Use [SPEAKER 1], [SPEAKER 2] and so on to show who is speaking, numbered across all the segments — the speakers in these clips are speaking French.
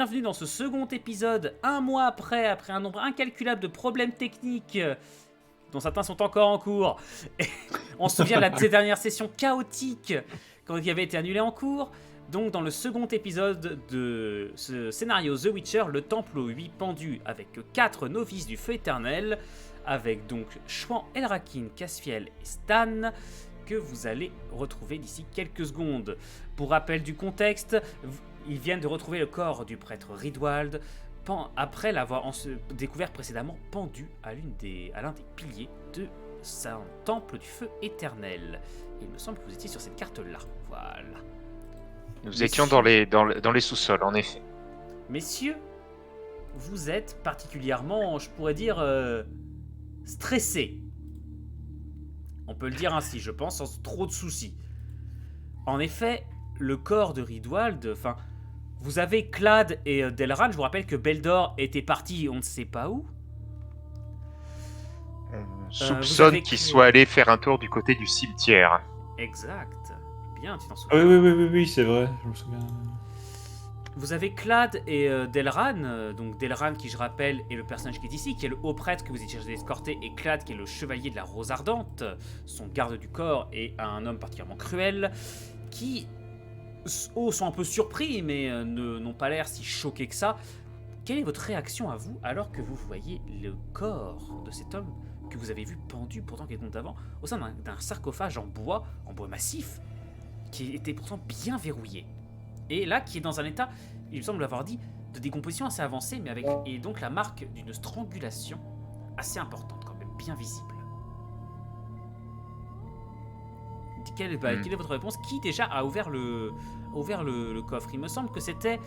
[SPEAKER 1] Bienvenue dans ce second épisode, un mois après un nombre incalculable de problèmes techniques dont certains sont encore en cours. Et on se souvient de ces dernières sessions chaotiques qui avaient été annulées en cours. Donc dans le second épisode de ce scénario The Witcher, le temple aux 8 pendus avec 4 novices du feu éternel, avec donc Chouan, Elrakin, Caspiel et Stan, que vous allez retrouver d'ici quelques secondes. Pour rappel du contexte, ils viennent de retrouver le corps du prêtre Ridwald après l'avoir découvert précédemment pendu à l'un des piliers de son temple du feu éternel. Il me semble que vous étiez sur cette carte-là. Voilà.
[SPEAKER 2] Nous étions dans les sous-sols, en effet.
[SPEAKER 1] Messieurs, vous êtes particulièrement, je pourrais dire, stressés. On peut le dire ainsi, je pense, sans trop de soucis. En effet, le corps de Ridwald, vous avez Clad et Delran. Je vous rappelle que Beldor était parti on ne sait pas où.
[SPEAKER 2] On soupçonne qu'il soit allé faire un tour du côté du cimetière.
[SPEAKER 1] Exact. Bien, tu t'en souviens.
[SPEAKER 3] Oui, c'est vrai, je me souviens.
[SPEAKER 1] Vous avez Clad et Delran. Donc Delran, qui je rappelle, est le personnage qui est ici, qui est le haut prêtre que vous étiez chargé d'escorter, et Clad, qui est le chevalier de la Rose Ardente, son garde du corps, et un homme particulièrement cruel, qui sont un peu surpris, mais n'ont pas l'air si choqués que ça. Quelle est votre réaction à vous alors que vous voyez le corps de cet homme que vous avez vu pendu pourtant quelques minutes avant au sein d'un sarcophage en bois massif, qui était pourtant bien verrouillé, et là qui est dans un état, il me semble l'avoir dit, de décomposition assez avancée, mais avec et donc la marque d'une strangulation assez importante, quand même bien visible. Quelle est votre réponse? Qui déjà a ouvert le coffre? Il me semble que c'était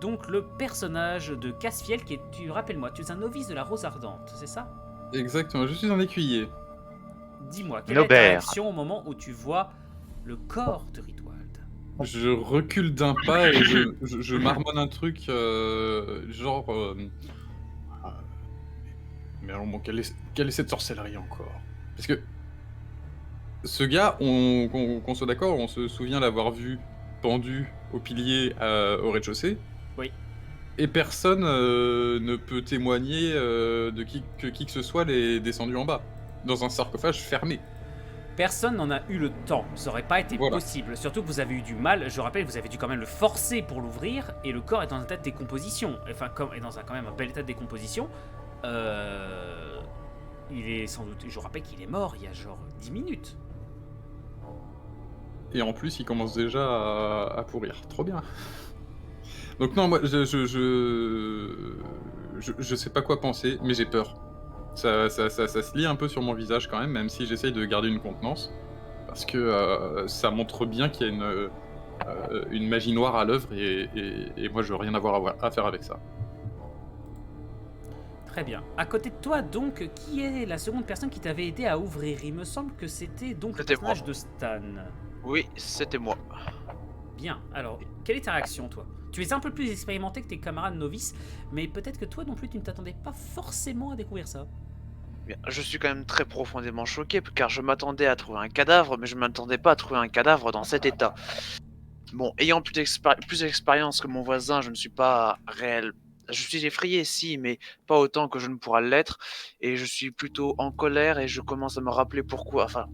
[SPEAKER 1] donc le personnage de Caspiel qui est, rappelle-moi, tu es un novice de la Rose Ardente, c'est ça?
[SPEAKER 4] Exactement, je suis un écuyer.
[SPEAKER 1] Dis-moi, quelle est ta réaction au moment où tu vois le corps de Ridwald?
[SPEAKER 4] Je recule d'un pas et je marmonne un truc genre... Mais alors bon, quelle est cette sorcellerie encore? Parce que ce gars, qu'on soit d'accord, on se souvient l'avoir vu pendu au pilier au rez-de-chaussée.
[SPEAKER 1] Oui.
[SPEAKER 4] Et personne ne peut témoigner que qui que ce soit l'ait descendu en bas, dans un sarcophage fermé.
[SPEAKER 1] Personne n'en a eu le temps, ça aurait pas été possible, surtout que vous avez eu du mal, je rappelle, vous avez dû quand même le forcer pour l'ouvrir, et le corps est dans un état de décomposition, est dans quand même un bel état de décomposition. Il est sans doute, je rappelle qu'il est mort il y a genre 10 minutes.
[SPEAKER 4] Et en plus, il commence déjà à pourrir, trop bien. Donc non, moi, je sais pas quoi penser, mais j'ai peur. Ça se lit un peu sur mon visage quand même si j'essaye de garder une contenance. Parce que ça montre bien qu'il y a une magie noire à l'œuvre et moi je veux rien avoir à faire avec ça.
[SPEAKER 1] Très bien. À côté de toi donc, qui est la seconde personne qui t'avait aidé à ouvrir? Il me semble que c'était donc le personnage de Stan.
[SPEAKER 2] Oui, c'était moi.
[SPEAKER 1] Bien, alors, quelle est ta réaction toi? Tu es un peu plus expérimenté que tes camarades novices, mais peut-être que toi non plus tu ne t'attendais pas forcément à découvrir ça.
[SPEAKER 5] Bien, je suis quand même très profondément choqué, car je m'attendais à trouver un cadavre, mais je ne m'attendais pas à trouver un cadavre dans cet état. Bon, ayant plus d'expérience que mon voisin, je ne suis pas réel. Je suis effrayé, si, mais pas autant que je ne pourrais l'être, et je suis plutôt en colère, et je commence à me rappeler pourquoi. Enfin,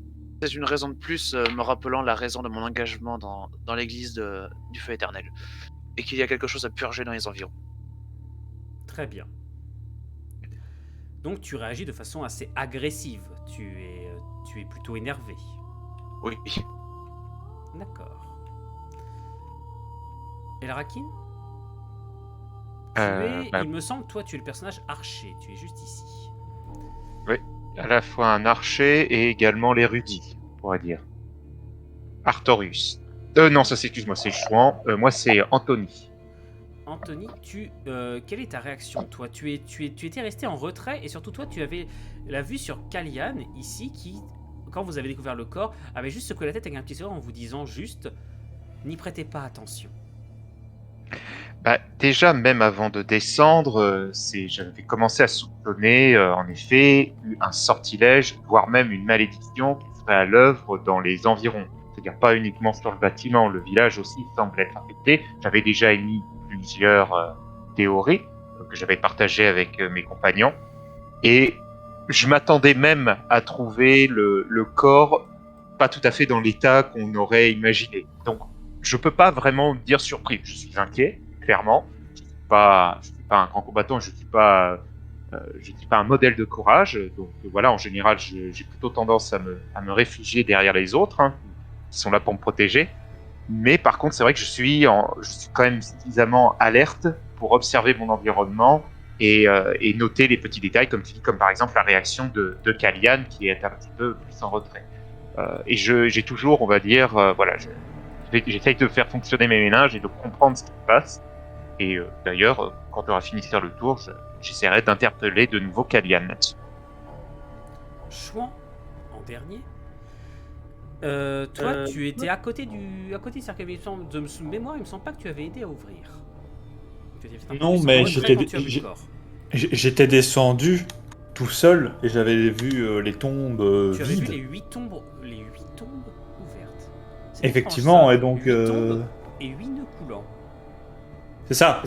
[SPEAKER 5] c'est une raison de plus, me rappelant la raison de mon engagement dans l'église du feu éternel, et qu'il y a quelque chose à purger dans les environs.
[SPEAKER 1] Très bien. Donc tu réagis de façon assez agressive. Tu es plutôt énervé.
[SPEAKER 5] Oui.
[SPEAKER 1] D'accord. Elrakin, il me semble, toi, tu es le personnage archer. Tu es juste ici.
[SPEAKER 2] Oui, à la fois un archer et également l'érudit, on pourrait dire. Artorius. Non, ça c'est, excuse-moi, c'est Chouan. Moi c'est Anthony.
[SPEAKER 1] Anthony, quelle est ta réaction? Toi, tu étais resté en retrait, et surtout toi, tu avais la vue sur Kalian, ici, qui, quand vous avez découvert le corps, avait juste secoué la tête avec un petit sourire en vous disant juste « N'y prêtez pas attention ».
[SPEAKER 2] Déjà, même avant de descendre, j'avais commencé à soupçonner, en effet, un sortilège, voire même une malédiction qui serait à l'œuvre dans les environs. C'est-à-dire pas uniquement sur le bâtiment, le village aussi semble être affecté. J'avais déjà émis plusieurs théorie que j'avais partagée avec mes compagnons. Et je m'attendais même à trouver le corps pas tout à fait dans l'état qu'on aurait imaginé. Donc, je peux pas vraiment dire surpris. Je suis inquiet, clairement. Je suis pas un grand combattant, je suis pas un modèle de courage. Donc voilà, en général, j'ai plutôt tendance à me réfugier derrière les autres, hein, qui sont là pour me protéger. Mais par contre, c'est vrai que je suis quand même suffisamment alerte pour observer mon environnement et noter les petits détails, comme tu dis, comme par exemple la réaction de Kalian qui est un petit peu plus en retrait. Et j'ai toujours, on va dire, voilà, j'essaye de faire fonctionner mes méninges et de comprendre ce qui se passe. Et d'ailleurs, quand on aura fini de faire le tour, j'essaierai d'interpeller de nouveau Kalian là-dessus.
[SPEAKER 1] Chouan, en dernier. Toi, tu étais à côté du cercueil. De mémoire, il me semble pas que tu avais aidé à ouvrir. Tu étais peut-être un peu
[SPEAKER 3] Non,
[SPEAKER 1] plus
[SPEAKER 3] mais
[SPEAKER 1] en retrait quand tu as vu le corps.
[SPEAKER 3] j'étais descendu tout seul et j'avais vu les tombes
[SPEAKER 1] Tu avais vu
[SPEAKER 3] vides.
[SPEAKER 1] les 8 tombes ouvertes. C'est
[SPEAKER 3] Effectivement,
[SPEAKER 1] étrange, ça.
[SPEAKER 3] et donc
[SPEAKER 1] 8 tombes et 8 nœuds coulants.
[SPEAKER 3] c'est ça.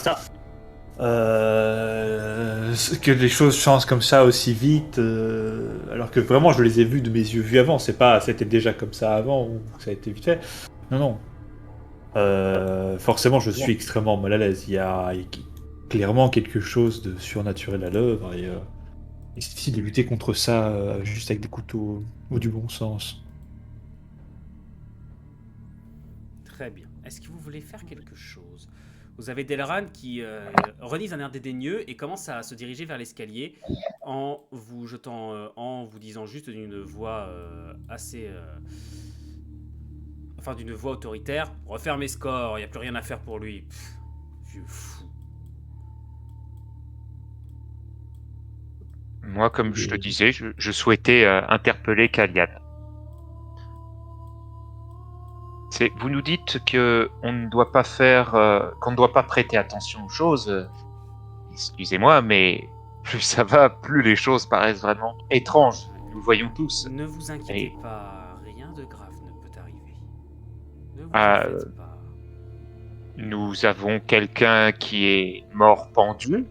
[SPEAKER 3] Que les choses changent comme ça aussi vite, alors que vraiment je les ai vus de mes yeux vus avant. C'était déjà comme ça avant ou ça a été vite fait. Non. Forcément, je suis extrêmement mal à l'aise. Il y a clairement quelque chose de surnaturel à l'œuvre et c'est difficile de lutter contre ça juste avec des couteaux ou du bon sens.
[SPEAKER 1] Très bien. Est-ce que vous voulez faire quelque chose? Vous avez Delran qui renifle un air dédaigneux et commence à se diriger vers l'escalier en vous disant juste d'une voix d'une voix autoritaire. Refermez ce corps, il n'y a plus rien à faire pour lui. Pff, vieux fou.
[SPEAKER 2] Moi, comme je te disais, je souhaitais interpeller Kalian. Vous nous dites que on ne doit pas qu'on ne doit pas prêter attention aux choses. Excusez-moi, mais plus ça va, plus les choses paraissent vraiment étranges. Nous le voyons tous.
[SPEAKER 1] Ne vous inquiétez pas, rien de grave ne peut arriver. Ne vous
[SPEAKER 2] Ah,
[SPEAKER 1] en faites pas.
[SPEAKER 2] Nous avons quelqu'un qui est mort pendu.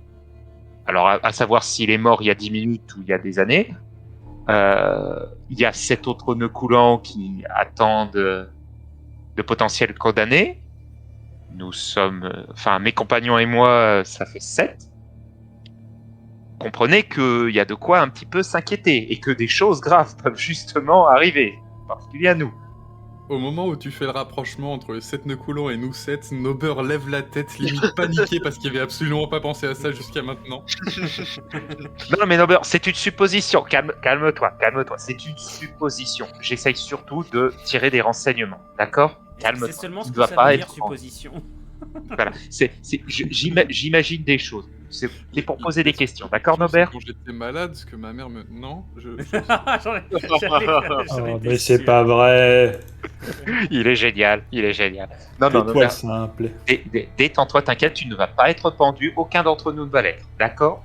[SPEAKER 2] Alors, à savoir s'il est mort il y a 10 minutes ou il y a des années. Il y a 7 autres nœuds coulants qui attendent de potentiels condamnés. Nous sommes... mes compagnons et moi, ça fait 7. Comprenez qu'il y a de quoi un petit peu s'inquiéter et que des choses graves peuvent justement arriver, en particulier à nous.
[SPEAKER 4] Au moment où tu fais le rapprochement entre les 7 nœuds coulants et nous 7, Nober lève la tête, limite paniqué parce qu'il avait absolument pas pensé à ça jusqu'à maintenant.
[SPEAKER 2] Non mais Nober, c'est une supposition. Calme-toi. C'est une supposition. J'essaye surtout de tirer des renseignements, d'accord? Calme-toi.
[SPEAKER 1] C'est seulement ce
[SPEAKER 2] Tu
[SPEAKER 1] que
[SPEAKER 2] dois
[SPEAKER 1] ça
[SPEAKER 2] pas
[SPEAKER 1] veut dire,
[SPEAKER 2] être
[SPEAKER 1] supposition.
[SPEAKER 2] Voilà. J'imagine des choses. C'est pour poser des questions, d'accord, Nober?
[SPEAKER 4] Quand j'étais malade, ce que ma mère me... Non,
[SPEAKER 3] Mais c'est pas vrai.
[SPEAKER 2] Il est génial. Non,
[SPEAKER 3] Toi
[SPEAKER 2] Nober,
[SPEAKER 3] simple.
[SPEAKER 2] détends-toi, t'inquiète, tu ne vas pas être pendu. Aucun d'entre nous ne va l'être, d'accord?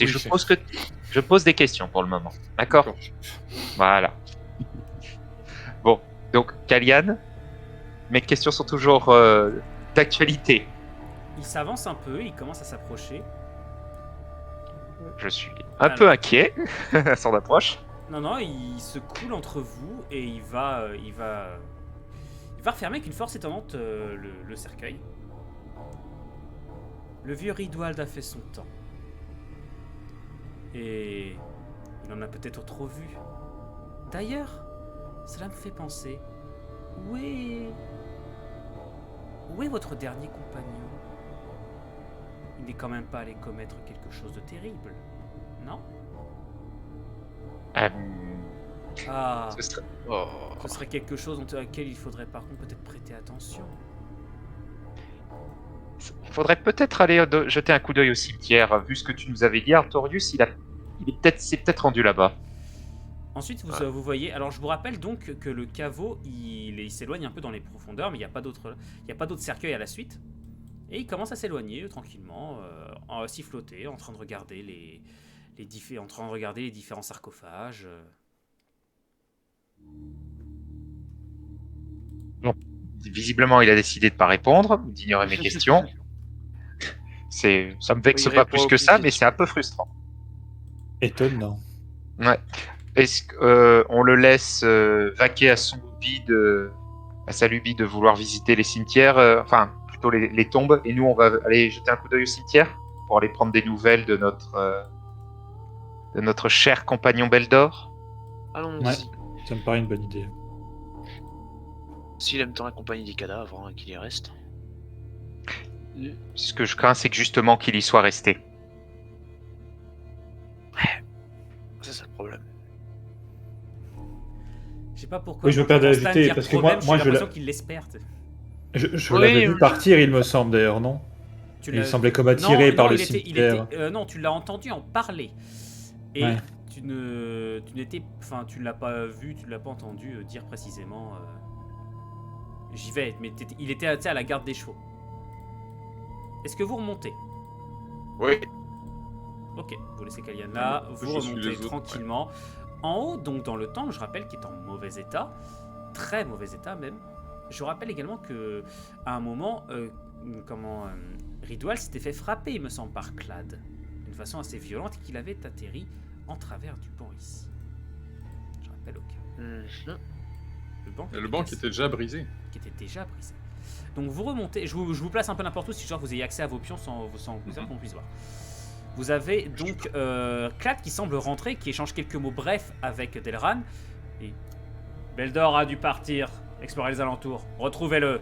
[SPEAKER 4] Oui,
[SPEAKER 2] Je pose des questions pour le moment, d'accord? Voilà. Bon, donc, Kalian, mes questions sont toujours d'actualité.
[SPEAKER 1] Il s'avance un peu, il commence à s'approcher.
[SPEAKER 2] Je suis un peu inquiet à son approche.
[SPEAKER 1] Non, il se coule entre vous et il va refermer avec une force étonnante le cercueil. Le vieux Ridwald a fait son temps. Et il en a peut-être trop vu. D'ailleurs, cela me fait penser. Où est votre dernier compagnon? Il n'est quand même pas allé commettre quelque chose de terrible, non? Ah,
[SPEAKER 2] Ce serait...
[SPEAKER 1] ce serait quelque chose auquel il faudrait par contre peut-être prêter attention.
[SPEAKER 2] Il faudrait peut-être aller jeter un coup d'œil au cimetière. Vu ce que tu nous avais dit, Artorius, c'est peut-être rendu là-bas.
[SPEAKER 1] Ensuite, vous voyez. Alors, je vous rappelle donc que le caveau, il s'éloigne un peu dans les profondeurs, mais il n'y a pas d'autre cercueil à la suite. Et il commence à s'éloigner tranquillement, à siffloter, en train de regarder les différents sarcophages.
[SPEAKER 2] Bon, visiblement, il a décidé de pas répondre, d'ignorer mes questions. Ça me vexe
[SPEAKER 5] Oui,
[SPEAKER 2] pas
[SPEAKER 5] répond
[SPEAKER 2] plus
[SPEAKER 5] au
[SPEAKER 2] que
[SPEAKER 5] plus
[SPEAKER 2] ça,
[SPEAKER 5] vite.
[SPEAKER 2] mais c'est un peu frustrant.
[SPEAKER 3] Étonnant.
[SPEAKER 2] Ouais. Est-ce qu'on le laisse vaquer à son lubie à sa lubie de vouloir visiter les cimetières, enfin plutôt les tombes, et nous on va aller jeter un coup d'œil au cimetière pour aller prendre des nouvelles de notre cher compagnon Beldor?
[SPEAKER 5] Allons-y.
[SPEAKER 3] Ouais. Ça me paraît une bonne idée.
[SPEAKER 5] S'il aime tant la compagnie des cadavres, hein, qu'il y reste.
[SPEAKER 2] Ce que je crains, c'est que justement qu'il y soit resté.
[SPEAKER 5] C'est ça le problème.
[SPEAKER 1] Je sais pas pourquoi.
[SPEAKER 3] Oui, je me
[SPEAKER 1] quand
[SPEAKER 3] perds de
[SPEAKER 1] Stan
[SPEAKER 3] l'ajouter,
[SPEAKER 1] dit
[SPEAKER 3] parce que
[SPEAKER 1] problème,
[SPEAKER 3] moi,
[SPEAKER 1] j'ai
[SPEAKER 3] je
[SPEAKER 1] l'impression
[SPEAKER 3] l'ai-
[SPEAKER 1] qu'il l'espère.
[SPEAKER 3] Je
[SPEAKER 5] Oui,
[SPEAKER 3] l'avais vu
[SPEAKER 5] je-
[SPEAKER 3] partir, il me semble d'ailleurs, non?
[SPEAKER 1] Tu
[SPEAKER 3] Il
[SPEAKER 1] l'as-
[SPEAKER 3] semblait comme attiré
[SPEAKER 1] Non,
[SPEAKER 3] par
[SPEAKER 1] non,
[SPEAKER 3] le
[SPEAKER 1] il était,
[SPEAKER 3] cimetière.
[SPEAKER 1] non, tu l'as entendu en parler. Et
[SPEAKER 3] Ouais.
[SPEAKER 1] tu n'étais, enfin, tu ne l'as pas vu, tu ne l'as pas entendu dire précisément. J'y vais, mais il était tu sais, à la garde des chevaux. Est-ce que vous remontez?
[SPEAKER 5] Oui.
[SPEAKER 1] Ok, vous laissez Kalian là, vous
[SPEAKER 4] Je suis
[SPEAKER 1] remontez
[SPEAKER 4] les autres,
[SPEAKER 1] tranquillement. En haut, donc dans le temple, je rappelle qu'il est en mauvais état, très mauvais état même. Je rappelle également que à un moment, Ridwal s'était fait frapper, il me semble, par Clad, d'une façon assez violente, et qu'il avait atterri en travers du banc ici. Je rappelle au cas.
[SPEAKER 5] Mhm.
[SPEAKER 4] Le banc qui était déjà brisé.
[SPEAKER 1] Qui était déjà brisé. Donc vous remontez, je vous place un peu n'importe où, si genre vous ayez accès à vos pions sans qu'on puisse voir. Vous avez donc Clad qui semble rentrer, qui échange quelques mots brefs avec Delran. Et Beldor a dû partir, explorer les alentours. Retrouvez-le.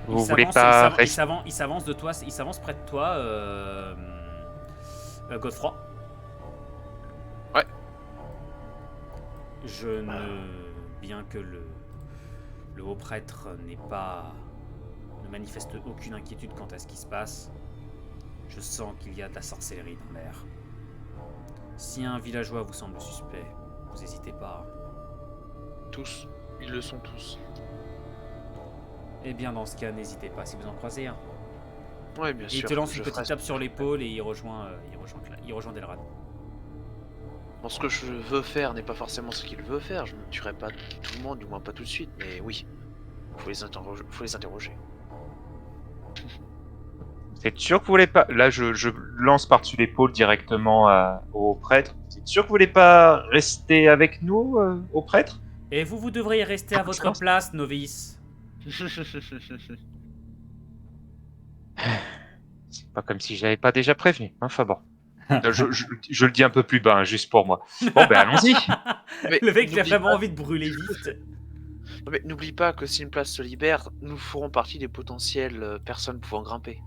[SPEAKER 2] Vous voulez pas rester?
[SPEAKER 1] Il s'avance de toi, il s'avance près de toi, Godefroy.
[SPEAKER 5] Ouais.
[SPEAKER 1] Je ne, bien que le haut prêtre ne manifeste aucune inquiétude quant à ce qui se passe, je sens qu'il y a de la sorcellerie dans l'air. Si un villageois vous semble suspect, vous n'hésitez pas.
[SPEAKER 5] Tous. Ils le sont tous.
[SPEAKER 1] Eh bien, dans ce cas, n'hésitez pas si vous en croisez un.
[SPEAKER 5] Ouais, bien
[SPEAKER 1] Et
[SPEAKER 5] sûr.
[SPEAKER 1] il te lance
[SPEAKER 5] je
[SPEAKER 1] une petite
[SPEAKER 5] ferai-
[SPEAKER 1] tape sur l'épaule et il rejoint Delran.
[SPEAKER 5] Bon, ce que je veux faire n'est pas forcément ce qu'il veut faire. Je ne tuerai pas tout le monde, du moins pas tout de suite. Mais oui, faut les interroger.
[SPEAKER 2] Vous êtes sûr que vous voulez pas... Là, je lance par-dessus l'épaule directement au prêtre. Vous êtes sûr que vous voulez pas rester avec nous, au prêtre?
[SPEAKER 1] Et vous devriez rester à votre place, novice.
[SPEAKER 2] C'est pas comme si j'avais pas déjà prévenu. Enfin bon. Je le dis un peu plus bas, hein, juste pour moi. Bon, ben allons-y.
[SPEAKER 5] Mais
[SPEAKER 1] Le mec, il a
[SPEAKER 5] n'oublie
[SPEAKER 1] vraiment
[SPEAKER 5] pas-
[SPEAKER 1] envie de brûler vite.
[SPEAKER 5] Non, mais n'oublie pas que si une place se libère, nous ferons partie des potentielles personnes pouvant grimper.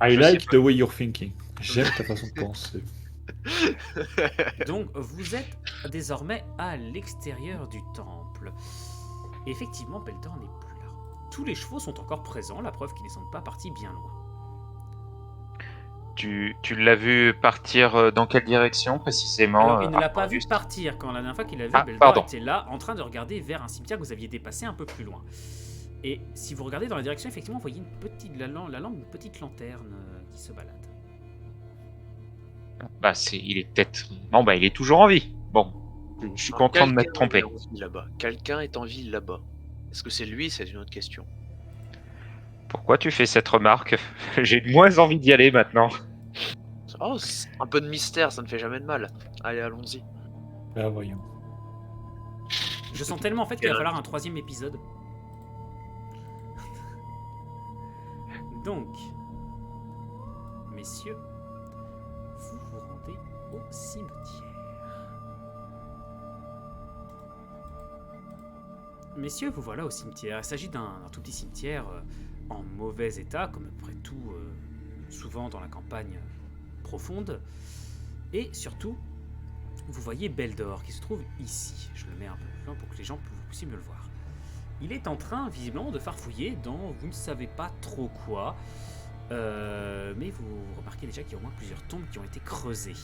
[SPEAKER 3] I
[SPEAKER 2] Je sais
[SPEAKER 3] like
[SPEAKER 2] pas.
[SPEAKER 3] the way you're thinking. J'aime ta façon de penser.
[SPEAKER 1] Donc, vous êtes désormais à l'extérieur du temple. Et effectivement, Beldor n'est plus là. Tous les chevaux sont encore présents, la preuve qu'ils ne sont pas partis bien loin.
[SPEAKER 2] Tu l'as vu partir dans quelle direction précisément?
[SPEAKER 1] Alors, il ne l'a pas vu
[SPEAKER 2] Arcandus
[SPEAKER 1] partir. Quand la dernière fois qu'il l'a vu,
[SPEAKER 2] Ah,
[SPEAKER 1] Beldor
[SPEAKER 2] pardon.
[SPEAKER 1] était là, en train de regarder vers un cimetière que vous aviez dépassé un peu plus loin. Et si vous regardez dans la direction, effectivement, vous voyez la lampe d'une petite lanterne qui se balade.
[SPEAKER 2] Bah, il est peut-être... Bon, bah, il est toujours en vie. Bon, je suis content de m'être trompé.
[SPEAKER 5] Quelqu'un est en vie là-bas. Est-ce que c'est lui? C'est une autre question.
[SPEAKER 2] Pourquoi tu fais cette remarque? J'ai de moins envie d'y aller maintenant.
[SPEAKER 5] Oh, un peu de mystère, ça ne fait jamais de mal. Allez, allons-y.
[SPEAKER 3] Là, voyons.
[SPEAKER 1] Je sens tellement en fait qu'il va falloir un 3e épisode. Donc, messieurs, vous vous rendez au cimetière. Messieurs, vous voilà au cimetière. Il s'agit d'un tout petit cimetière en mauvais état, comme après tout, souvent dans la campagne profonde. Et surtout, vous voyez Beldor qui se trouve ici. Je le mets un peu plus loin pour que les gens puissent me le voir. Il est en train, visiblement, de farfouiller dans vous ne savez pas trop quoi. Mais vous remarquez déjà qu'il y a au moins plusieurs tombes qui ont été creusées.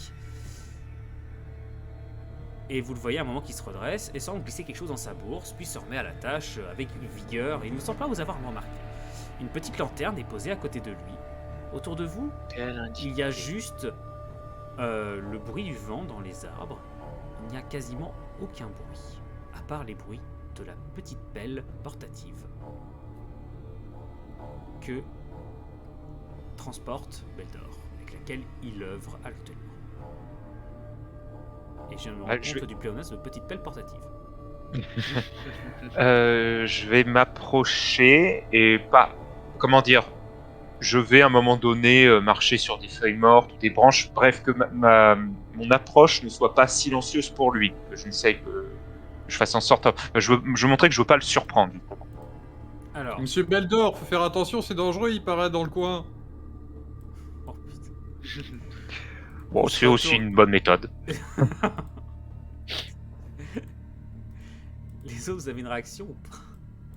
[SPEAKER 1] Et vous le voyez à un moment qui se redresse et semble glisser quelque chose dans sa bourse, puis se remet à la tâche avec vigueur. Et il ne semble pas vous avoir remarqué. Une petite lanterne est posée à côté de lui. Autour de vous, il y a juste le bruit du vent dans les arbres. Il n'y a quasiment aucun bruit, à part les bruits de la petite pelle portative. que transporte Beldor, avec laquelle il œuvre actuellement. Et je viens de me rendre compte du pléonasme de petite pelle portative.
[SPEAKER 2] Je vais m'approcher et pas... Comment dire? Je vais à un moment donné marcher sur des feuilles mortes ou des branches, bref, que mon approche ne soit pas silencieuse pour lui, que je n'essaye que je fasse en sorte... Je veux montrer que je veux pas le surprendre.
[SPEAKER 1] Alors,
[SPEAKER 4] Monsieur Beldor, faut faire attention, c'est dangereux, il paraît dans le coin.
[SPEAKER 1] oh putain.
[SPEAKER 2] Bon,
[SPEAKER 1] Il
[SPEAKER 2] c'est
[SPEAKER 1] se
[SPEAKER 2] aussi
[SPEAKER 1] retourne.
[SPEAKER 2] une bonne méthode.
[SPEAKER 1] Les autres, vous avez une réaction ou pas?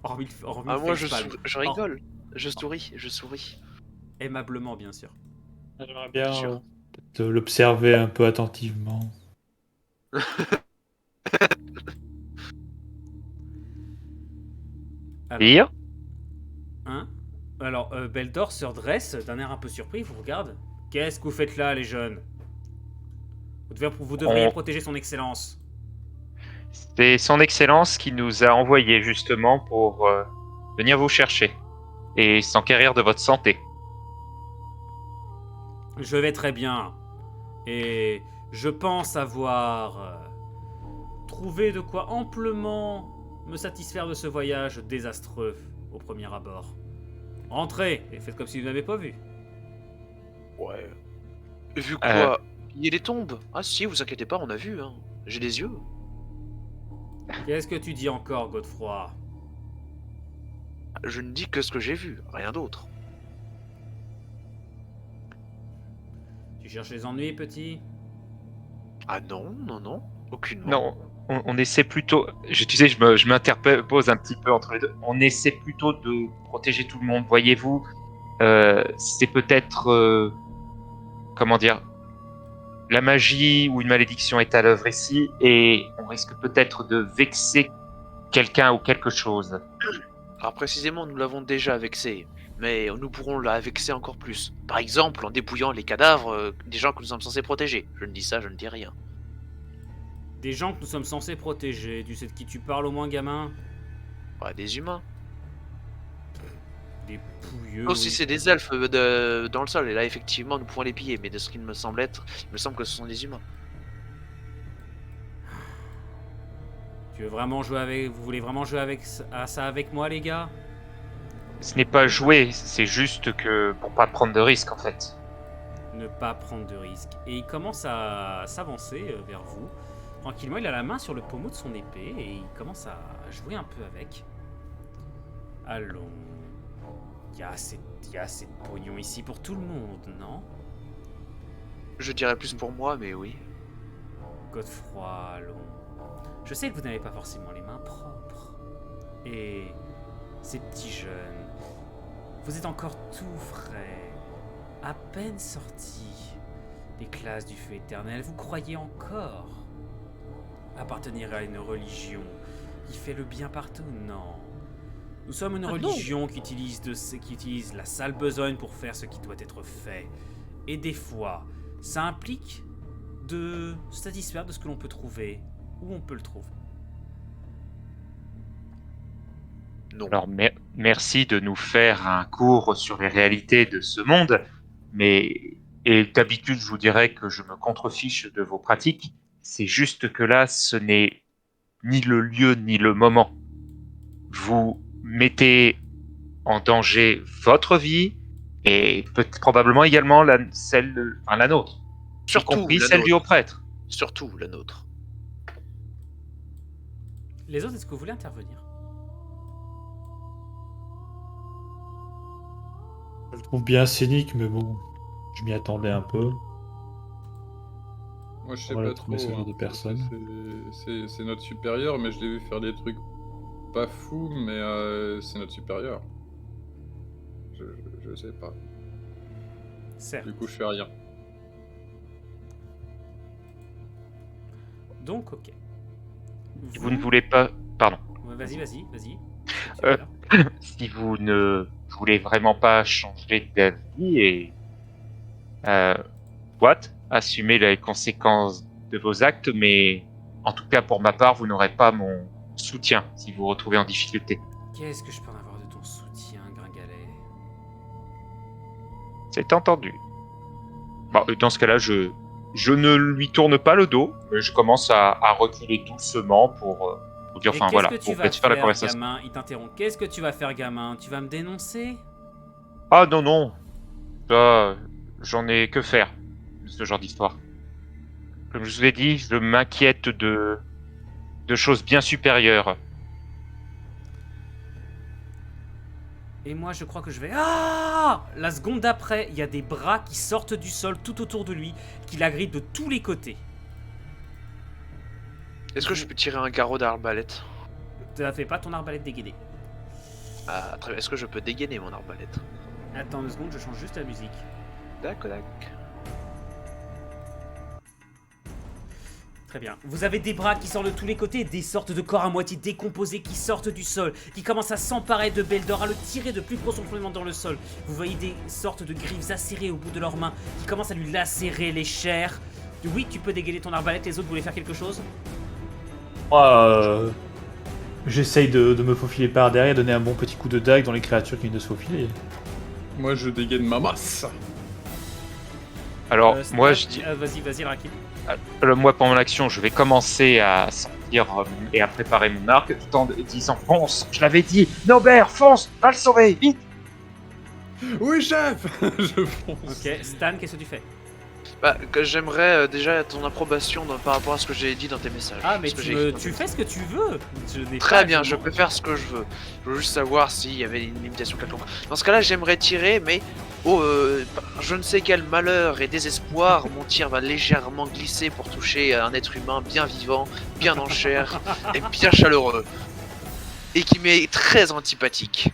[SPEAKER 1] Hormis
[SPEAKER 5] Ah,
[SPEAKER 1] le
[SPEAKER 5] moi, je
[SPEAKER 1] facepalm.
[SPEAKER 5] rigole. Je souris.
[SPEAKER 1] Aimablement, bien sûr.
[SPEAKER 3] J'aimerais bien
[SPEAKER 5] Sûr.
[SPEAKER 3] peut-être l'observer un peu attentivement.
[SPEAKER 1] Alors,
[SPEAKER 2] Dire
[SPEAKER 1] hein? Alors, Beldor se redresse d'un air un peu surpris, il vous regarde. Qu'est-ce que vous faites là, les jeunes? Vous devriez protéger son excellence.
[SPEAKER 2] C'est son excellence qui nous a envoyés justement pour venir vous chercher et s'enquérir de votre santé.
[SPEAKER 1] Je vais très bien. Et je pense avoir trouvé de quoi amplement me satisfaire de ce voyage désastreux au premier abord. Rentrez et faites comme si vous n'avez pas vu.
[SPEAKER 5] Ouais. Vu quoi? Il y a des tombes. Ah si, vous inquiétez pas, on a vu, hein. J'ai des yeux.
[SPEAKER 1] Qu'est-ce que tu dis encore, Godefroy?
[SPEAKER 5] Je ne dis que ce que j'ai vu, rien d'autre.
[SPEAKER 1] Tu cherches les ennuis, petit?
[SPEAKER 5] Ah non, aucunement.
[SPEAKER 2] Non, on essaie plutôt... Tu sais, je m'interpose un petit peu entre les deux. On essaie plutôt de protéger tout le monde, voyez-vous. C'est peut-être... comment dire? La magie ou une malédiction est à l'œuvre ici et on risque peut-être de vexer quelqu'un ou quelque chose.
[SPEAKER 5] Alors précisément, nous l'avons déjà vexé, mais nous pourrons la vexer encore plus. Par exemple, en dépouillant les cadavres des gens que nous sommes censés protéger. Je ne dis ça, je ne dis rien.
[SPEAKER 1] Des gens que nous sommes censés protéger. Tu sais de qui tu parles au moins, gamin?
[SPEAKER 5] Ouais, des humains.
[SPEAKER 1] Des pouilleux.
[SPEAKER 5] Sauf si c'est des elfes dans le sol, et là effectivement nous pouvons les piller, mais de ce qu'il me semble être, il me semble que ce sont des humains.
[SPEAKER 1] Tu veux vraiment jouer avec... Vous voulez vraiment jouer à ça avec moi, les gars?
[SPEAKER 2] Ce n'est pas jouer, c'est juste que pour pas prendre de risques en fait.
[SPEAKER 1] Ne pas prendre de risques. Et il commence à s'avancer vers vous. Tranquillement, il a la main sur le pommeau de son épée et il commence à jouer un peu avec. Allons. Il y a assez de pognon ici pour tout le monde, non?
[SPEAKER 5] Je dirais plus pour moi, mais oui.
[SPEAKER 1] Godefroy, allons. Je sais que vous n'avez pas forcément les mains propres. Et ces petits jeunes, vous êtes encore tout frais, à peine sortis des classes du feu éternel. Vous croyez encore appartenir à une religion qui fait le bien partout? Non. Nous sommes une religion qui utilise la sale besogne pour faire ce qui doit être fait. Et des fois, ça implique de se satisfaire de ce que l'on peut trouver, où on peut le trouver.
[SPEAKER 5] Non.
[SPEAKER 2] Alors merci de nous faire un cours sur les réalités de ce monde, et d'habitude je vous dirais que je me contrefiche de vos pratiques, c'est juste que là ce n'est ni le lieu ni le moment. Vous mettez en danger votre vie et probablement également la nôtre, y compris
[SPEAKER 5] la
[SPEAKER 2] celle
[SPEAKER 5] nôtre.
[SPEAKER 2] du haut prêtre.
[SPEAKER 5] Surtout la nôtre.
[SPEAKER 1] Les autres, est-ce que vous voulez intervenir?
[SPEAKER 3] Je le trouve bien scénique, mais bon, je m'y attendais un peu.
[SPEAKER 4] Moi, je sais
[SPEAKER 3] Voilà,
[SPEAKER 4] pas trop.
[SPEAKER 3] trouver ce genre de personne.
[SPEAKER 4] C'est notre supérieur, mais je l'ai vu faire des trucs pas fous, mais c'est notre supérieur. Je sais pas.
[SPEAKER 1] Certes.
[SPEAKER 4] Du coup, je fais rien.
[SPEAKER 1] Donc, ok.
[SPEAKER 2] Vous ne voulez pas... Pardon.
[SPEAKER 1] Ouais, vas-y.
[SPEAKER 2] Si vous ne voulez vraiment pas changer d'avis et assumer les conséquences de vos actes, mais en tout cas pour ma part, vous n'aurez pas mon soutien si vous vous retrouvez en difficulté.
[SPEAKER 1] Qu'est-ce que je peux en avoir de ton soutien, Gringalet?
[SPEAKER 2] C'est entendu. Bon, dans ce cas-là, je ne lui tourne pas le dos, mais je commence à reculer doucement pour dire,
[SPEAKER 1] Et
[SPEAKER 2] enfin
[SPEAKER 1] qu'est-ce
[SPEAKER 2] voilà,
[SPEAKER 1] que tu
[SPEAKER 2] pour
[SPEAKER 1] vas
[SPEAKER 2] rectifier la
[SPEAKER 1] faire,
[SPEAKER 2] conversation.
[SPEAKER 1] gamin? Il t'interrompt. Qu'est-ce que tu vas faire, gamin? Tu vas me dénoncer?
[SPEAKER 2] Ah non, non, ça, j'en ai que faire, de ce genre d'histoire. Comme je vous ai dit, je m'inquiète de choses bien supérieures.
[SPEAKER 1] Et moi, je crois que je vais... Ah! La seconde d'après, il y a des bras qui sortent du sol tout autour de lui, qui l'agrippent de tous les côtés.
[SPEAKER 5] Est-ce que je peux tirer un carreau d'arbalète?
[SPEAKER 1] Tu n'as fait pas ton arbalète dégainée.
[SPEAKER 5] Ah, très bien. Est-ce que je peux dégainer mon arbalète?
[SPEAKER 1] Attends 2 secondes, je change juste la musique.
[SPEAKER 5] D'accord.
[SPEAKER 1] Très bien. Vous avez des bras qui sortent de tous les côtés, des sortes de corps à moitié décomposés qui sortent du sol, qui commencent à s'emparer de Beldor, à le tirer de plus profondément dans le sol. Vous voyez des sortes de griffes acérées au bout de leurs mains, qui commencent à lui lacérer les chairs. Oui, tu peux dégainer ton arbalète, les autres voulaient faire quelque chose?
[SPEAKER 3] Moi, j'essaye de me faufiler par derrière, donner un bon petit coup de dague dans les créatures qui viennent de se faufiler.
[SPEAKER 4] Moi, je dégaine ma masse.
[SPEAKER 2] Alors, moi, je
[SPEAKER 1] Stan,
[SPEAKER 2] dis,
[SPEAKER 1] vas-y, Rakib.
[SPEAKER 2] moi, pendant l'action, je vais commencer à sortir et à préparer mon arc, tout en disant, fonce, je l'avais dit, Nobert, fonce, va le sauver, vite.
[SPEAKER 4] Oui, chef. Je fonce.
[SPEAKER 1] Ok, Stan, qu'est-ce que tu fais?
[SPEAKER 5] Bah, que j'aimerais déjà ton approbation par rapport à ce que j'ai dit dans tes messages.
[SPEAKER 1] Ah, mais
[SPEAKER 5] Ce que j'ai écrit dans
[SPEAKER 1] tu
[SPEAKER 5] tes
[SPEAKER 1] fais ce que tu veux. Je n'ai
[SPEAKER 5] Très
[SPEAKER 1] pas
[SPEAKER 5] bien,
[SPEAKER 1] de-
[SPEAKER 5] je peux faire ce que je veux. Je veux juste savoir s'il y avait une limitation quelconque. Dans ce cas-là, j'aimerais tirer, mais par je ne sais quel malheur et désespoir, mon tir va légèrement glisser pour toucher un être humain bien vivant, bien en chair et bien chaleureux. Et qui m'est très antipathique.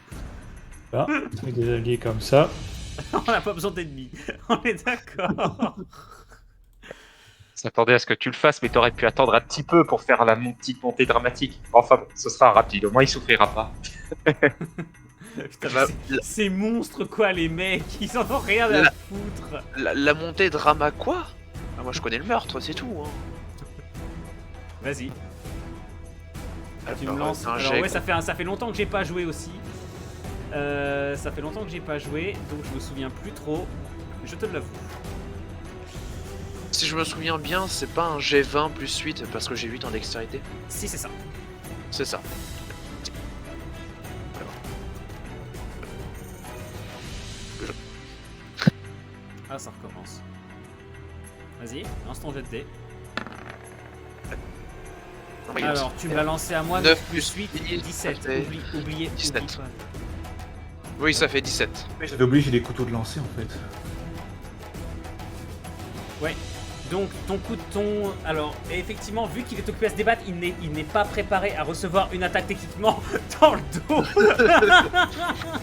[SPEAKER 3] Là, avec des alliés comme ça.
[SPEAKER 1] On n'a pas besoin d'ennemis. On est d'accord.
[SPEAKER 2] S'attendait à ce que tu le fasses, mais t'aurais pu attendre un petit peu pour faire la petite montée dramatique. Enfin, bon, ce sera rapide, au moins il souffrira pas.
[SPEAKER 1] Putain,
[SPEAKER 5] Bah,
[SPEAKER 1] mais ces monstres, quoi, les mecs, ils en ont rien à
[SPEAKER 5] La-
[SPEAKER 1] foutre.
[SPEAKER 5] la montée drama quoi? Ah, moi je connais le meurtre, c'est tout. Hein.
[SPEAKER 1] Vas-y, tu me
[SPEAKER 5] Alors,
[SPEAKER 1] lances.
[SPEAKER 5] un
[SPEAKER 1] Alors
[SPEAKER 5] jet,
[SPEAKER 1] ouais, ça fait longtemps que j'ai pas joué aussi. Ça fait longtemps que j'ai pas joué, donc je me souviens plus trop. Je te l'avoue.
[SPEAKER 5] Si je me souviens bien, c'est pas un G20 plus 8 parce que j'ai 8 en dextérité.
[SPEAKER 1] Si, c'est ça.
[SPEAKER 5] C'est ça.
[SPEAKER 1] Ah, ça recommence. Vas-y, lance ton jet de dés. Alors, tu me l'as lancé à moi,
[SPEAKER 5] 9
[SPEAKER 1] plus 8,
[SPEAKER 5] plus 10,
[SPEAKER 1] 17.
[SPEAKER 5] ça fait
[SPEAKER 1] Oubliez.
[SPEAKER 5] 17.
[SPEAKER 1] oublie pas.
[SPEAKER 5] Oui, ça fait 17.
[SPEAKER 3] J'avais oublié, j'ai des couteaux de lancer en fait.
[SPEAKER 1] Ouais. Donc alors effectivement, vu qu'il est occupé à se débattre, il n'est pas préparé à recevoir une attaque techniquement dans le dos.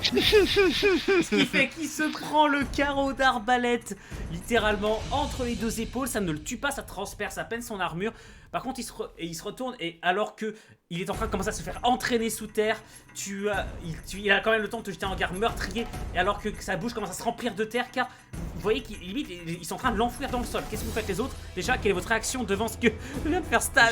[SPEAKER 1] Ce qui fait qu'il se prend le carreau d'arbalète littéralement entre les deux épaules. Ça ne le tue pas, ça transperce à peine son armure. Par contre, il se retourne et alors que il est en train de commencer à se faire entraîner sous terre, il a quand même le temps de te jeter un regard meurtrier. Et alors que sa bouche commence à se remplir de terre, car vous voyez qu'ils limite ils sont en train de l'enfouir dans le sol. Qu'est-ce que vous faites les autres? Déjà, quelle est votre réaction devant ce que vient de faire Stan?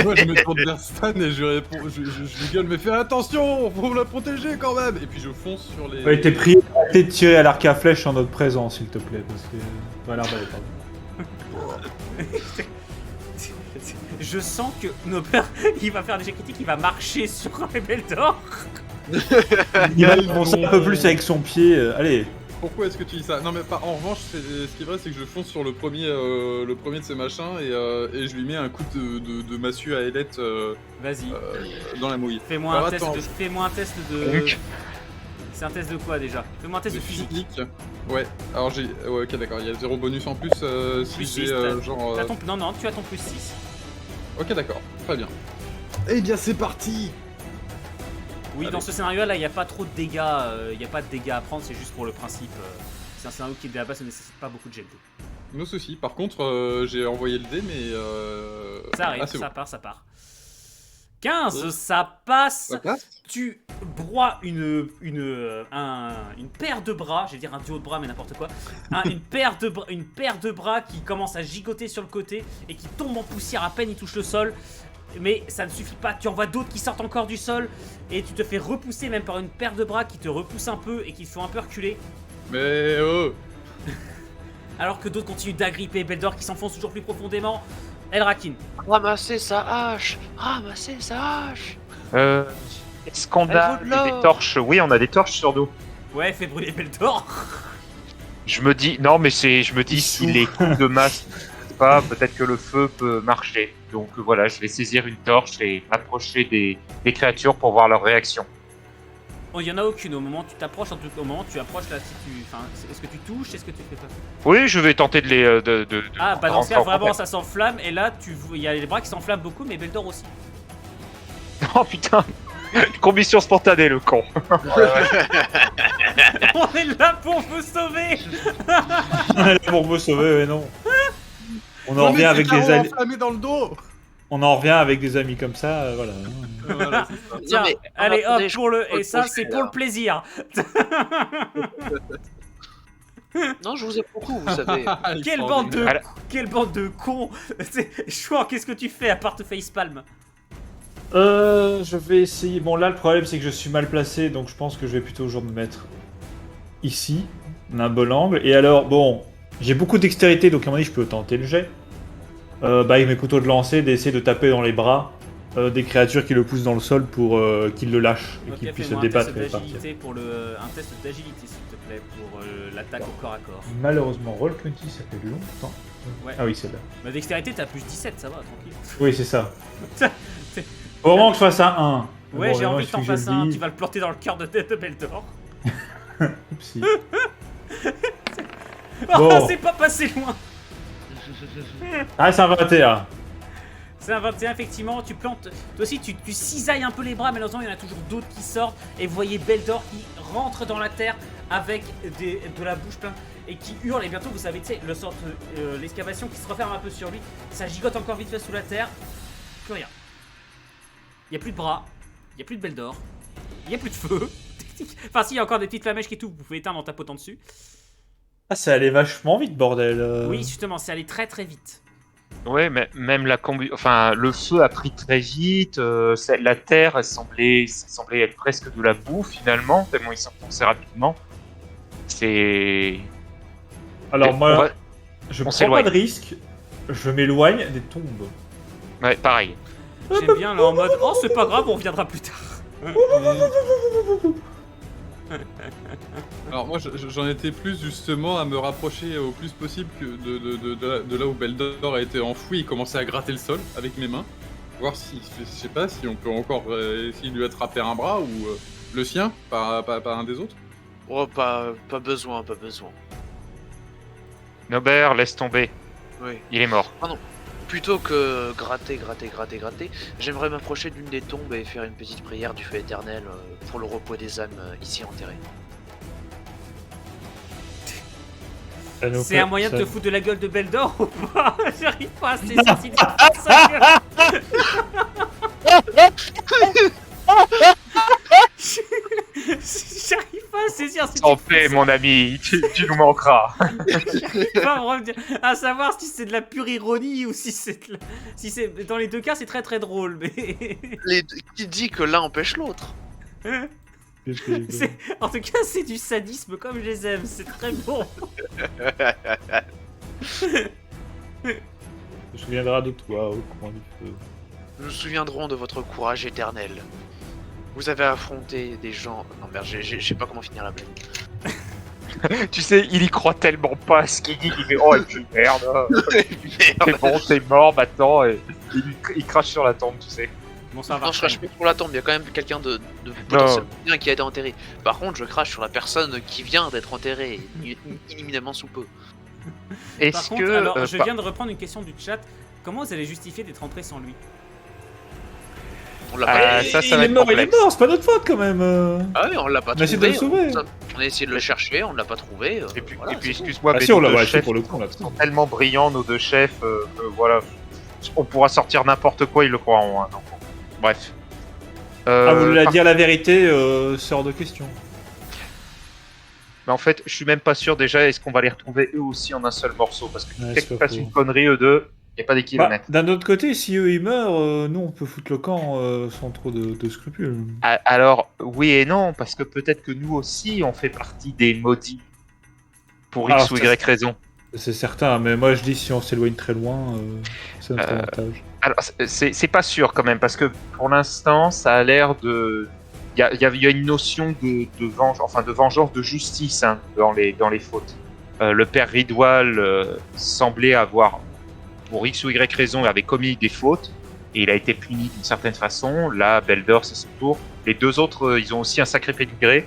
[SPEAKER 4] Moi, je me tourne vers Stan et je réponds, je lui gueule, mais fais attention, faut la protéger quand même. Et puis je fonce sur les.
[SPEAKER 3] Ouais, t'es pris à de tirer à l'arc à flèche en notre présence, s'il te plaît, parce que. Ouais, l'arbalète, pardon.
[SPEAKER 1] Je sens que Nobert, il va faire des jets critiques, il va marcher sur un Beldor.
[SPEAKER 3] Il va avancer un peu plus avec son pied. Allez,
[SPEAKER 4] Pourquoi est-ce que tu dis ça? Non, mais pas. En revanche, ce qui est vrai, c'est que je fonce sur le premier de ces machins et je lui mets un coup de massue à ailette
[SPEAKER 1] Vas-y,
[SPEAKER 4] dans la mouille.
[SPEAKER 1] fais-moi
[SPEAKER 4] Alors,
[SPEAKER 1] un test
[SPEAKER 4] attends.
[SPEAKER 1] fais-moi un test de...
[SPEAKER 2] Donc.
[SPEAKER 1] C'est un test de quoi déjà? Fais-moi un test de physique.
[SPEAKER 4] Ouais, alors j'ai. Ouais, ok, d'accord, il y a 0 bonus en plus si
[SPEAKER 1] Plus
[SPEAKER 4] j'ai
[SPEAKER 1] 6,
[SPEAKER 4] genre.
[SPEAKER 1] Non, tu as ton plus 6.
[SPEAKER 4] Ok, d'accord, très bien. Eh bien, c'est parti!
[SPEAKER 1] Oui,
[SPEAKER 4] Allez.
[SPEAKER 1] dans ce scénario-là, il n'y a pas trop de dégâts, il n'y a pas de dégâts à prendre, c'est juste pour le principe. C'est un scénario qui, à la base, ne nécessite pas beaucoup de jet de dés.
[SPEAKER 4] No souci. Par contre, j'ai envoyé le dé, mais.
[SPEAKER 1] Ça arrive,
[SPEAKER 4] c'est
[SPEAKER 1] ça
[SPEAKER 4] bon.
[SPEAKER 1] part, ça part. 15, ça passe.
[SPEAKER 4] Ça passe?
[SPEAKER 1] Tu broies une paire de bras, je vais dire un duo de bras mais n'importe quoi, une paire de bras qui commence à gigoter sur le côté et qui tombe en poussière à peine il touche le sol. Mais ça ne suffit pas, tu en vois d'autres qui sortent encore du sol et tu te fais repousser même par une paire de bras qui te repousse un peu et qui te font un peu reculer.
[SPEAKER 4] Mais oh.
[SPEAKER 1] Alors que d'autres continuent d'agripper Beldor qui s'enfonce toujours plus profondément. Elrakin.
[SPEAKER 5] Ramasser sa hache. Ramasser sa hache.
[SPEAKER 2] Est-ce qu'on
[SPEAKER 5] Elle
[SPEAKER 2] a
[SPEAKER 5] vaut de l'or.
[SPEAKER 2] des torches? Oui, on a des torches sur nous.
[SPEAKER 1] Ouais, fais brûler Beldor.
[SPEAKER 2] Je me dis, non, mais je me dis si les coups de masse ne pas, peut-être que le feu peut marcher. Donc voilà, je vais saisir une torche et m'approcher des créatures pour voir leur réaction.
[SPEAKER 1] Oh, il y en a aucune au moment où tu t'approches, au moment où tu approches là, si tu... Enfin, est-ce que tu touches, est-ce que tu fais pas?
[SPEAKER 2] Oui, je vais tenter de les.
[SPEAKER 1] Ah, bah dans ce
[SPEAKER 2] rentrer
[SPEAKER 1] cas,
[SPEAKER 2] en
[SPEAKER 1] vraiment,
[SPEAKER 2] contact.
[SPEAKER 1] ça s'enflamme, et là, il y a les bras qui s'enflamment beaucoup, mais Beldor aussi.
[SPEAKER 2] Oh putain, combustion spontanée, le con.
[SPEAKER 1] On est là pour vous sauver.
[SPEAKER 3] Pour me sauver, mais non. On en revient avec des amis.
[SPEAKER 4] enflammés dans le dos.
[SPEAKER 3] On en revient avec des amis comme ça, voilà.
[SPEAKER 4] Voilà, c'est ça.
[SPEAKER 1] Tiens,
[SPEAKER 5] mais,
[SPEAKER 1] allez,
[SPEAKER 5] attendez,
[SPEAKER 1] hop,
[SPEAKER 5] je
[SPEAKER 1] pour le...
[SPEAKER 5] comprends
[SPEAKER 1] Et ça,
[SPEAKER 5] le
[SPEAKER 1] c'est
[SPEAKER 5] projet,
[SPEAKER 1] pour
[SPEAKER 5] là.
[SPEAKER 1] le plaisir.
[SPEAKER 5] Non, je vous aime beaucoup, vous savez.
[SPEAKER 4] Ils
[SPEAKER 1] Quelle
[SPEAKER 4] sont
[SPEAKER 1] bande de...
[SPEAKER 2] Voilà.
[SPEAKER 1] Quelle bande de cons. Chouan, qu'est-ce que tu fais à part te facepalm?
[SPEAKER 3] Je vais essayer. Bon, là, le problème, c'est que je suis mal placé, donc je pense que je vais plutôt genre me mettre ici, on a un bon angle. Et alors, bon, j'ai beaucoup de dextérité, donc à mon avis, je peux tenter le jet. Avec mes couteaux de lancer, d'essayer de taper dans les bras des créatures qui le poussent dans le sol pour qu'ils le lâchent et
[SPEAKER 1] Ok,
[SPEAKER 3] qu'ils puissent se
[SPEAKER 1] fais-moi un
[SPEAKER 3] débattre
[SPEAKER 1] test
[SPEAKER 3] et partir.
[SPEAKER 1] d'agilité pour le... Un test d'agilité, s'il te plaît, pour l'attaque au corps à corps.
[SPEAKER 3] Malheureusement, Roll20, ça fait longtemps.
[SPEAKER 1] Ouais.
[SPEAKER 3] Ah oui, c'est là.
[SPEAKER 1] Ma dextérité, t'as plus 17, ça va, tranquille.
[SPEAKER 3] Oui, c'est ça. Faut vraiment que je fasse un 1.
[SPEAKER 1] Ouais,
[SPEAKER 3] Bon,
[SPEAKER 1] j'ai
[SPEAKER 3] moi,
[SPEAKER 1] envie
[SPEAKER 3] il
[SPEAKER 1] de
[SPEAKER 3] faut
[SPEAKER 1] t'en
[SPEAKER 3] que je le
[SPEAKER 1] passer un,
[SPEAKER 3] dise.
[SPEAKER 1] tu vas le planter dans le cœur de Beldor.
[SPEAKER 3] Oupsie.
[SPEAKER 1] Oh,
[SPEAKER 3] Bon.
[SPEAKER 1] c'est pas passé loin.
[SPEAKER 3] Ah, c'est un 21.
[SPEAKER 1] C'est un 21, effectivement, tu plantes. Toi aussi, tu cisailles un peu les bras, mais malheureusement, il y en a toujours d'autres qui sortent. Et vous voyez Beldor qui rentre dans la terre avec de la bouche pleine et qui hurle. Et bientôt, vous savez, tu sais, l'excavation qui se referme un peu sur lui. Ça gigote encore vite fait sous la terre. Plus rien. Il n'y a plus de bras, il n'y a plus de Beldor, il n'y a plus de feu. Enfin, si, il y a encore des petites flamèches qui tout, vous pouvez éteindre en tapotant dessus.
[SPEAKER 3] Ah, ça allait vachement vite, bordel.
[SPEAKER 1] Oui, justement, c'est allé très très vite.
[SPEAKER 2] Ouais, mais même enfin, le feu a pris très vite. La terre, ça semblait être presque de la boue finalement, tellement il s'enfonçait rapidement. C'est.
[SPEAKER 3] Alors, moi,
[SPEAKER 2] On va-
[SPEAKER 3] je
[SPEAKER 2] on
[SPEAKER 3] prends
[SPEAKER 2] s'éloigne.
[SPEAKER 3] pas de risque. Je m'éloigne des tombes.
[SPEAKER 2] Ouais, pareil.
[SPEAKER 1] J'aime bien là en mode oh, c'est pas grave, on reviendra plus tard.
[SPEAKER 4] Alors moi j'en étais plus justement à me rapprocher au plus possible que de là où Beldor a été enfoui et commencer à gratter le sol avec mes mains. Voir si, je sais pas, si on peut encore essayer de lui attraper un bras ou le sien, pas un des autres.
[SPEAKER 5] Oh, pas besoin, pas besoin.
[SPEAKER 2] Nobert, laisse tomber.
[SPEAKER 5] Oui.
[SPEAKER 2] Il est mort.
[SPEAKER 5] Plutôt que gratter, j'aimerais m'approcher d'une des tombes et faire une petite prière du feu éternel pour le repos des âmes ici enterrées.
[SPEAKER 1] C'est un moyen de te foutre de la gueule de Beldor ou pas? J'arrive pas à saisir si tu fais ça. J'arrive pas à saisir si
[SPEAKER 2] En
[SPEAKER 1] tu fais
[SPEAKER 2] paix,
[SPEAKER 1] ça.
[SPEAKER 2] mon ami, tu nous manqueras.
[SPEAKER 1] Pas me revenir- à savoir si c'est de la pure ironie ou si c'est de la... si c'est dans les deux cas c'est très très drôle mais
[SPEAKER 5] Qui dit que l'un empêche l'autre?
[SPEAKER 1] en tout cas c'est du sadisme comme je les aime, c'est très bon.
[SPEAKER 3] Je me souviendra de toi au coin du feu.
[SPEAKER 5] Nous nous souviendrons de votre courage éternel. Vous avez affronté des gens... Non merde, je sais pas comment finir la blague.
[SPEAKER 2] Tu sais, il y croit tellement pas à ce qu'il dit qu'il fait oh, et puis merde. C'est
[SPEAKER 5] Merde.
[SPEAKER 2] bon, t'es mort maintenant. Et il crache sur la tombe, tu sais.
[SPEAKER 1] Bon ça va.
[SPEAKER 5] Non, je crache pas pour la tombe, il y a quand même quelqu'un de potentiellement bien qui a été enterré. Par contre, je crache sur la personne qui vient d'être enterrée, iniminemment sous peu.
[SPEAKER 1] Par
[SPEAKER 2] Est-ce
[SPEAKER 1] contre,
[SPEAKER 2] que.
[SPEAKER 1] alors je viens de reprendre une question du chat. Comment vous allez justifier d'être entré sans lui?
[SPEAKER 5] On l'a pas
[SPEAKER 2] Ah, ça
[SPEAKER 3] il
[SPEAKER 2] va
[SPEAKER 3] est
[SPEAKER 2] être
[SPEAKER 3] mort, il est
[SPEAKER 2] complexe.
[SPEAKER 3] mort, c'est pas notre faute quand même.
[SPEAKER 5] Ah oui, on l'a pas
[SPEAKER 3] On a essayé
[SPEAKER 5] trouvé.
[SPEAKER 3] de le sauver.
[SPEAKER 5] On a essayé de le chercher, on l'a pas trouvé.
[SPEAKER 2] Et puis,
[SPEAKER 5] voilà, c'est tout.
[SPEAKER 2] excuse-moi,
[SPEAKER 3] Ah
[SPEAKER 2] mais
[SPEAKER 3] si, on
[SPEAKER 2] nos
[SPEAKER 3] l'a
[SPEAKER 2] deux
[SPEAKER 3] ouais,
[SPEAKER 2] chefs
[SPEAKER 3] pour le coup, on l'a
[SPEAKER 2] sont tellement brillants, nos deux chefs, que voilà. On pourra sortir n'importe quoi, ils le croiront. Hein, donc, bref.
[SPEAKER 3] Ah, vous voulez
[SPEAKER 2] par-
[SPEAKER 3] dire la vérité, c'est hors de question.
[SPEAKER 2] Mais en fait, je suis même pas sûr déjà, est-ce qu'on va les retrouver eux aussi en un seul morceau? Parce que
[SPEAKER 3] Ouais,
[SPEAKER 2] quelqu'un
[SPEAKER 3] c'est
[SPEAKER 2] qui
[SPEAKER 3] pas
[SPEAKER 2] fasse
[SPEAKER 3] faux.
[SPEAKER 2] une connerie, eux deux, y a pas
[SPEAKER 3] Bah,
[SPEAKER 2] d'équivalent.
[SPEAKER 3] d'un autre côté, si eux ils meurent, nous on peut foutre le camp sans trop de scrupules.
[SPEAKER 2] Alors, oui et non, parce que peut-être que nous aussi, on fait partie des maudits. Pour
[SPEAKER 3] Alors,
[SPEAKER 2] X ou
[SPEAKER 3] ça,
[SPEAKER 2] Y raison.
[SPEAKER 3] C'est certain, mais moi je dis si on s'éloigne très loin, c'est notre avantage.
[SPEAKER 2] Alors, c'est pas sûr quand même, parce que pour l'instant, ça a l'air de. Il y a une notion de vengeance, de justice hein, dans les fautes. Le père Ridwal semblait avoir, pour X ou Y raison, avait commis des fautes, et il a été puni d'une certaine façon. Là, Beldor, c'est son tour. Les deux autres, ils ont aussi un sacré pédigré.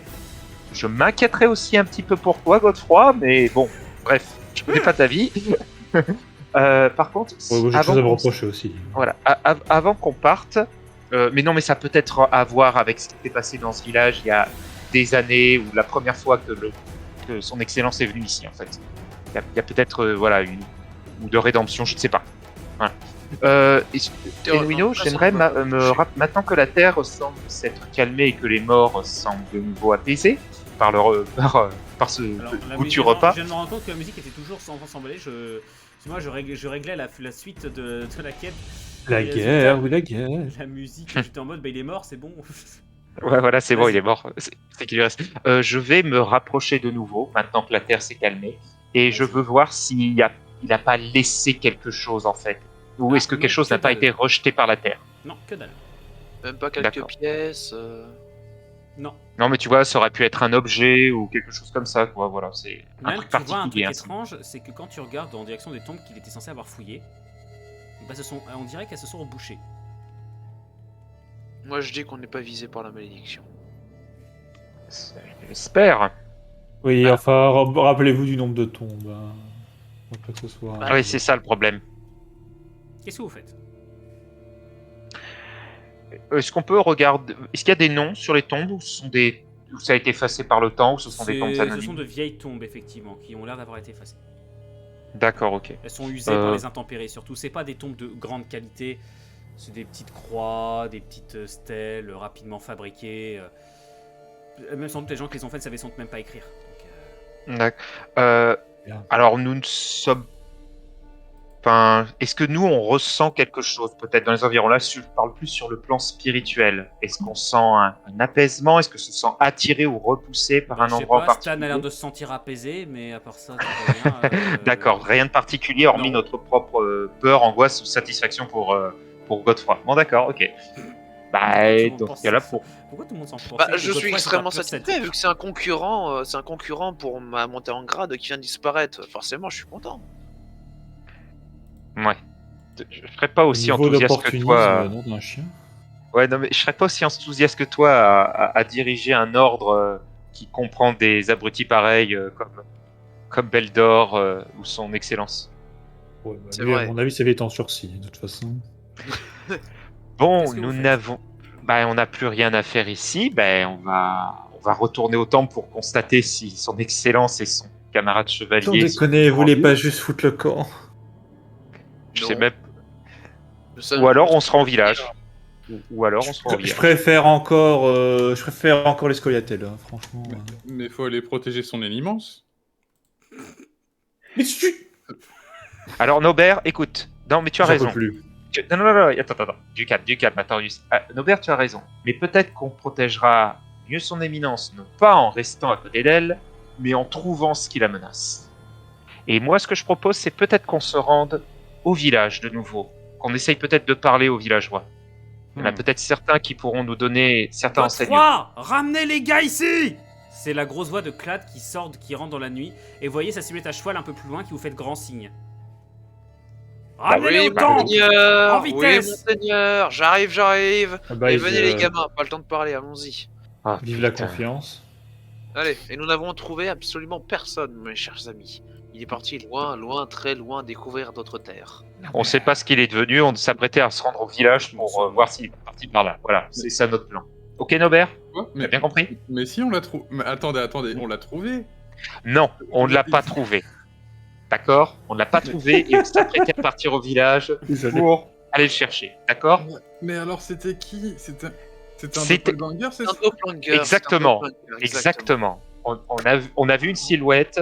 [SPEAKER 2] Je m'inquiéterais aussi un petit peu pour toi, Godefroy, mais bon, bref, je connais pas ta vie. Par contre,
[SPEAKER 3] Ouais, moi, j'ai quelque chose à me reprocher aussi.
[SPEAKER 2] voilà, avant qu'on parte, mais non, mais ça peut être à voir avec ce qui s'est passé dans ce village il y a des années ou la première fois que son excellence est venue ici, en fait. Il y a peut-être voilà une ou de rédemption, je ne sais pas. Voilà. Eluino, j'aimerais maintenant que la terre semble s'être calmée et que les morts semblent de nouveau apaisés par par ce goûtu repas.
[SPEAKER 1] Je viens de me rendre compte que la musique était toujours sans s'emballer. Moi, je réglais la suite de la quête.
[SPEAKER 3] La
[SPEAKER 1] Et
[SPEAKER 3] guerre, oui, la guerre.
[SPEAKER 1] La musique, j'étais en mode, bah il est mort, c'est bon.
[SPEAKER 2] Ouais, voilà, c'est bon,
[SPEAKER 1] Vas-y.
[SPEAKER 2] il est mort. C'est qu'il lui reste. Je vais me rapprocher de nouveau, maintenant que la Terre s'est calmée, et je veux voir s'il a pas laissé quelque chose, en fait. Ou
[SPEAKER 1] Ah,
[SPEAKER 2] est-ce que
[SPEAKER 1] non,
[SPEAKER 2] quelque chose
[SPEAKER 1] que
[SPEAKER 2] n'a pas
[SPEAKER 1] dalle.
[SPEAKER 2] été rejeté par la Terre.
[SPEAKER 1] Non, que dalle.
[SPEAKER 5] Même pas quelques
[SPEAKER 2] D'accord.
[SPEAKER 5] pièces.
[SPEAKER 1] Non.
[SPEAKER 2] Non, mais tu vois, ça aurait pu être un objet ou quelque chose comme ça, quoi. Voilà, c'est un
[SPEAKER 1] Même,
[SPEAKER 2] truc
[SPEAKER 1] tu vois un truc
[SPEAKER 2] particulier. hein.
[SPEAKER 1] étrange, c'est que quand tu regardes en direction des tombes qu'il était censé avoir fouillées, bah, on dirait qu'elles se sont rebouchées.
[SPEAKER 5] Moi je dis qu'on n'est pas visé par la malédiction.
[SPEAKER 2] J'espère.
[SPEAKER 3] Oui,
[SPEAKER 2] Ah.
[SPEAKER 3] enfin, rappelez-vous du nombre de tombes. Hein. Faut pas que ce soit.
[SPEAKER 2] Ah oui, c'est ça le problème.
[SPEAKER 1] Qu'est-ce que vous faites?
[SPEAKER 2] Est-ce qu'on peut regarder. Est-ce qu'il y a des noms sur les tombes ou où ça a été effacé par le temps ou ce sont des tombes
[SPEAKER 1] Ce
[SPEAKER 2] anonymes?
[SPEAKER 1] sont de vieilles tombes, effectivement, qui ont l'air d'avoir été effacées.
[SPEAKER 2] D'accord, ok.
[SPEAKER 1] Elles sont usées par les intempéries, surtout. C'est pas des tombes de grande qualité, c'est des petites croix, des petites stèles rapidement fabriquées. Même sans doute les gens qui les ont faites ne savaient sans doute même pas écrire. Donc,
[SPEAKER 2] D'accord.
[SPEAKER 3] Bien.
[SPEAKER 2] Alors nous ne sommes. Enfin, est-ce que nous on ressent quelque chose peut-être dans les environs là? Je parle plus sur le plan spirituel. Est-ce qu'on sent un apaisement? Est-ce que se sent attiré ou repoussé par un
[SPEAKER 1] je sais
[SPEAKER 2] endroit en
[SPEAKER 1] pas, Stan a
[SPEAKER 2] particulier?
[SPEAKER 1] l'air de se sentir apaisé, mais à part ça, tout va bien.
[SPEAKER 2] D'accord, rien de particulier hormis
[SPEAKER 1] non.
[SPEAKER 2] notre propre peur, angoisse ou satisfaction pour Godefroy. Bon, d'accord, ok. Bah,
[SPEAKER 1] Tout le monde
[SPEAKER 2] dans
[SPEAKER 1] pense
[SPEAKER 2] ce cas-là,
[SPEAKER 1] ça.
[SPEAKER 2] pour.
[SPEAKER 1] Pourquoi tout le monde s'en pense?
[SPEAKER 5] Bah, je suis extrêmement satisfait vu que c'est un concurrent pour ma montée en grade qui vient de disparaître. Forcément, je suis content.
[SPEAKER 2] Ouais. Je serais pas aussi
[SPEAKER 3] Au niveau
[SPEAKER 2] enthousiaste que
[SPEAKER 3] d'opportunisme,
[SPEAKER 2] toi.
[SPEAKER 3] nom d'un chien.
[SPEAKER 2] Ouais, non, mais je serais pas aussi enthousiaste que toi à diriger un ordre qui comprend des abrutis pareils comme Beldor ou son excellence.
[SPEAKER 3] Ouais,
[SPEAKER 5] C'est
[SPEAKER 3] lui,
[SPEAKER 5] vrai.
[SPEAKER 3] à mon avis, ça va être en sursis, de toute façon.
[SPEAKER 2] Bon,
[SPEAKER 1] Qu'est-ce que
[SPEAKER 2] nous
[SPEAKER 1] vous faites
[SPEAKER 2] n'avons. Bah, on n'a plus rien à faire ici. Ben, on va retourner au temple pour constater si son excellence et son camarade
[SPEAKER 3] Sans
[SPEAKER 2] chevalier.
[SPEAKER 3] déconner, vous
[SPEAKER 2] sont
[SPEAKER 3] voulez
[SPEAKER 2] en
[SPEAKER 3] pas
[SPEAKER 2] vie.
[SPEAKER 3] juste foutre le camp?
[SPEAKER 2] Je
[SPEAKER 5] Non.
[SPEAKER 2] sais même.
[SPEAKER 5] Nous sommes-
[SPEAKER 2] Ou alors on sera en village. Ou alors on sera en
[SPEAKER 3] Je
[SPEAKER 2] village.
[SPEAKER 3] préfère encore les Scoliatelles, hein, franchement.
[SPEAKER 4] Mais faut aller protéger son éminence.
[SPEAKER 3] Mais tu...
[SPEAKER 2] Alors Nobert, écoute. Non, mais tu as
[SPEAKER 3] J'en peux
[SPEAKER 2] raison.
[SPEAKER 3] plus.
[SPEAKER 2] Non. Attends. Du calme, Attorius. Nobert, tu as raison. Mais peut-être qu'on protégera mieux son éminence, non pas en restant à côté d'elle, mais en trouvant ce qui la menace. Et moi, ce que je propose, c'est peut-être qu'on se rende au village de nouveau. Qu'on essaye peut-être de parler aux villageois. Il y en a peut-être certains qui pourront nous donner certains enseignements.
[SPEAKER 1] Godefroy, ramenez les gars ici! C'est la grosse voix de Clad qui rentre dans la nuit, et vous voyez sa silhouette à cheval un peu plus loin qui vous fait de grands signes. Ramenez-les
[SPEAKER 5] Oui,
[SPEAKER 1] au temple!
[SPEAKER 5] monseigneur.
[SPEAKER 1] En vitesse.
[SPEAKER 5] Oui, monseigneur. J'arrive.
[SPEAKER 3] Ah bah,
[SPEAKER 5] Et
[SPEAKER 3] ils,
[SPEAKER 5] venez les gamins, pas le temps de parler, allons-y.
[SPEAKER 2] Ah,
[SPEAKER 3] Vive la
[SPEAKER 2] putain.
[SPEAKER 3] confiance.
[SPEAKER 5] Allez, et nous n'avons trouvé absolument personne, mes chers amis. Il est parti loin, très loin, découvrir d'autres terres.
[SPEAKER 2] On ne sait pas ce qu'il est devenu, on s'apprêtait à se rendre au village pour voir s'il est parti par là. Voilà, c'est ça notre plan. Ok Nobert?
[SPEAKER 4] Quoi
[SPEAKER 2] T'as bien compris?
[SPEAKER 4] Mais si on l'a trouvé. Attendez, on l'a trouvé.
[SPEAKER 2] Non, on ne l'a pas trouvé. D'accord? On ne l'a pas trouvé et on s'apprêtait à partir au village
[SPEAKER 3] Désolé.
[SPEAKER 2] pour aller le chercher. D'accord?
[SPEAKER 4] Mais alors c'était qui? C'était un
[SPEAKER 2] C'était-
[SPEAKER 4] doppelganger, c'est
[SPEAKER 5] Un
[SPEAKER 4] ça?
[SPEAKER 5] doppelganger.
[SPEAKER 2] Exactement.
[SPEAKER 5] c'est un doppelganger,
[SPEAKER 2] Exactement. On a vu une silhouette,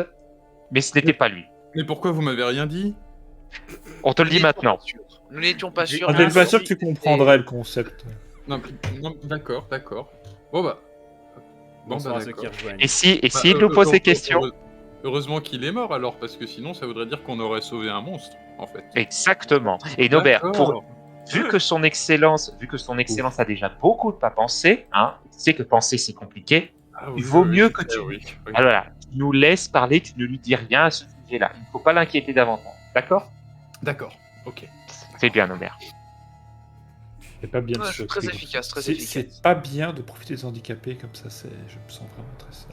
[SPEAKER 2] mais ce n'était pas lui.
[SPEAKER 4] Mais pourquoi vous m'avez rien dit?
[SPEAKER 2] On te le dit maintenant.
[SPEAKER 5] Nous n'étions pas sûrs.
[SPEAKER 3] On
[SPEAKER 1] Ah,
[SPEAKER 3] n'est pas
[SPEAKER 1] si.
[SPEAKER 3] sûr que tu comprendrais le concept.
[SPEAKER 4] Non, d'accord. Bon bah.
[SPEAKER 1] Bonsoir à ceux
[SPEAKER 4] d'accord.
[SPEAKER 1] qui rejoignent.
[SPEAKER 2] Et si
[SPEAKER 4] Bah,
[SPEAKER 2] il nous pose des questions?
[SPEAKER 4] Heureusement qu'il est mort alors, parce que sinon ça voudrait dire qu'on aurait sauvé un monstre, en fait.
[SPEAKER 2] Exactement. Et Nobert,
[SPEAKER 4] D'accord.
[SPEAKER 2] vu que son excellence a déjà beaucoup de pas pensé, hein, tu sais que penser c'est compliqué,
[SPEAKER 4] Ah
[SPEAKER 2] il vaut mieux
[SPEAKER 4] je
[SPEAKER 2] que
[SPEAKER 4] sais,
[SPEAKER 2] tu
[SPEAKER 4] oui.
[SPEAKER 2] Ah, voilà, tu nous laisses parler, tu ne lui dis rien à ce sujet-là. Il ne faut pas l'inquiéter davantage. D'accord?
[SPEAKER 4] D'accord, ok.
[SPEAKER 2] C'est bien, Nobert.
[SPEAKER 3] C'est pas bien de
[SPEAKER 5] Ouais,
[SPEAKER 3] choquer.
[SPEAKER 5] très efficace, très efficace.
[SPEAKER 3] C'est pas bien de profiter des handicapés comme ça, je me sens vraiment très seul.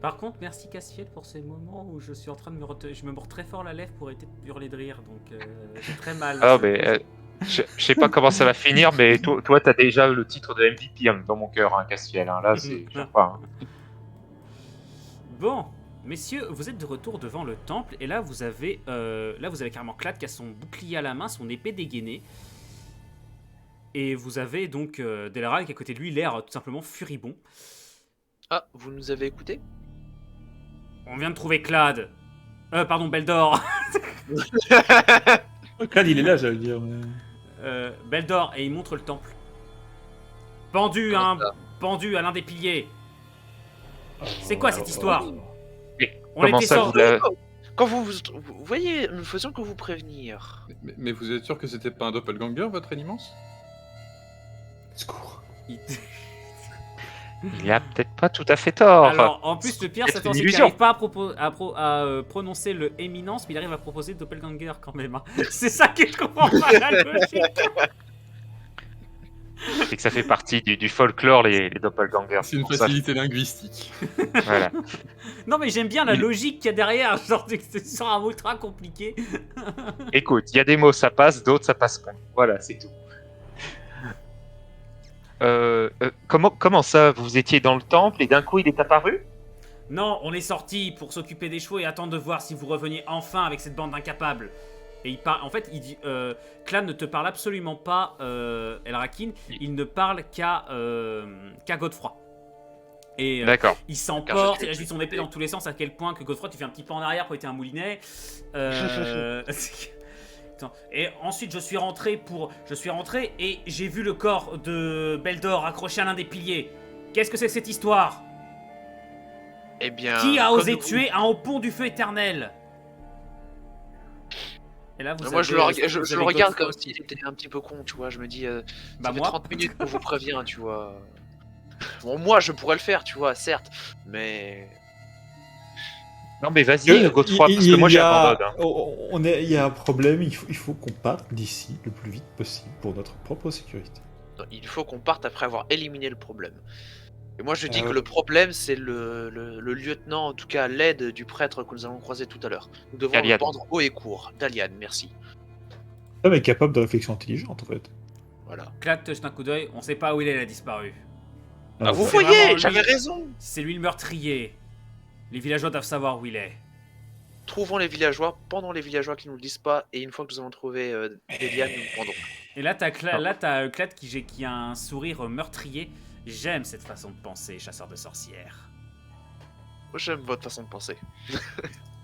[SPEAKER 1] Par contre, merci Cassiel pour ces moments où je suis en train de je me mords très fort la lèvre pour éviter de hurler de rire, donc j'ai très mal.
[SPEAKER 2] Ah, mais je sais pas comment ça va finir, mais toi, t'as déjà le titre de MVP dans mon cœur, hein, Castiel. Hein. Là, c'est. Je sais pas. Hein.
[SPEAKER 1] Bon, messieurs, vous êtes de retour devant le temple et là vous avez carrément Clad qui a son bouclier à la main, son épée dégainée. Et vous avez donc Delaran qui est à côté de lui, l'air tout simplement furibond.
[SPEAKER 5] Ah, vous nous avez écoutés?
[SPEAKER 1] On vient de trouver Clad. Pardon, Beldor.
[SPEAKER 3] Clad, il est là, j'allais dire. Mais...
[SPEAKER 1] Beldor, et il montre le temple. Pendu à l'un des piliers. C'est quoi cette histoire?
[SPEAKER 2] Mais
[SPEAKER 1] On
[SPEAKER 2] comment
[SPEAKER 1] était
[SPEAKER 2] ça,
[SPEAKER 1] sortis-
[SPEAKER 2] vous l'avez-
[SPEAKER 5] Quand vous voyez, nous ne faisons que vous prévenir.
[SPEAKER 4] Mais vous êtes sûr que c'était pas un doppelganger, votre animance?
[SPEAKER 3] Secours.
[SPEAKER 2] Il a peut-être pas tout à fait tort.
[SPEAKER 1] Alors, en plus, le pire,
[SPEAKER 2] c'est
[SPEAKER 1] c'est
[SPEAKER 2] une
[SPEAKER 1] qu'il
[SPEAKER 2] illusion.
[SPEAKER 1] n'arrive pas à prononcer le éminence, mais il arrive à proposer doppelganger quand même. Hein. C'est ça que je comprends pas la logique.
[SPEAKER 2] C'est que ça fait partie du folklore, les doppelgangers.
[SPEAKER 4] C'est une
[SPEAKER 2] pour ça.
[SPEAKER 4] facilité linguistique.
[SPEAKER 2] Voilà.
[SPEAKER 1] Non, mais j'aime bien la
[SPEAKER 2] Il-
[SPEAKER 1] logique qu'il y a derrière. Genre, c'est sur un mot ultra compliqué.
[SPEAKER 2] Écoute, il y a des mots ça passe, d'autres ça passe pas. Voilà, c'est tout. Comment ça, vous étiez dans le temple et d'un coup il est apparu?
[SPEAKER 1] Non, on est sortis pour s'occuper des chevaux et attendre de voir si vous reveniez enfin avec cette bande d'incapables. Et il parle. En fait, il dit. Clan ne te parle absolument pas, Elrakin. Il ne parle qu'à Godefroy. Et
[SPEAKER 2] D'accord.
[SPEAKER 1] il
[SPEAKER 5] Car
[SPEAKER 1] s'emporte,
[SPEAKER 5] je
[SPEAKER 1] il agite son épée dans tous les sens, à quel point que Godefroy, tu fais un petit pas en arrière pour être un moulinet. Attends. Et ensuite, je suis rentré et j'ai vu le corps de Beldor accroché à l'un des piliers. Qu'est-ce que c'est que cette histoire?
[SPEAKER 5] Eh bien.
[SPEAKER 1] Qui a
[SPEAKER 5] comme
[SPEAKER 1] osé
[SPEAKER 5] vous-
[SPEAKER 1] tuer un haut pont du feu éternel? Et là,
[SPEAKER 5] Moi, je le regarde
[SPEAKER 1] Godefroy
[SPEAKER 5] comme s'il était un petit peu con, tu vois. Je me dis,
[SPEAKER 1] Bah
[SPEAKER 5] ça fait
[SPEAKER 1] moi.
[SPEAKER 5] 30 minutes qu'on vous prévient, tu vois. Bon, moi, je pourrais le faire, tu vois, certes, mais.
[SPEAKER 2] Non mais vas-y, Godefroy, parce que moi j'abandonne. Hein.
[SPEAKER 3] Il y a un problème, il faut qu'on parte d'ici le plus vite possible pour notre propre sécurité.
[SPEAKER 5] Non, il faut qu'on parte après avoir éliminé le problème. Et moi, je dis que
[SPEAKER 3] ouais.
[SPEAKER 5] le problème, c'est le lieutenant, en tout cas l'aide du prêtre que nous avons croisé tout à l'heure. Nous devons
[SPEAKER 2] Dalian.
[SPEAKER 5] le pendre haut et court. Dalian, merci.
[SPEAKER 3] L'homme est capable de réflexion intelligente en fait.
[SPEAKER 5] Voilà.
[SPEAKER 1] Clad te jette un coup d'œil, on sait pas où il est, il a disparu.
[SPEAKER 5] Ah, vous
[SPEAKER 1] c'est
[SPEAKER 5] voyez,
[SPEAKER 1] vraiment lui.
[SPEAKER 5] j'avais raison.
[SPEAKER 1] C'est lui le meurtrier. Les villageois doivent savoir où il est.
[SPEAKER 5] Trouvons les villageois, pendant les villageois qui nous le disent pas, et une fois que nous avons trouvé Dalian, nous le pendons.
[SPEAKER 1] Et là, t'as Clad qui a un sourire meurtrier. J'aime cette façon de penser, chasseur de sorcières.
[SPEAKER 5] J'aime votre façon de penser.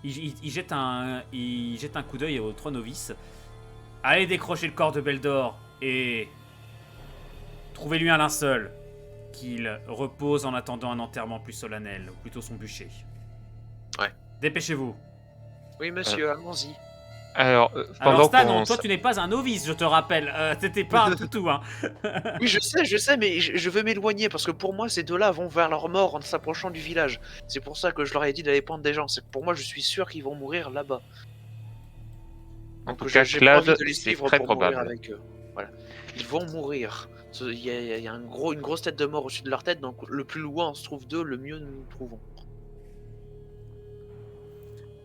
[SPEAKER 1] Il jette un coup d'œil aux trois novices. Allez décrocher le corps de Beldor et trouvez-lui un linceul qu'il repose en attendant un enterrement plus solennel, ou plutôt son bûcher.
[SPEAKER 5] Ouais.
[SPEAKER 1] Dépêchez-vous.
[SPEAKER 5] Oui, monsieur, allons-y.
[SPEAKER 2] Alors,
[SPEAKER 1] Alors
[SPEAKER 2] pendant
[SPEAKER 1] Stan,
[SPEAKER 2] qu'on...
[SPEAKER 1] toi tu n'es pas un novice, je te rappelle. T'étais pas un toutou, hein.
[SPEAKER 5] Oui, je sais, mais je veux m'éloigner parce que pour moi, ces deux-là vont vers leur mort en s'approchant du village. C'est pour ça que je leur ai dit d'aller prendre des gens. C'est que pour moi, je suis sûr qu'ils vont mourir là-bas.
[SPEAKER 2] En
[SPEAKER 5] Donc,
[SPEAKER 2] tout cas,
[SPEAKER 5] j'ai pas envie
[SPEAKER 2] Clad,
[SPEAKER 5] de les
[SPEAKER 2] c'est
[SPEAKER 5] suivre
[SPEAKER 2] très
[SPEAKER 5] pour mourir
[SPEAKER 2] probable.
[SPEAKER 5] avec eux. Voilà. Ils vont mourir. Il y a une grosse tête de mort au-dessus de leur tête, donc le plus loin on se trouve d'eux, le mieux nous nous trouvons.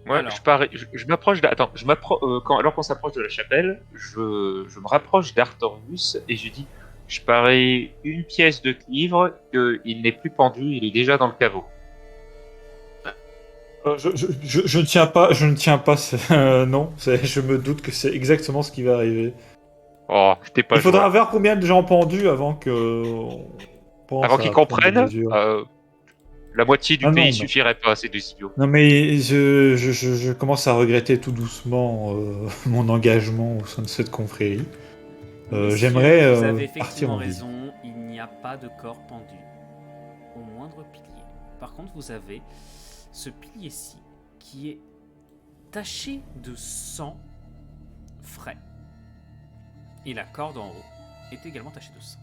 [SPEAKER 2] Moi,
[SPEAKER 1] Alors.
[SPEAKER 2] je m'approche. Alors qu'on s'approche de la chapelle, je me rapproche d'Artorius et je dis, je parie une pièce de cuivre qu'il n'est plus pendu, il est déjà dans le caveau.
[SPEAKER 3] Je ne tiens pas. Non, je me doute que c'est exactement ce qui va arriver.
[SPEAKER 2] Oh, t'es pas
[SPEAKER 3] Il faudra
[SPEAKER 2] joueur.
[SPEAKER 3] voir combien de gens pendus avant que.
[SPEAKER 2] Avant qu'ils comprennent, la moitié du
[SPEAKER 3] Ah non,
[SPEAKER 2] pays
[SPEAKER 3] mais-
[SPEAKER 2] suffirait pas, c'est des idiots.
[SPEAKER 3] Non mais je commence à regretter tout doucement mon engagement au sein de cette confrérie.
[SPEAKER 1] Messieurs,
[SPEAKER 3] J'aimerais
[SPEAKER 1] vous avez
[SPEAKER 3] partir
[SPEAKER 1] effectivement
[SPEAKER 3] en ville.
[SPEAKER 1] raison, il n'y a pas de corps pendu au moindre pilier. Par contre, vous avez ce pilier-ci qui est taché de sang frais. Et la corde en haut est également tachée de sang.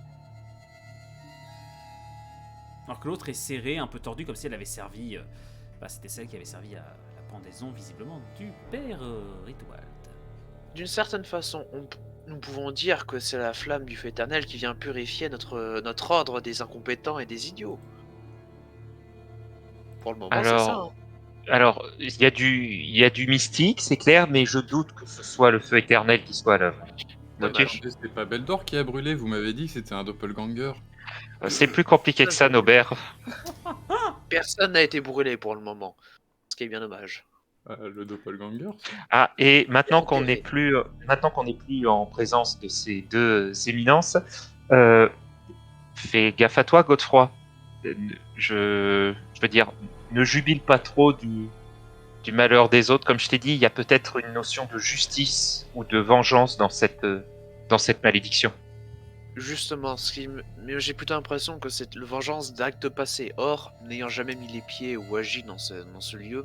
[SPEAKER 1] Alors que l'autre est serrée, un peu tordue, comme si elle avait servi... c'était celle qui avait servi à la pendaison, visiblement, du père Ritwald.
[SPEAKER 5] D'une certaine façon, nous pouvons dire que c'est la flamme du feu éternel qui vient purifier notre ordre des incompétents et des idiots. Pour le moment, c'est ça. Hein.
[SPEAKER 2] Alors, il y a du mystique, c'est clair, mais je doute que ce soit le feu éternel qui soit à l'œuvre.
[SPEAKER 5] Ouais,
[SPEAKER 2] Ok.
[SPEAKER 4] C'est pas Beldor qui a brûlé, vous m'avez dit que c'était un doppelganger.
[SPEAKER 2] C'est plus compliqué que ça, Nobert.
[SPEAKER 5] Personne n'a été brûlé pour le moment. Ce qui est bien dommage.
[SPEAKER 4] Le doppelganger
[SPEAKER 2] Ah, et maintenant qu'on
[SPEAKER 5] Enterré.
[SPEAKER 2] n'est plus en présence de ces deux éminences, fais gaffe à toi, Godefroy. Je veux dire, ne jubile pas trop du malheur des autres. Comme je t'ai dit, il y a peut-être une notion de justice ou de vengeance dans cette malédiction.
[SPEAKER 5] Justement, mais j'ai plutôt l'impression que c'est le vengeance d'actes passés. Or, n'ayant jamais mis les pieds ou agi dans ce lieu,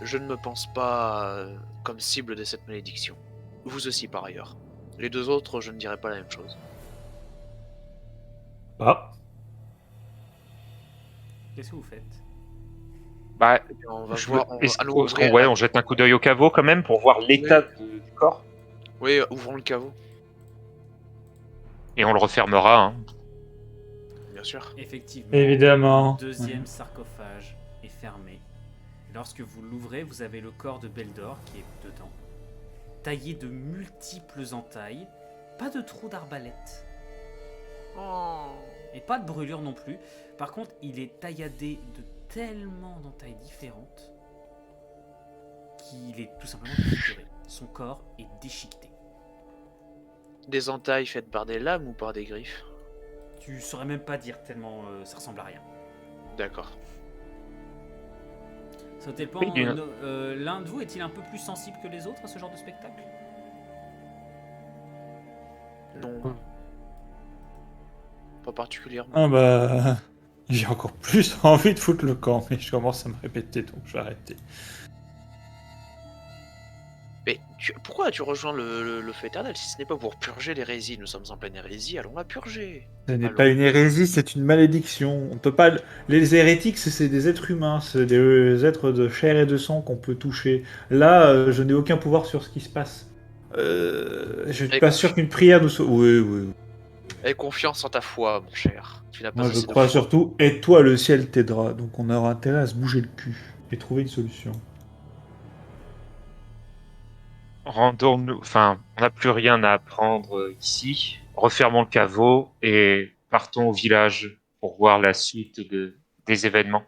[SPEAKER 5] je ne me pense pas comme cible de cette malédiction. Vous aussi, par ailleurs. Les deux autres, je ne dirais pas la même chose.
[SPEAKER 3] Ah.
[SPEAKER 1] Qu'est-ce que vous faites?
[SPEAKER 2] Bah,
[SPEAKER 5] On va voir.
[SPEAKER 2] on jette un coup d'œil au caveau quand même pour voir l'état du corps.
[SPEAKER 5] Oui, ouvrons le caveau,
[SPEAKER 2] Et on le refermera. Hein.
[SPEAKER 5] bien sûr.
[SPEAKER 1] Effectivement,
[SPEAKER 3] Évidemment.
[SPEAKER 1] le deuxième sarcophage est fermé. Lorsque vous l'ouvrez, vous avez le corps de Beldor qui est dedans, taillé de multiples entailles, pas de trou d'arbalète,
[SPEAKER 5] Oh.
[SPEAKER 1] et pas de brûlure non plus. Par contre, il est tailladé de tellement d'entailles différentes qu'il est tout simplement défiguré. Son corps est déchiqueté.
[SPEAKER 5] Des entailles faites par des lames ou par des griffes?
[SPEAKER 1] Tu saurais même pas dire tellement ça ressemble à rien.
[SPEAKER 5] D'accord.
[SPEAKER 1] Ça dépend.
[SPEAKER 2] Oui,
[SPEAKER 1] L'un de vous est-il un peu plus sensible que les autres à ce genre de spectacle?
[SPEAKER 5] Non. Pas particulièrement.
[SPEAKER 3] Ah bah... J'ai encore plus envie de foutre le camp, mais je commence à me répéter, donc je vais arrêter.
[SPEAKER 5] Mais pourquoi tu rejoins le feu éternel si ce n'est pas pour purger l'hérésie? Nous sommes en pleine hérésie, allons la purger.
[SPEAKER 3] Ce n'est
[SPEAKER 5] Allons.
[SPEAKER 3] pas une hérésie, c'est une malédiction. On peut pas... Les hérétiques, c'est des êtres humains, c'est des êtres de chair et de sang qu'on peut toucher. Là, je n'ai aucun pouvoir sur ce qui se passe. Je suis pas sûr qu'une prière nous soit... Oui.
[SPEAKER 5] Aie confiance en ta foi, mon cher. Tu n'as pas
[SPEAKER 3] Moi, je
[SPEAKER 5] assez de
[SPEAKER 3] crois
[SPEAKER 5] foi.
[SPEAKER 3] surtout, aide-toi, le ciel t'aidera. Donc on aura intérêt à se bouger le cul et trouver une solution.
[SPEAKER 2] Rendons-nous. Enfin, on n'a plus rien à apprendre ici. Refermons le caveau et partons au village pour voir la suite des événements.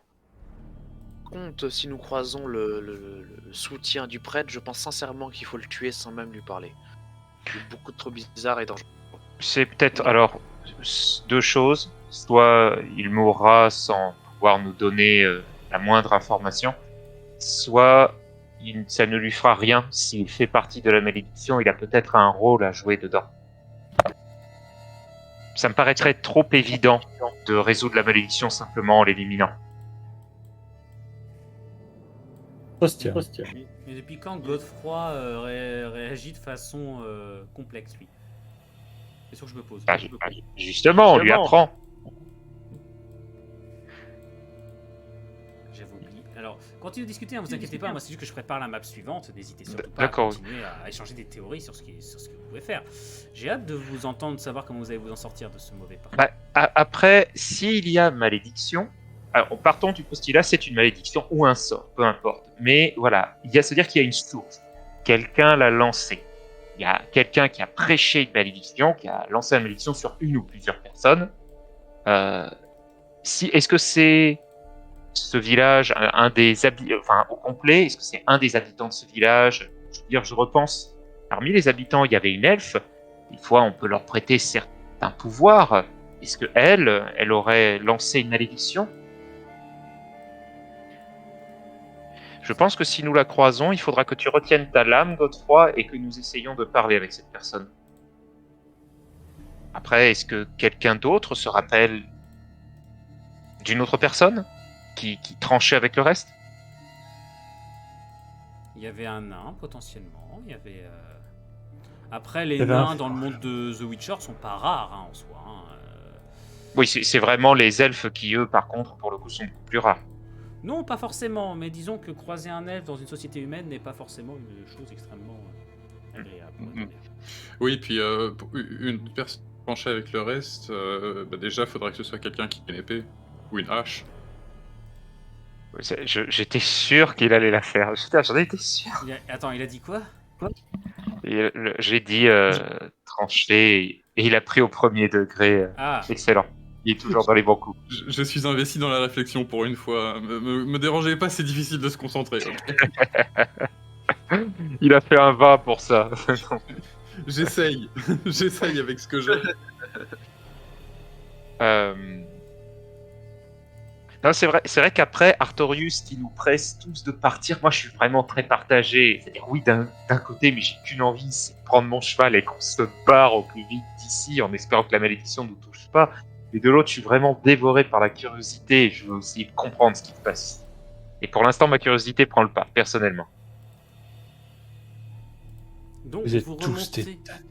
[SPEAKER 5] Compte, si nous croisons le soutien du prêtre, je pense sincèrement qu'il faut le tuer sans même lui parler. Il est beaucoup trop bizarre et dangereux.
[SPEAKER 2] C'est peut-être alors deux choses. Soit il mourra sans pouvoir nous donner la moindre information, soit ça ne lui fera rien s'il fait partie de la malédiction. Il a peut-être un rôle à jouer dedans. Ça me paraîtrait trop évident de résoudre la malédiction simplement en l'éliminant.
[SPEAKER 3] Hostia.
[SPEAKER 1] Mais depuis quand Godefroy réagit de façon complexe, lui? C'est sûr que je me pose.
[SPEAKER 2] Justement, on lui apprend.
[SPEAKER 1] J'avais oublié. Alors, continuez de discuter, hein, vous inquiétez pas, moi c'est juste que je prépare la map suivante, n'hésitez surtout pas à
[SPEAKER 2] D'accord.
[SPEAKER 1] continuer à échanger des théories sur ce que vous pouvez faire. J'ai hâte de vous entendre, de savoir comment vous allez vous en sortir de ce mauvais parcours.
[SPEAKER 2] Après, s'il y a malédiction, alors partons du postulat, c'est une malédiction ou un sort, peu importe. Mais voilà, il y a à se dire qu'il y a une source. Quelqu'un l'a lancée. Il y a quelqu'un qui a prêché une malédiction, qui a lancé une malédiction sur une ou plusieurs personnes. Est-ce que c'est ce village, un des enfin au complet, est-ce que c'est un des habitants de ce village? Je veux dire, je repense, parmi les habitants, il y avait une elfe. Des fois, on peut leur prêter certains pouvoirs. Est-ce que elle aurait lancé une malédiction? Je pense que si nous la croisons, il faudra que tu retiennes ta lame, Godefroy, et que nous essayions de parler avec cette personne. Après, est-ce que quelqu'un d'autre se rappelle d'une autre personne? qui tranchait avec le reste?
[SPEAKER 1] Il y avait un nain potentiellement. Il y avait. Après, les
[SPEAKER 3] Il y avait
[SPEAKER 1] nains
[SPEAKER 3] un-
[SPEAKER 1] dans le monde de The Witcher sont pas rares en soi.
[SPEAKER 2] Oui, c'est vraiment les elfes qui, eux, par contre, pour le coup, sont beaucoup plus rares.
[SPEAKER 1] Non, pas forcément, mais disons que croiser un elfe dans une société humaine n'est pas forcément une chose extrêmement agréable. on va
[SPEAKER 4] Mhm.
[SPEAKER 1] dire.
[SPEAKER 4] Oui, puis pour une personne penchée avec le reste, déjà, faudrait que ce soit quelqu'un qui ait une épée ou une hache.
[SPEAKER 2] J'étais sûr qu'il allait la faire. Putain, j'en étais sûr.
[SPEAKER 1] Attends, il a dit quoi?
[SPEAKER 2] Et, j'ai dit tranché, et il a pris au premier degré.
[SPEAKER 1] Ah,
[SPEAKER 2] Excellent. Il est toujours dans les bons coups.
[SPEAKER 4] Je suis investi dans la réflexion pour une fois. Me dérangez pas, c'est difficile de se concentrer. Ok.
[SPEAKER 2] Il a fait un 20 pour ça.
[SPEAKER 4] J'essaye. J'essaye avec ce que j'ai.
[SPEAKER 2] Non, c'est vrai qu'après, Artorius qui nous presse tous de partir, moi je suis vraiment très partagé. C'est-à-dire, oui, d'un côté, mais j'ai qu'une envie, c'est de prendre mon cheval et qu'on se barre au plus vite d'ici en espérant que la malédiction ne nous touche pas. Mais de l'autre, je suis vraiment dévoré par la curiosité et je veux aussi comprendre ce qui se passe. Et pour l'instant, ma curiosité prend le pas, personnellement.
[SPEAKER 1] donc
[SPEAKER 3] Vous êtes
[SPEAKER 1] vous
[SPEAKER 3] tous
[SPEAKER 1] remontez.
[SPEAKER 3] tétanés.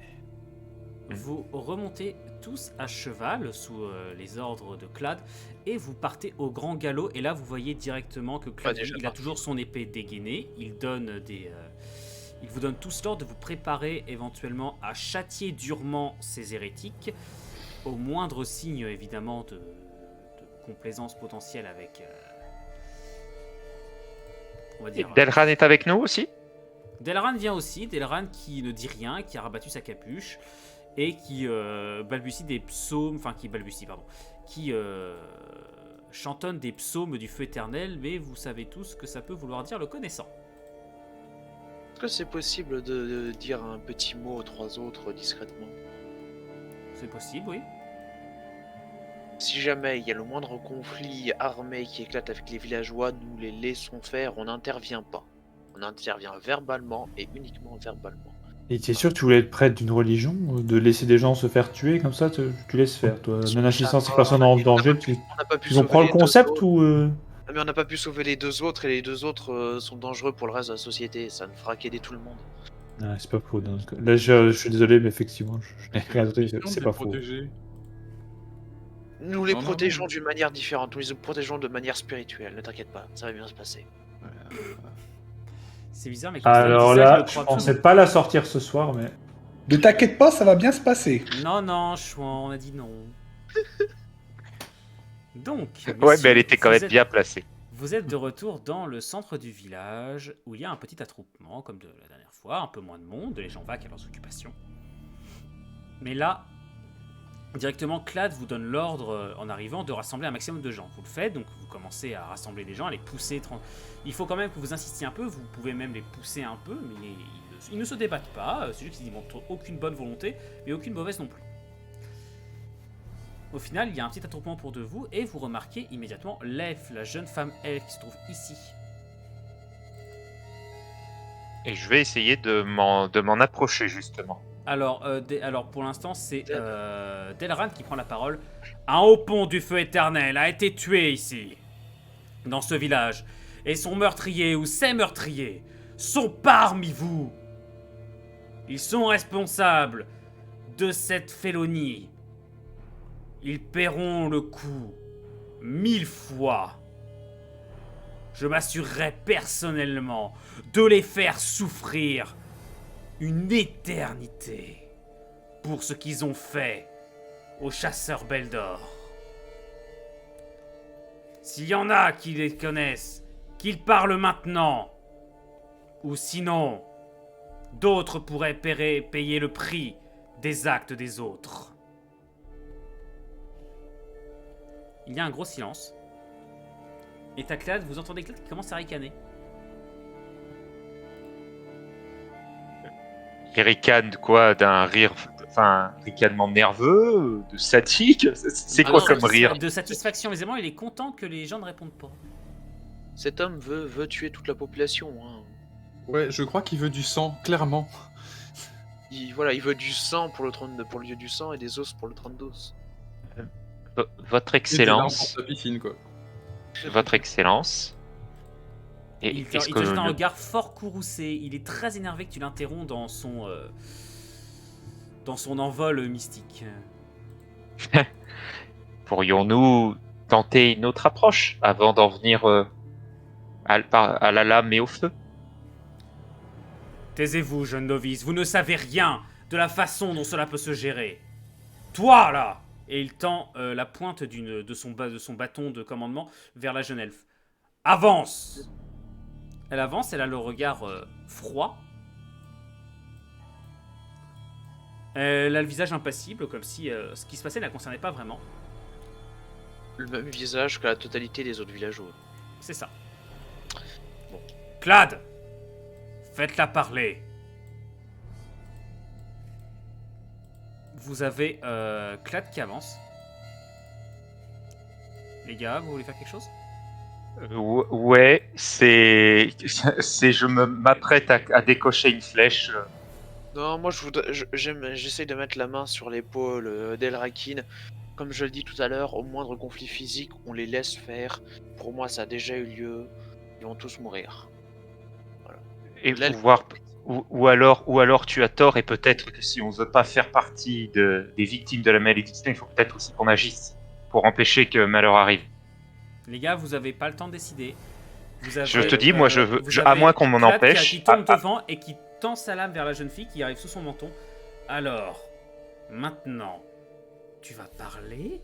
[SPEAKER 1] Vous remontez tous à cheval sous les ordres de Clad et vous partez au grand galop. Et là, vous voyez directement que Clad,
[SPEAKER 5] déjà
[SPEAKER 1] il a
[SPEAKER 5] parti.
[SPEAKER 1] toujours son épée dégainée. Il vous donne tous l'ordre de vous préparer éventuellement à châtier durement ces hérétiques au moindre signe évidemment de complaisance potentielle avec, on va dire.
[SPEAKER 2] Delran est avec nous aussi?
[SPEAKER 1] Delran vient aussi, Delran qui ne dit rien, qui a rabattu sa capuche et qui balbutie des psaumes, enfin qui balbutie, pardon, qui chantonne des psaumes du feu éternel, mais vous savez tous ce que ça peut vouloir dire le connaissant.
[SPEAKER 5] Est-ce que c'est possible de dire un petit mot aux trois autres discrètement?
[SPEAKER 1] C'est possible, oui.
[SPEAKER 5] Si jamais il y a le moindre conflit armé qui éclate avec les villageois, nous les laissons faire, on n'intervient pas. On intervient verbalement et uniquement verbalement.
[SPEAKER 3] Et t'es sûr que tu voulais être prêtre d'une religion? De laisser des gens se faire tuer comme ça, tu laisses faire, toi. Non-assistance aux personnes en danger,
[SPEAKER 5] On n'a pas pu
[SPEAKER 3] tu
[SPEAKER 5] sauver
[SPEAKER 3] comprends le
[SPEAKER 5] les deux
[SPEAKER 3] concept
[SPEAKER 5] autres.
[SPEAKER 3] ou...
[SPEAKER 5] Ah, mais on n'a pas pu sauver les deux autres et les deux autres sont dangereux pour le reste de la société. Ça ne fera qu'aider tout le monde.
[SPEAKER 3] Ah, c'est pas faux. Là, je suis désolé, mais effectivement, je n'ai rien d'autre.
[SPEAKER 4] Question de
[SPEAKER 3] C'est
[SPEAKER 4] les
[SPEAKER 3] pas faux.
[SPEAKER 4] protéger.
[SPEAKER 5] Nous les
[SPEAKER 4] Non, non,
[SPEAKER 5] protégeons
[SPEAKER 4] non.
[SPEAKER 5] d'une manière différente. Nous les protégeons de manière spirituelle. Ne t'inquiète pas, ça va bien se passer.
[SPEAKER 1] C'est bizarre, mais quand il
[SPEAKER 3] Alors
[SPEAKER 1] dit ça, je
[SPEAKER 3] là,
[SPEAKER 1] le
[SPEAKER 3] je
[SPEAKER 1] crois
[SPEAKER 3] pensais pas la sortir ce soir, mais...
[SPEAKER 6] Ne t'inquiète pas, ça va bien se passer.
[SPEAKER 1] Non, non, Chouan, on a dit non. Donc,
[SPEAKER 2] Ouais, mais
[SPEAKER 1] messieurs,
[SPEAKER 2] elle était quand
[SPEAKER 1] vous
[SPEAKER 2] même
[SPEAKER 1] êtes-
[SPEAKER 2] bien placée.
[SPEAKER 1] Vous êtes de retour dans le centre du village où il y a un petit attroupement, comme de la dernière fois, un peu moins de monde, les gens vaquent à leurs occupations. Mais là, directement, Clad vous donne l'ordre en arrivant de rassembler un maximum de gens. Vous le faites, donc vous commencez à rassembler des gens, à les pousser. Il faut quand même que vous insistiez un peu, vous pouvez même les pousser un peu, mais ils ne se débattent pas. C'est juste qu'ils ne montrent aucune bonne volonté, mais aucune mauvaise non plus. Au final, il y a un petit attroupement pour de vous et vous remarquez immédiatement l'elfe, la jeune femme elfe qui se trouve ici.
[SPEAKER 2] Et je vais essayer de m'en approcher, justement.
[SPEAKER 1] Alors, pour l'instant, c'est Delran qui prend la parole. Un haut pont du feu éternel a été tué ici, dans ce village. Et son meurtrier ou ses meurtriers sont parmi vous. Ils sont responsables de cette félonie. Ils paieront le coup 1000 fois. Je m'assurerai personnellement de les faire souffrir une éternité pour ce qu'ils ont fait aux chasseurs Beldor. S'il y en a qui les connaissent, qu'ils parlent maintenant. Ou sinon, d'autres pourraient payer le prix des actes des autres. Il y a un gros silence. Et ta Clad, vous entendez Clad qui commence à ricaner.
[SPEAKER 2] Il ricane de quoi? D'un rire, enfin, ricanement nerveux, de sadique? C'est
[SPEAKER 5] Ah
[SPEAKER 2] quoi
[SPEAKER 5] non,
[SPEAKER 2] comme rire?
[SPEAKER 1] De satisfaction, aisément, il est content que les gens ne répondent pas.
[SPEAKER 5] Cet homme veut tuer toute la population. Hein.
[SPEAKER 4] Ouais, je crois qu'il veut du sang, clairement.
[SPEAKER 5] Il veut du sang pour le dieu du sang et des os pour le trône d'os.
[SPEAKER 2] Votre
[SPEAKER 4] Et des larmes
[SPEAKER 2] Excellence,
[SPEAKER 4] pour sa piscine, quoi.
[SPEAKER 2] Votre Excellence. Et
[SPEAKER 1] Il te
[SPEAKER 2] est-ce
[SPEAKER 1] il
[SPEAKER 2] que
[SPEAKER 1] te jette un
[SPEAKER 2] le-
[SPEAKER 1] regard fort courroucé. Il est très énervé que tu l'interromps dans son envol mystique.
[SPEAKER 2] pourrions-nous tenter une autre approche avant d'en venir à la lame et au feu?
[SPEAKER 1] Taisez-vous, jeune novice, vous ne savez rien de la façon dont cela peut se gérer. Toi, là! Et il tend la pointe de son bâton de commandement vers la jeune elfe. Avance! Elle avance, elle a le regard froid. Elle a le visage impassible, comme si ce qui se passait ne la concernait pas vraiment.
[SPEAKER 5] Le même visage que la totalité des autres villageois.
[SPEAKER 1] C'est ça. Bon. Clad! Faites-la parler. Vous avez Clad qui avance. Les gars, vous voulez faire quelque chose?
[SPEAKER 2] Ouais, c'est je m'apprête à décocher une flèche.
[SPEAKER 5] Non, moi j'essaye de mettre la main sur l'épaule d'Elrakin. Comme je le dis tout à l'heure, au moindre conflit physique, on les laisse faire. Pour moi, ça a déjà eu lieu. Ils vont tous mourir.
[SPEAKER 2] Et
[SPEAKER 5] L'elfe.
[SPEAKER 2] pouvoir ou alors tu as tort, et peut-être que si on veut pas faire partie des victimes de la malédiction, il faut peut-être aussi qu'on agisse pour empêcher que malheur arrive.
[SPEAKER 1] Les gars, vous avez pas le temps de décider. Vous avez,
[SPEAKER 2] Je te dis, moi,
[SPEAKER 1] vous
[SPEAKER 2] à
[SPEAKER 1] avez
[SPEAKER 2] moins qu'on m'en
[SPEAKER 1] Clad
[SPEAKER 2] empêche.
[SPEAKER 1] qui tourne devant et qui tend sa lame vers la jeune fille qui arrive sous son menton. Alors, maintenant, tu vas parler.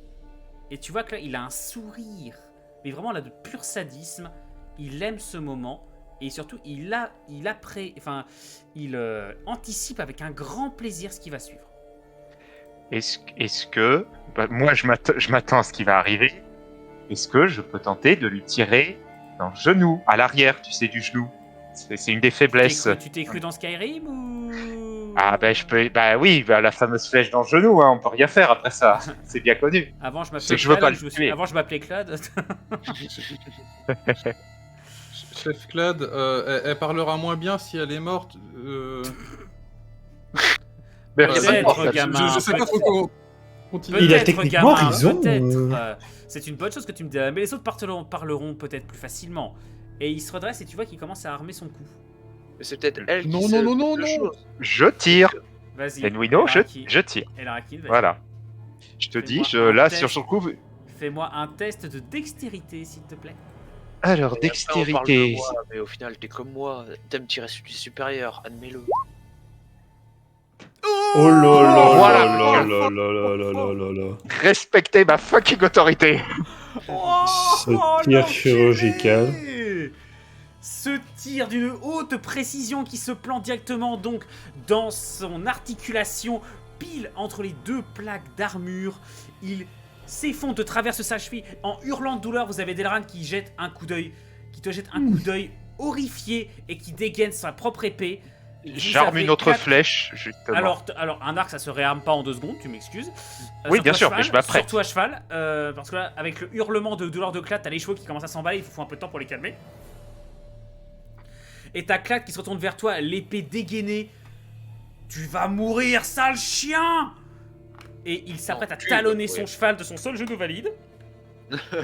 [SPEAKER 1] Et tu vois que là, il a un sourire. Mais vraiment là, de pur sadisme. Il aime ce moment. Et surtout, il anticipe avec un grand plaisir ce qui va suivre.
[SPEAKER 2] Est-ce que moi je m'attends à ce qui va arriver. Est-ce que je peux tenter de lui tirer dans le genou, à l'arrière, tu sais, du genou? C'est une des faiblesses.
[SPEAKER 1] Tu t'es cru dans Skyrim ou...
[SPEAKER 2] Ah je peux. Oui, la fameuse flèche dans le genou, hein, on peut rien faire après ça. C'est bien connu.
[SPEAKER 1] Avant, je
[SPEAKER 2] C'est
[SPEAKER 1] m'appelais
[SPEAKER 2] que je veux pas
[SPEAKER 1] Clad.
[SPEAKER 2] le tuer.
[SPEAKER 1] Avant, je m'appelais Clad.
[SPEAKER 4] Chef Clad, elle parlera moins bien si elle est morte.
[SPEAKER 2] Merci.
[SPEAKER 1] Peut-être, gamin.
[SPEAKER 4] Je sais pas trop comment continuer.
[SPEAKER 3] Il a
[SPEAKER 1] Peut-être,
[SPEAKER 3] techniquement
[SPEAKER 1] gamin,
[SPEAKER 3] raison,
[SPEAKER 1] peut-être. C'est une bonne chose que tu me dis, mais les autres parleront peut-être plus facilement. Et il se redresse et tu vois qu'il commence à armer son cou.
[SPEAKER 5] Mais c'est peut-être elle qui
[SPEAKER 4] Non,
[SPEAKER 5] sait
[SPEAKER 4] non, non,
[SPEAKER 5] le
[SPEAKER 4] non,
[SPEAKER 5] chose.
[SPEAKER 2] Je tire.
[SPEAKER 1] Vas-y.
[SPEAKER 2] Benwino,
[SPEAKER 1] Elrakin.
[SPEAKER 2] je tire.
[SPEAKER 1] Elrakin, vas-y.
[SPEAKER 2] Voilà. Je te dis,
[SPEAKER 1] Fais-moi un
[SPEAKER 2] là,
[SPEAKER 1] test.
[SPEAKER 2] sur le coup.
[SPEAKER 1] Fais-moi un test de dextérité, s'il te plaît.
[SPEAKER 2] Alors,
[SPEAKER 5] Et après, on parle de
[SPEAKER 2] dextérité.
[SPEAKER 5] moi, mais au final, t'es comme moi. T'aimes tirer sur du supérieur, admets-le.
[SPEAKER 3] Oh là là
[SPEAKER 2] Voilà.
[SPEAKER 3] là là là là là là là là.
[SPEAKER 2] Respectez ma fucking autorité.
[SPEAKER 3] Ce tir chirurgical.
[SPEAKER 1] Ce tir d'une haute précision qui se plante directement donc dans son articulation, pile entre les deux plaques d'armure. Il s'effondre, traverse sa cheville en hurlant de douleur. Vous avez Delran qui jette un coup d'œil, qui te jette un coup d'œil horrifié et qui dégaine sa propre épée.
[SPEAKER 2] J'arme
[SPEAKER 1] avez
[SPEAKER 2] une autre
[SPEAKER 1] quatre-
[SPEAKER 2] flèche, justement.
[SPEAKER 1] Alors, un arc, ça se réarme pas en 2 secondes, tu m'excuses.
[SPEAKER 2] Oui,
[SPEAKER 1] Surtout
[SPEAKER 2] bien
[SPEAKER 1] à
[SPEAKER 2] sûr,
[SPEAKER 1] cheval,
[SPEAKER 2] mais je m'apprête.
[SPEAKER 1] Surtout à cheval, parce que là, avec le hurlement de douleur de Clad, t'as les chevaux qui commencent à s'emballer, il faut un peu de temps pour les calmer. Et t'as Clad qui se retourne vers toi, l'épée dégainée. Tu vas mourir, sale chien! Et il s'apprête à talonner son cheval de son seul genou valide.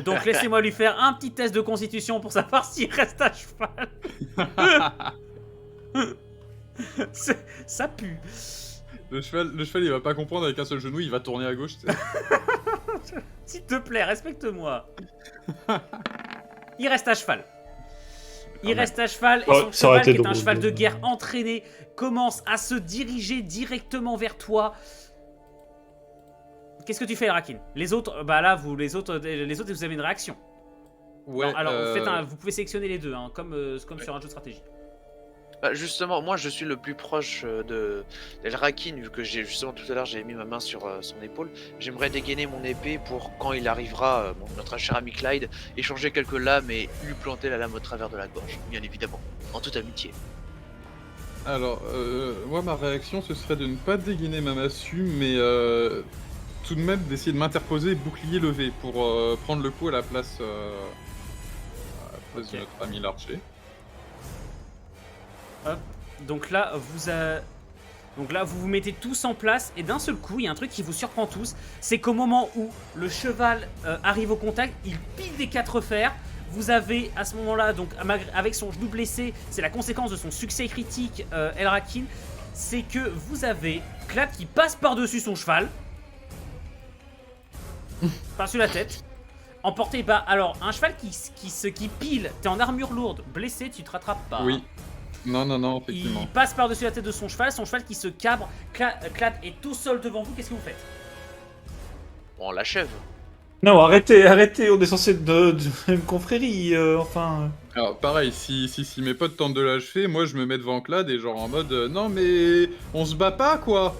[SPEAKER 1] Donc laissez-moi lui faire un petit test de constitution pour savoir s'il reste à cheval. Ça pue.
[SPEAKER 4] Le cheval, il va pas comprendre avec un seul genou, il va tourner à gauche.
[SPEAKER 1] S'il te plaît, respecte-moi. Il reste à cheval. Il reste à cheval et
[SPEAKER 3] Oh,
[SPEAKER 1] son
[SPEAKER 3] ça aurait
[SPEAKER 1] cheval, qui
[SPEAKER 3] été
[SPEAKER 1] est un
[SPEAKER 3] drôle.
[SPEAKER 1] cheval de guerre entraîné, commence à se diriger directement vers toi. Qu'est-ce que tu fais, Elrakin? Les autres, bah là, les autres, vous avez une réaction.
[SPEAKER 4] Ouais.
[SPEAKER 1] Non, alors, vous pouvez sélectionner les deux, hein, comme sur un jeu de stratégie.
[SPEAKER 5] Bah, justement, moi je suis le plus proche d'Elrakin, vu que justement tout à l'heure j'ai mis ma main sur son épaule. J'aimerais dégainer mon épée pour quand il arrivera, notre cher ami Clyde, échanger quelques lames et lui planter la lame au travers de la gorge, bien évidemment, en toute amitié.
[SPEAKER 4] Alors, moi, ma réaction, ce serait de ne pas dégainer ma massue, mais tout de même d'essayer de m'interposer, bouclier levé, pour prendre le coup à la place, de notre ami l'archer.
[SPEAKER 1] Hop. Donc là, vous vous mettez tous en place et d'un seul coup, il y a un truc qui vous surprend tous, c'est qu'au moment où le cheval arrive au contact, il pile des 4 fers Vous avez à ce moment-là, donc avec son genou blessé, c'est la conséquence de son succès critique, Elrakin, c'est que vous avez Clad qui passe par-dessus son cheval, par-dessus la tête, emporté par... Alors, un cheval qui pile, t'es en armure lourde, blessé, tu te rattrapes pas.
[SPEAKER 4] Oui. Non, effectivement.
[SPEAKER 1] Il passe par-dessus la tête de son cheval qui se cabre, Clad est tout seul devant vous, qu'est-ce que vous faites?
[SPEAKER 5] Bon, on l'achève.
[SPEAKER 3] Non, arrêtez, on est censé être de même confrérie, enfin...
[SPEAKER 4] Alors pareil, si mes potes tentent de l'achever, moi je me mets devant Clad et genre en mode non mais on se bat pas quoi.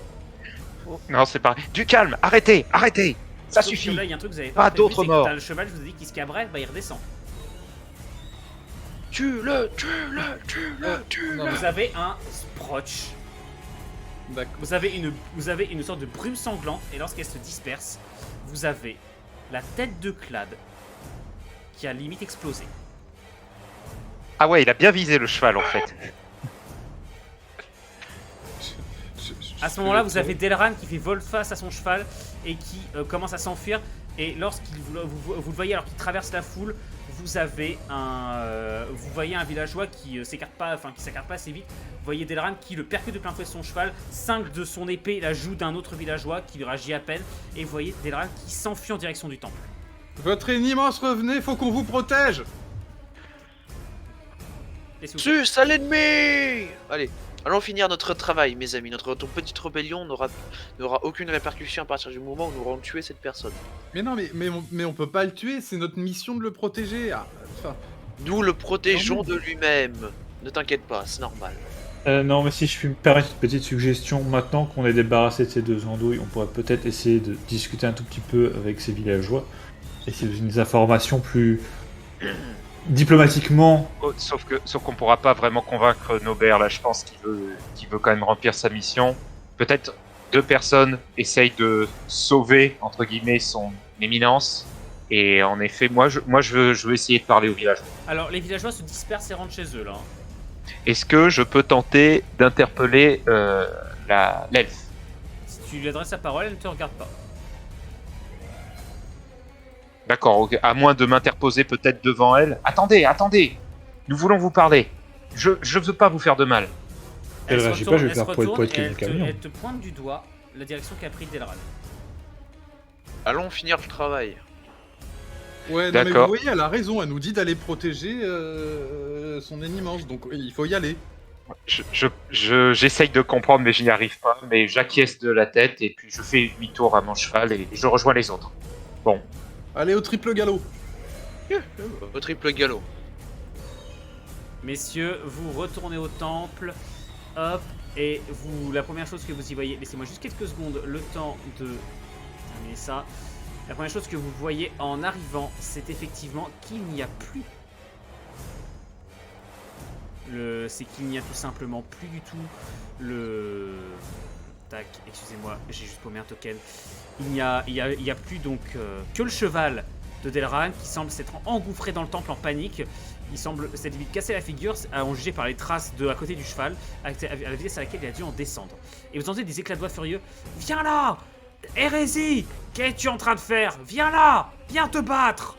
[SPEAKER 2] Non, c'est pas. Du calme, arrêtez, arrêtez. Ça
[SPEAKER 1] Sauf que
[SPEAKER 2] suffit.
[SPEAKER 1] Là, il y a un truc que vous avez
[SPEAKER 2] Pas
[SPEAKER 1] prévu,
[SPEAKER 2] d'autres
[SPEAKER 1] c'est que
[SPEAKER 2] morts.
[SPEAKER 1] t'as le cheval, je vous ai dit qu'il se cabrait, bah il redescend.
[SPEAKER 5] Tue-le.
[SPEAKER 4] Non, mais-
[SPEAKER 1] Vous avez un Sproch.
[SPEAKER 4] D'accord.
[SPEAKER 1] Vous avez une sorte de brume sanglante, et lorsqu'elle se disperse, vous avez la tête de Clad qui a limite explosé.
[SPEAKER 2] Ah ouais, il a bien visé le cheval en fait.
[SPEAKER 1] À ce moment-là, vous avez Delran qui fait volte-face à son cheval et qui commence à s'enfuir. Et lorsqu'il vous le voyez alors qu'il traverse la foule, vous voyez un villageois qui s'écarte pas assez vite. Vous voyez Delran qui le percute de plein fouet son cheval, 5 de son épée la joue d'un autre villageois qui lui réagit à peine. Et vous voyez Delran qui s'enfuit en direction du temple.
[SPEAKER 4] Votre immense revenez, faut qu'on vous protège.
[SPEAKER 1] Et s'il vous plaît.
[SPEAKER 5] Sus à l'ennemi. Allez, allons finir notre travail, mes amis. Notre petite rébellion n'aura aucune répercussion à partir du moment où nous aurons tué cette personne.
[SPEAKER 4] Mais non mais on peut pas le tuer, c'est notre mission de le protéger. Ah, enfin,
[SPEAKER 5] Nous le protégeons de lui-même. Ne t'inquiète pas, c'est normal.
[SPEAKER 3] Non, mais si je puis me permettre une petite suggestion, maintenant qu'on est débarrassé de ces deux andouilles, on pourrait peut-être essayer de discuter un tout petit peu avec ces villageois, essayer de donner des informations plus diplomatiquement.
[SPEAKER 2] Oh, sauf qu'on pourra pas vraiment convaincre Nobert là, je pense qu'il veut quand même remplir sa mission. Peut-être 2 personnes essayent de sauver entre guillemets son éminence. Et en effet, moi je veux essayer de parler au village.
[SPEAKER 1] Alors les villageois se dispersent et rentrent chez eux là.
[SPEAKER 2] Est-ce que je peux tenter d'interpeller l'elfe?
[SPEAKER 1] Si tu lui adresses la parole, elle ne te regarde pas.
[SPEAKER 2] D'accord, ok. À moins de m'interposer peut-être devant elle. Attendez, nous voulons vous parler. Je veux pas vous faire de mal.
[SPEAKER 3] Elle
[SPEAKER 1] se
[SPEAKER 3] réagit
[SPEAKER 1] retourne-
[SPEAKER 3] pas, je vais
[SPEAKER 1] elle se
[SPEAKER 3] faire poète
[SPEAKER 1] retourne
[SPEAKER 3] poète
[SPEAKER 1] et
[SPEAKER 3] qui est le camion.
[SPEAKER 1] elle te pointe du doigt la direction qu'a pris Delran.
[SPEAKER 5] Allons finir le travail.
[SPEAKER 4] ouais, non mais vous
[SPEAKER 2] D'accord.
[SPEAKER 4] voyez, elle a raison, elle nous dit d'aller protéger son immense, donc oui, il faut y aller.
[SPEAKER 2] J'essaye de comprendre, mais je n'y arrive pas. Mais j'acquiesce de la tête et puis je fais demi-tour à mon cheval et je rejoins les autres. Bon,
[SPEAKER 4] Allez au triple galop.
[SPEAKER 5] Au triple galop.
[SPEAKER 1] Messieurs, vous retournez au temple, hop, et la première chose que vous y voyez, laissez-moi juste quelques secondes, le temps de terminer ça. La première chose que vous voyez en arrivant, c'est effectivement qu'il n'y a plus. C'est qu'il n'y a tout simplement plus du tout le... Tac, excusez-moi, j'ai juste paumé un token. Il n'y a plus donc que le cheval de Delran qui semble s'être engouffré dans le temple en panique. Il semble s'être vite cassé la figure, à en juger par les traces à côté du cheval, à la vitesse à laquelle il a dû en descendre. Et vous entendez des éclats de voix furieux. Viens là, hérésie, qu'es-tu en train de faire? Viens là, viens te battre.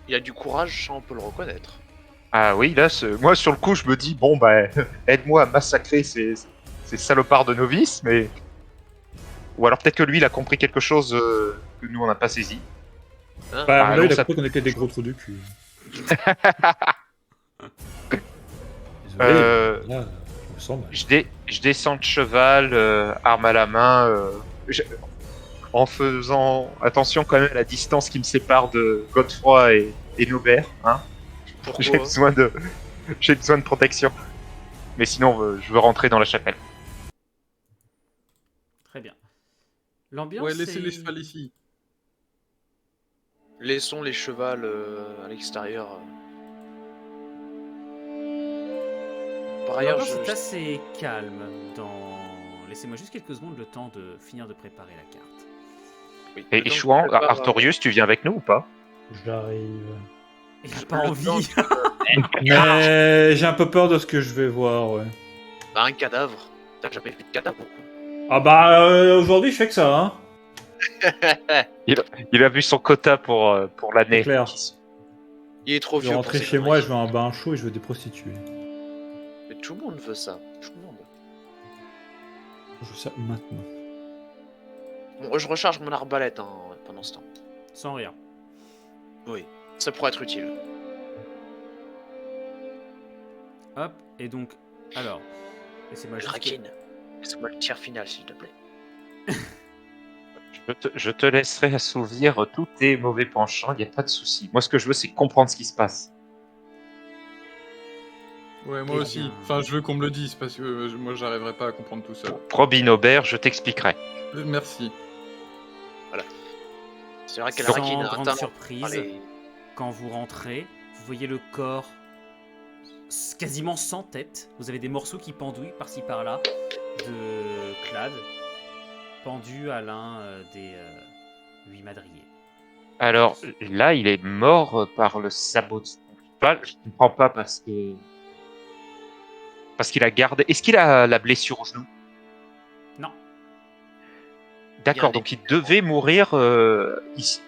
[SPEAKER 5] Il a du courage, ça on peut le reconnaître.
[SPEAKER 2] ah oui, là, moi sur le coup, je me dis bon bah, aide-moi à massacrer ces salopards de novices, mais ou alors peut-être que lui, il a compris quelque chose que nous on n'a pas saisi.
[SPEAKER 5] Hein
[SPEAKER 3] Bah,
[SPEAKER 2] Ah,
[SPEAKER 3] là, il
[SPEAKER 2] donc
[SPEAKER 3] a
[SPEAKER 2] ça-
[SPEAKER 3] compris qu'on était des gros trous du cul. Désolé, là, je me sens mal.
[SPEAKER 2] Je descends de cheval, arme à la main, en faisant attention quand même à la distance qui me sépare de Godefroy et Nobert. Hein. J'ai
[SPEAKER 5] Pourquoi
[SPEAKER 2] besoin de protection. Mais sinon, je veux rentrer dans la chapelle.
[SPEAKER 1] Très bien. L'ambiance
[SPEAKER 4] Ouais, laissez
[SPEAKER 1] est...
[SPEAKER 4] les chevals ici.
[SPEAKER 5] Laissons les chevals à l'extérieur. Par ailleurs,
[SPEAKER 1] L'ambiance est
[SPEAKER 5] je...
[SPEAKER 1] assez calme dans... Laissez-moi juste quelques secondes le temps de finir de préparer la carte.
[SPEAKER 5] oui.
[SPEAKER 2] Et
[SPEAKER 5] Le temps que
[SPEAKER 2] Chouan,
[SPEAKER 5] je prépare,
[SPEAKER 2] Artorius, tu viens avec nous ou pas?
[SPEAKER 3] J'arrive.
[SPEAKER 1] Il a pas
[SPEAKER 5] Le
[SPEAKER 1] envie.
[SPEAKER 5] temps
[SPEAKER 3] Mais j'ai un peu peur de ce que je vais voir, ouais.
[SPEAKER 5] Bah, un cadavre. T'as jamais fait de cadavre.
[SPEAKER 3] Ah bah, aujourd'hui, je fais que ça, hein.
[SPEAKER 2] Il a vu son quota pour l'année.
[SPEAKER 3] C'est clair.
[SPEAKER 5] Il est trop
[SPEAKER 3] Je vais
[SPEAKER 5] vieux pour
[SPEAKER 3] rentrer
[SPEAKER 5] ces
[SPEAKER 3] chez moi,
[SPEAKER 5] conneries.
[SPEAKER 3] je veux un bain chaud et je veux des prostituées.
[SPEAKER 5] Mais tout le monde veut ça. Tout le monde.
[SPEAKER 3] Je veux ça maintenant.
[SPEAKER 5] Bon, je recharge mon arbalète pendant ce temps.
[SPEAKER 1] Sans rire.
[SPEAKER 5] Oui, ça pourrait être utile.
[SPEAKER 1] Hop, et donc, alors, laissez-moi juste...
[SPEAKER 5] Draken, laisse-moi le tir final, s'il te plaît.
[SPEAKER 2] Je te laisserai assouvir tous tes mauvais penchants, il n'y a pas de souci. Moi, ce que je veux, c'est comprendre ce qui se passe.
[SPEAKER 4] Ouais, moi
[SPEAKER 1] Eh
[SPEAKER 4] aussi.
[SPEAKER 1] bien.
[SPEAKER 4] Enfin, je veux qu'on me le dise parce que moi, j'arriverai pas à comprendre tout seul.
[SPEAKER 2] Robin Aubert, je t'expliquerai.
[SPEAKER 4] Merci.
[SPEAKER 5] C'est vrai qu'elle
[SPEAKER 1] Sans
[SPEAKER 5] Draken a un
[SPEAKER 1] grande
[SPEAKER 5] talent.
[SPEAKER 1] surprise,
[SPEAKER 5] Allez.
[SPEAKER 1] quand vous rentrez, vous voyez le corps quasiment sans tête. Vous avez des morceaux qui pendouillent par-ci par-là de Clad, pendu à l'un des 8 madriers.
[SPEAKER 2] Alors là, il est mort par le sabot de son cheval. Je ne comprends pas parce qu'il a gardé. Est-ce qu'il a la blessure au genou?
[SPEAKER 1] Non.
[SPEAKER 2] D'accord,
[SPEAKER 5] Il y a
[SPEAKER 2] donc il devait mourir.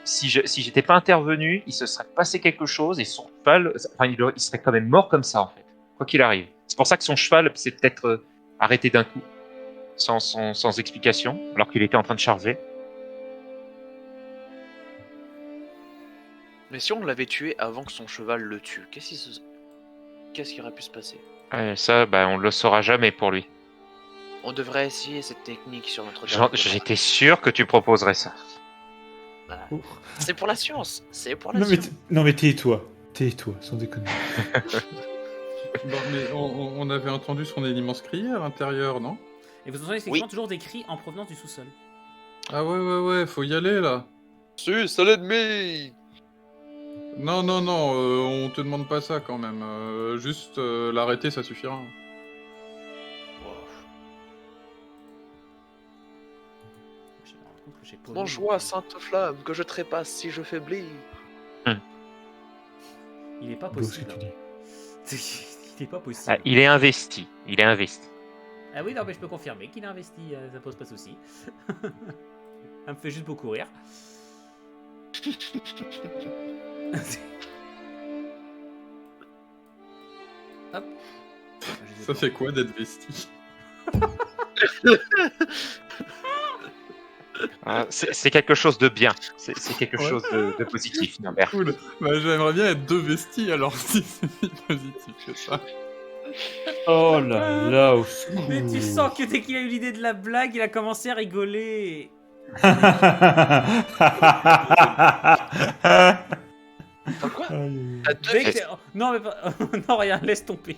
[SPEAKER 2] Si j'étais pas intervenu, il se serait passé quelque chose et son cheval, enfin, il serait quand même mort comme ça en fait, quoi qu'il arrive. C'est pour ça que son cheval s'est peut-être arrêté d'un coup, sans explication, alors qu'il était en train de charger.
[SPEAKER 5] Mais si on l'avait tué avant que son cheval le tue, qu'est-ce qui aurait pu se passer?
[SPEAKER 2] Ça, on le saura jamais pour lui.
[SPEAKER 5] On devrait essayer cette technique sur notre dernier
[SPEAKER 2] J'étais sûr que tu proposerais ça.
[SPEAKER 5] combat. C'est pour la science. C'est pour la
[SPEAKER 3] Non mais,
[SPEAKER 5] science.
[SPEAKER 3] non mais tais-toi. Tais-toi, sans déconner.
[SPEAKER 4] Bon, mais on avait entendu son immense crier à l'intérieur, non?
[SPEAKER 1] Et vous entendez effectivement toujours des cris en provenance du sous-sol.
[SPEAKER 4] Ah ouais, faut y aller là.
[SPEAKER 5] C'est l'ennemi.
[SPEAKER 4] Non, on te demande pas ça quand même. Juste l'arrêter, ça suffira.
[SPEAKER 1] Je me rends compte que j'ai pas
[SPEAKER 5] Mon
[SPEAKER 1] lu.
[SPEAKER 5] joie, sainte flamme, que je trépasse si je faiblis.
[SPEAKER 1] Il n'est pas
[SPEAKER 3] Beau ce
[SPEAKER 1] possible.
[SPEAKER 3] que tu dis.
[SPEAKER 1] Il n'est pas possible.
[SPEAKER 2] Ah, il est investi. Il est investi.
[SPEAKER 1] Ah oui, non, mais je peux confirmer qu'il a investi, ça pose pas de souci. Ça me fait juste beaucoup rire. Hop.
[SPEAKER 4] Ça fait quoi d'être vesti?
[SPEAKER 2] Ah, c'est quelque chose de bien. C'est quelque
[SPEAKER 4] Ouais.
[SPEAKER 2] chose de positif, Norbert.
[SPEAKER 4] Cool. Bah, j'aimerais bien être 2 vestis alors si c'est si positif que ça.
[SPEAKER 3] Oh là là, au secours.
[SPEAKER 1] Mais tu sens que dès qu'il a eu l'idée de la blague, il a commencé à rigoler.
[SPEAKER 5] Pourquoi
[SPEAKER 3] Aïe.
[SPEAKER 5] T'as deux
[SPEAKER 1] Dès que
[SPEAKER 5] vestis.
[SPEAKER 1] t'es- Non, mais pas... non, rien, laisse tomber.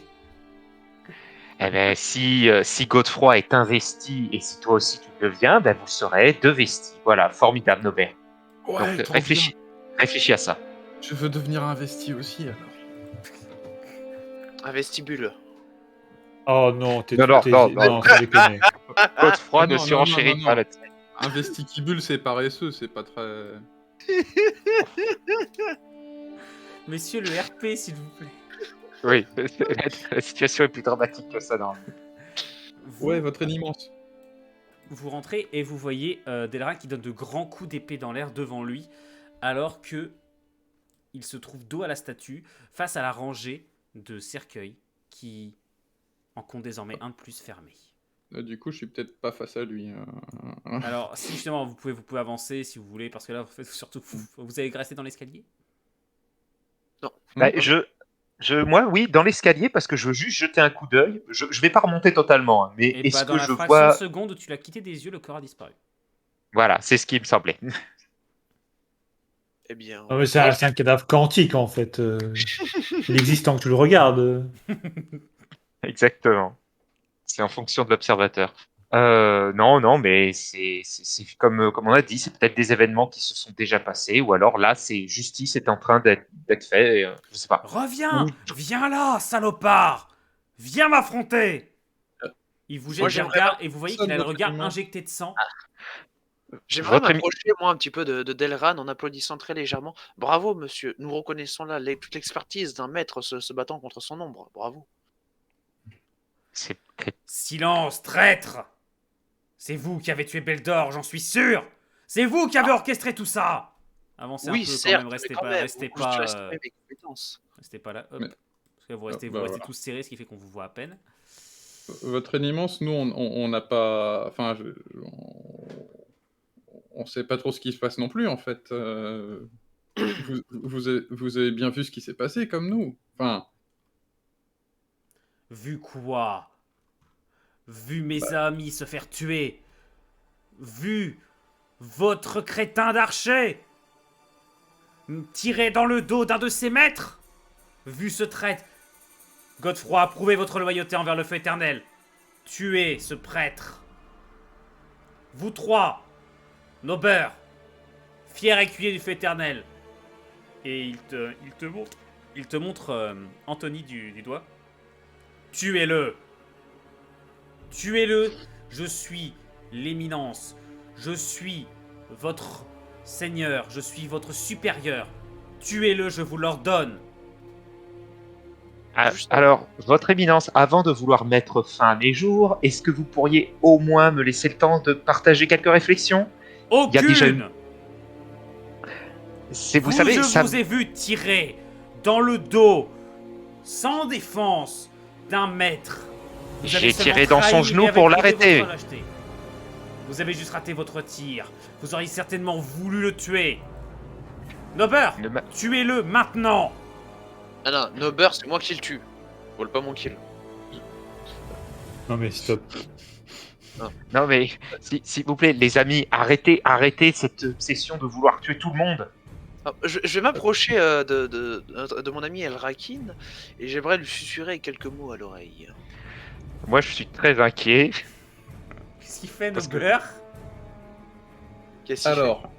[SPEAKER 2] Eh ben, si Godefroy est investi et si toi aussi tu le deviens, vous serez deux vestis. Voilà, formidable, Norbert.
[SPEAKER 4] Ouais,
[SPEAKER 2] Donc
[SPEAKER 4] trop
[SPEAKER 2] réfléchis à ça.
[SPEAKER 4] bien. Je veux devenir un vesti aussi alors.
[SPEAKER 5] Un vestibule.
[SPEAKER 3] Oh non, t'es
[SPEAKER 2] Non, non,
[SPEAKER 3] t'es-
[SPEAKER 2] non,
[SPEAKER 3] non, sans déconner.
[SPEAKER 2] Godefroy
[SPEAKER 4] Ah,
[SPEAKER 2] ne
[SPEAKER 4] non,
[SPEAKER 2] surenchérit
[SPEAKER 4] non,
[SPEAKER 2] pas
[SPEAKER 4] non.
[SPEAKER 2] là-dessus.
[SPEAKER 4] Un vesticibule, c'est paresseux, c'est pas très.
[SPEAKER 1] Messieurs, le RP, s'il vous plaît.
[SPEAKER 2] Oui, la situation est plus dramatique que ça. Non.
[SPEAKER 1] Vous,
[SPEAKER 4] Ouais, votre immense.
[SPEAKER 1] vous rentrez et vous voyez Delrin qui donne de grands coups d'épée dans l'air devant lui, alors que il se trouve dos à la statue, face à la rangée de cercueils qui en comptent désormais un de plus fermé.
[SPEAKER 4] Du coup, je suis peut-être pas face à lui.
[SPEAKER 1] Alors, si justement vous pouvez avancer si vous voulez, parce que là, surtout, vous allez rester dans l'escalier.
[SPEAKER 2] Moi, oui, dans l'escalier, parce que je veux juste jeter un coup d'œil. Je vais pas remonter totalement, hein, mais
[SPEAKER 1] Et
[SPEAKER 2] est-ce
[SPEAKER 1] dans
[SPEAKER 2] que
[SPEAKER 1] la
[SPEAKER 2] je
[SPEAKER 1] fraction
[SPEAKER 2] vois...
[SPEAKER 1] de seconde où tu l'as quitté des yeux, le corps a disparu.
[SPEAKER 2] Voilà, c'est ce qui me semblait.
[SPEAKER 5] Eh bien.
[SPEAKER 3] Non mais c'est un cadavre quantique en fait. Il existe tant que tu le regardes.
[SPEAKER 2] Exactement. C'est en fonction de l'observateur. Non, mais c'est comme on a dit, c'est peut-être des événements qui se sont déjà passés, ou alors là, c'est justice est en train d'être fait. Je sais pas.
[SPEAKER 1] Reviens, viens là, salopard, viens m'affronter. Il vous jette
[SPEAKER 5] Moi,
[SPEAKER 1] des
[SPEAKER 5] j'aimerais
[SPEAKER 1] regards et vous voyez qu'il a le
[SPEAKER 4] votre
[SPEAKER 1] regard
[SPEAKER 4] humain.
[SPEAKER 1] injecté de sang.
[SPEAKER 5] J'aimerais
[SPEAKER 2] Votre ami-
[SPEAKER 5] m'approcher, moi, un petit peu de Delran en applaudissant très légèrement. Bravo, monsieur. Nous reconnaissons là toute l'expertise d'un maître se battant contre son ombre. Bravo.
[SPEAKER 2] C'est
[SPEAKER 1] Silence, traître. C'est vous qui avez tué Beldor, j'en suis sûr. C'est vous qui avez orchestré tout ça. Avancez un
[SPEAKER 5] Oui,
[SPEAKER 1] peu
[SPEAKER 5] certes,
[SPEAKER 1] quand même,
[SPEAKER 5] mais quand même,
[SPEAKER 1] restez
[SPEAKER 5] vous
[SPEAKER 1] pas,
[SPEAKER 5] sous-estimez mes compétences.
[SPEAKER 1] restez pas là. Hop.
[SPEAKER 4] Mais-
[SPEAKER 1] Parce que vous restez
[SPEAKER 4] voilà.
[SPEAKER 1] tous serrés, ce qui fait qu'on vous voit à peine.
[SPEAKER 4] Votre éminence, nous, on n'a pas... Enfin, on sait pas trop ce qui se passe non plus, en fait. Vous avez bien vu ce qui s'est passé, comme nous. Enfin,
[SPEAKER 1] Vu quoi? Vu mes amis se faire tuer? Vu votre crétin d'archer tirer dans le dos d'un de ses maîtres? Vu ce traître? Godefroy, prouvez votre loyauté envers le feu éternel. Tuez ce prêtre. Vous trois, nos beurs, fiers écuyers du feu éternel. Et il te montre Anthony du doigt. Tuez-le. Tuez-le. Je suis l'éminence. Je suis votre seigneur. Je suis votre supérieur. Tuez-le, je vous l'ordonne.
[SPEAKER 2] Alors, votre éminence, avant de vouloir mettre fin à mes jours, est-ce que vous pourriez au moins me laisser le temps de partager quelques réflexions?
[SPEAKER 1] Aucune.
[SPEAKER 2] Il y a déjà une- Vous savez,
[SPEAKER 1] je
[SPEAKER 2] ça...
[SPEAKER 1] vous ai vu tirer dans le dos, sans défense, d'un maître. Vous avez
[SPEAKER 2] J'ai
[SPEAKER 1] seulement
[SPEAKER 2] tiré dans son
[SPEAKER 1] trahi
[SPEAKER 2] genou
[SPEAKER 1] et
[SPEAKER 2] pour
[SPEAKER 1] avec
[SPEAKER 2] l'arrêter.
[SPEAKER 1] votre lâcheté. Vous avez juste raté votre tir. Vous auriez certainement voulu le tuer. Nober,
[SPEAKER 2] Ne m'a-
[SPEAKER 1] tuez-le maintenant.
[SPEAKER 5] Ah non, Nober, c'est moi qui le tue. Vole pas mon kill.
[SPEAKER 3] Non mais stop.
[SPEAKER 2] Non mais, s'il vous plaît, les amis, arrêtez cette obsession de vouloir tuer tout le monde.
[SPEAKER 5] Ah, je vais m'approcher de mon ami Elrakin et j'aimerais lui susurrer quelques mots à l'oreille.
[SPEAKER 2] Moi, je suis très inquiet.
[SPEAKER 1] Qu'est-ce qu'il fait,
[SPEAKER 2] Parce que-
[SPEAKER 1] Nober?
[SPEAKER 5] Qu'est-ce qu'il fait
[SPEAKER 4] alors...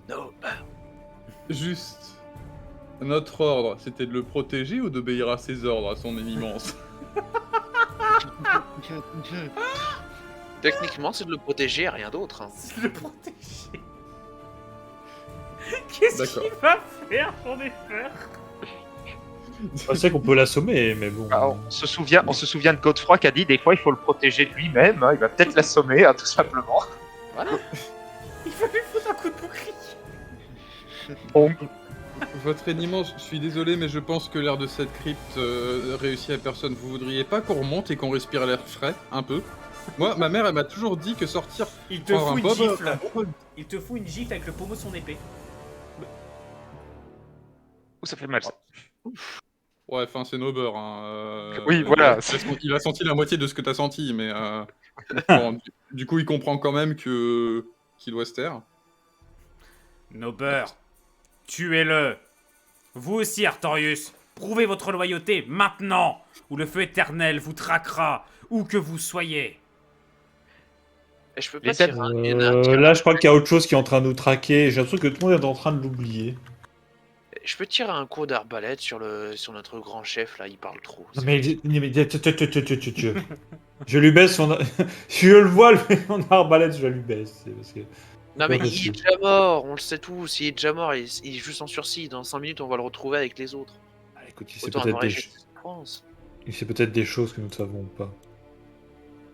[SPEAKER 5] Nober.
[SPEAKER 4] Juste... Notre ordre, c'était de le protéger ou d'obéir à ses ordres, à son éminence?
[SPEAKER 5] Techniquement, c'est de le protéger, rien d'autre. Hein.
[SPEAKER 1] C'est de le protéger. Qu'est-ce
[SPEAKER 4] D'accord.
[SPEAKER 1] qu'il va faire, j'en ai peur.
[SPEAKER 3] C'est qu'on peut l'assommer, mais bon.
[SPEAKER 2] Ah, on se souvient de Godefroy qui a dit des fois il faut le protéger de lui-même. Hein, il va peut-être l'assommer, hein, tout simplement.
[SPEAKER 5] Voilà.
[SPEAKER 1] Il va lui foutre un coup de bouclier.
[SPEAKER 2] Bon,
[SPEAKER 4] Votre éminence, je suis désolé, mais je pense que l'air de cette crypte réussit à personne. Vous voudriez pas qu'on remonte et qu'on respire l'air frais, un peu? Moi, ma mère, elle m'a toujours dit que sortir...
[SPEAKER 1] Il te
[SPEAKER 4] prendre
[SPEAKER 1] fout
[SPEAKER 4] un
[SPEAKER 1] une
[SPEAKER 4] bob,
[SPEAKER 1] gifle.
[SPEAKER 4] un bob-
[SPEAKER 1] Il te fout une gifle avec le pommeau de son épée.
[SPEAKER 2] ça fait mal. Ça.
[SPEAKER 4] Ouais, enfin, c'est Nober, hein.
[SPEAKER 2] Oui, voilà.
[SPEAKER 4] Il a senti la moitié de ce que t'as senti, mais... bon, du coup, il comprend quand même qu'il doit se taire.
[SPEAKER 1] Nober, tuez-le. Vous aussi, Artorius, prouvez votre loyauté maintenant, ou le feu éternel vous traquera, où que vous soyez.
[SPEAKER 5] Et je peux pas
[SPEAKER 2] Les
[SPEAKER 5] tirer
[SPEAKER 3] Là, je crois qu'il y a autre chose qui est en train de nous traquer. J'ai l'impression que tout le monde est en train de l'oublier.
[SPEAKER 5] Je peux tirer un coup d'arbalète sur notre grand chef là, il parle trop.
[SPEAKER 3] Non, mais je lui baisse son. Si je le vois, mon arbalète, je lui baisse. Parce que...
[SPEAKER 5] Non mais
[SPEAKER 3] pas
[SPEAKER 5] il
[SPEAKER 3] possible.
[SPEAKER 5] est déjà mort, on le sait tous, il est déjà mort, il est juste en sursis, dans 5 minutes on va le retrouver avec les autres.
[SPEAKER 3] Ah, écoute, il sait
[SPEAKER 5] Autant
[SPEAKER 3] peut-être
[SPEAKER 5] avoir
[SPEAKER 3] des...
[SPEAKER 5] éjecté cette France.
[SPEAKER 3] il sait peut-être des choses que nous ne savons pas.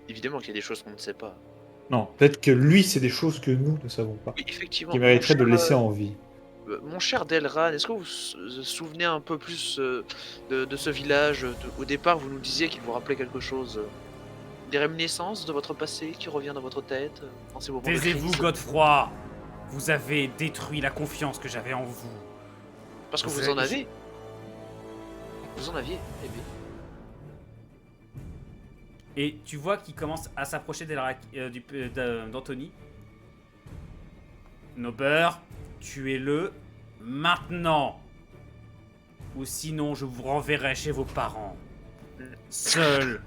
[SPEAKER 5] Évidemment qu'il y a des choses qu'on ne sait pas.
[SPEAKER 3] Non, peut-être que lui, c'est des choses que nous ne savons pas.
[SPEAKER 5] Oui, effectivement.
[SPEAKER 3] Qui mériterait de
[SPEAKER 5] Mon
[SPEAKER 3] le
[SPEAKER 5] cher,
[SPEAKER 3] laisser en vie.
[SPEAKER 5] Mon cher Delran, est-ce que vous vous souvenez un peu plus de ce village au départ, vous nous disiez qu'il vous rappelait quelque chose. Des réminiscences de votre passé qui revient dans votre tête dans ces moments de
[SPEAKER 1] Taisez-vous,
[SPEAKER 5] crise.
[SPEAKER 1] Godefroy. Vous avez détruit la confiance que j'avais en vous.
[SPEAKER 5] Parce que
[SPEAKER 1] Vous
[SPEAKER 5] vous en
[SPEAKER 1] avez-
[SPEAKER 5] avez. Vous en aviez, eh bien.
[SPEAKER 1] Et tu vois qu'il commence à s'approcher d'Anthony. Nober, tuez-le maintenant. Ou sinon, je vous renverrai chez vos parents. Seul.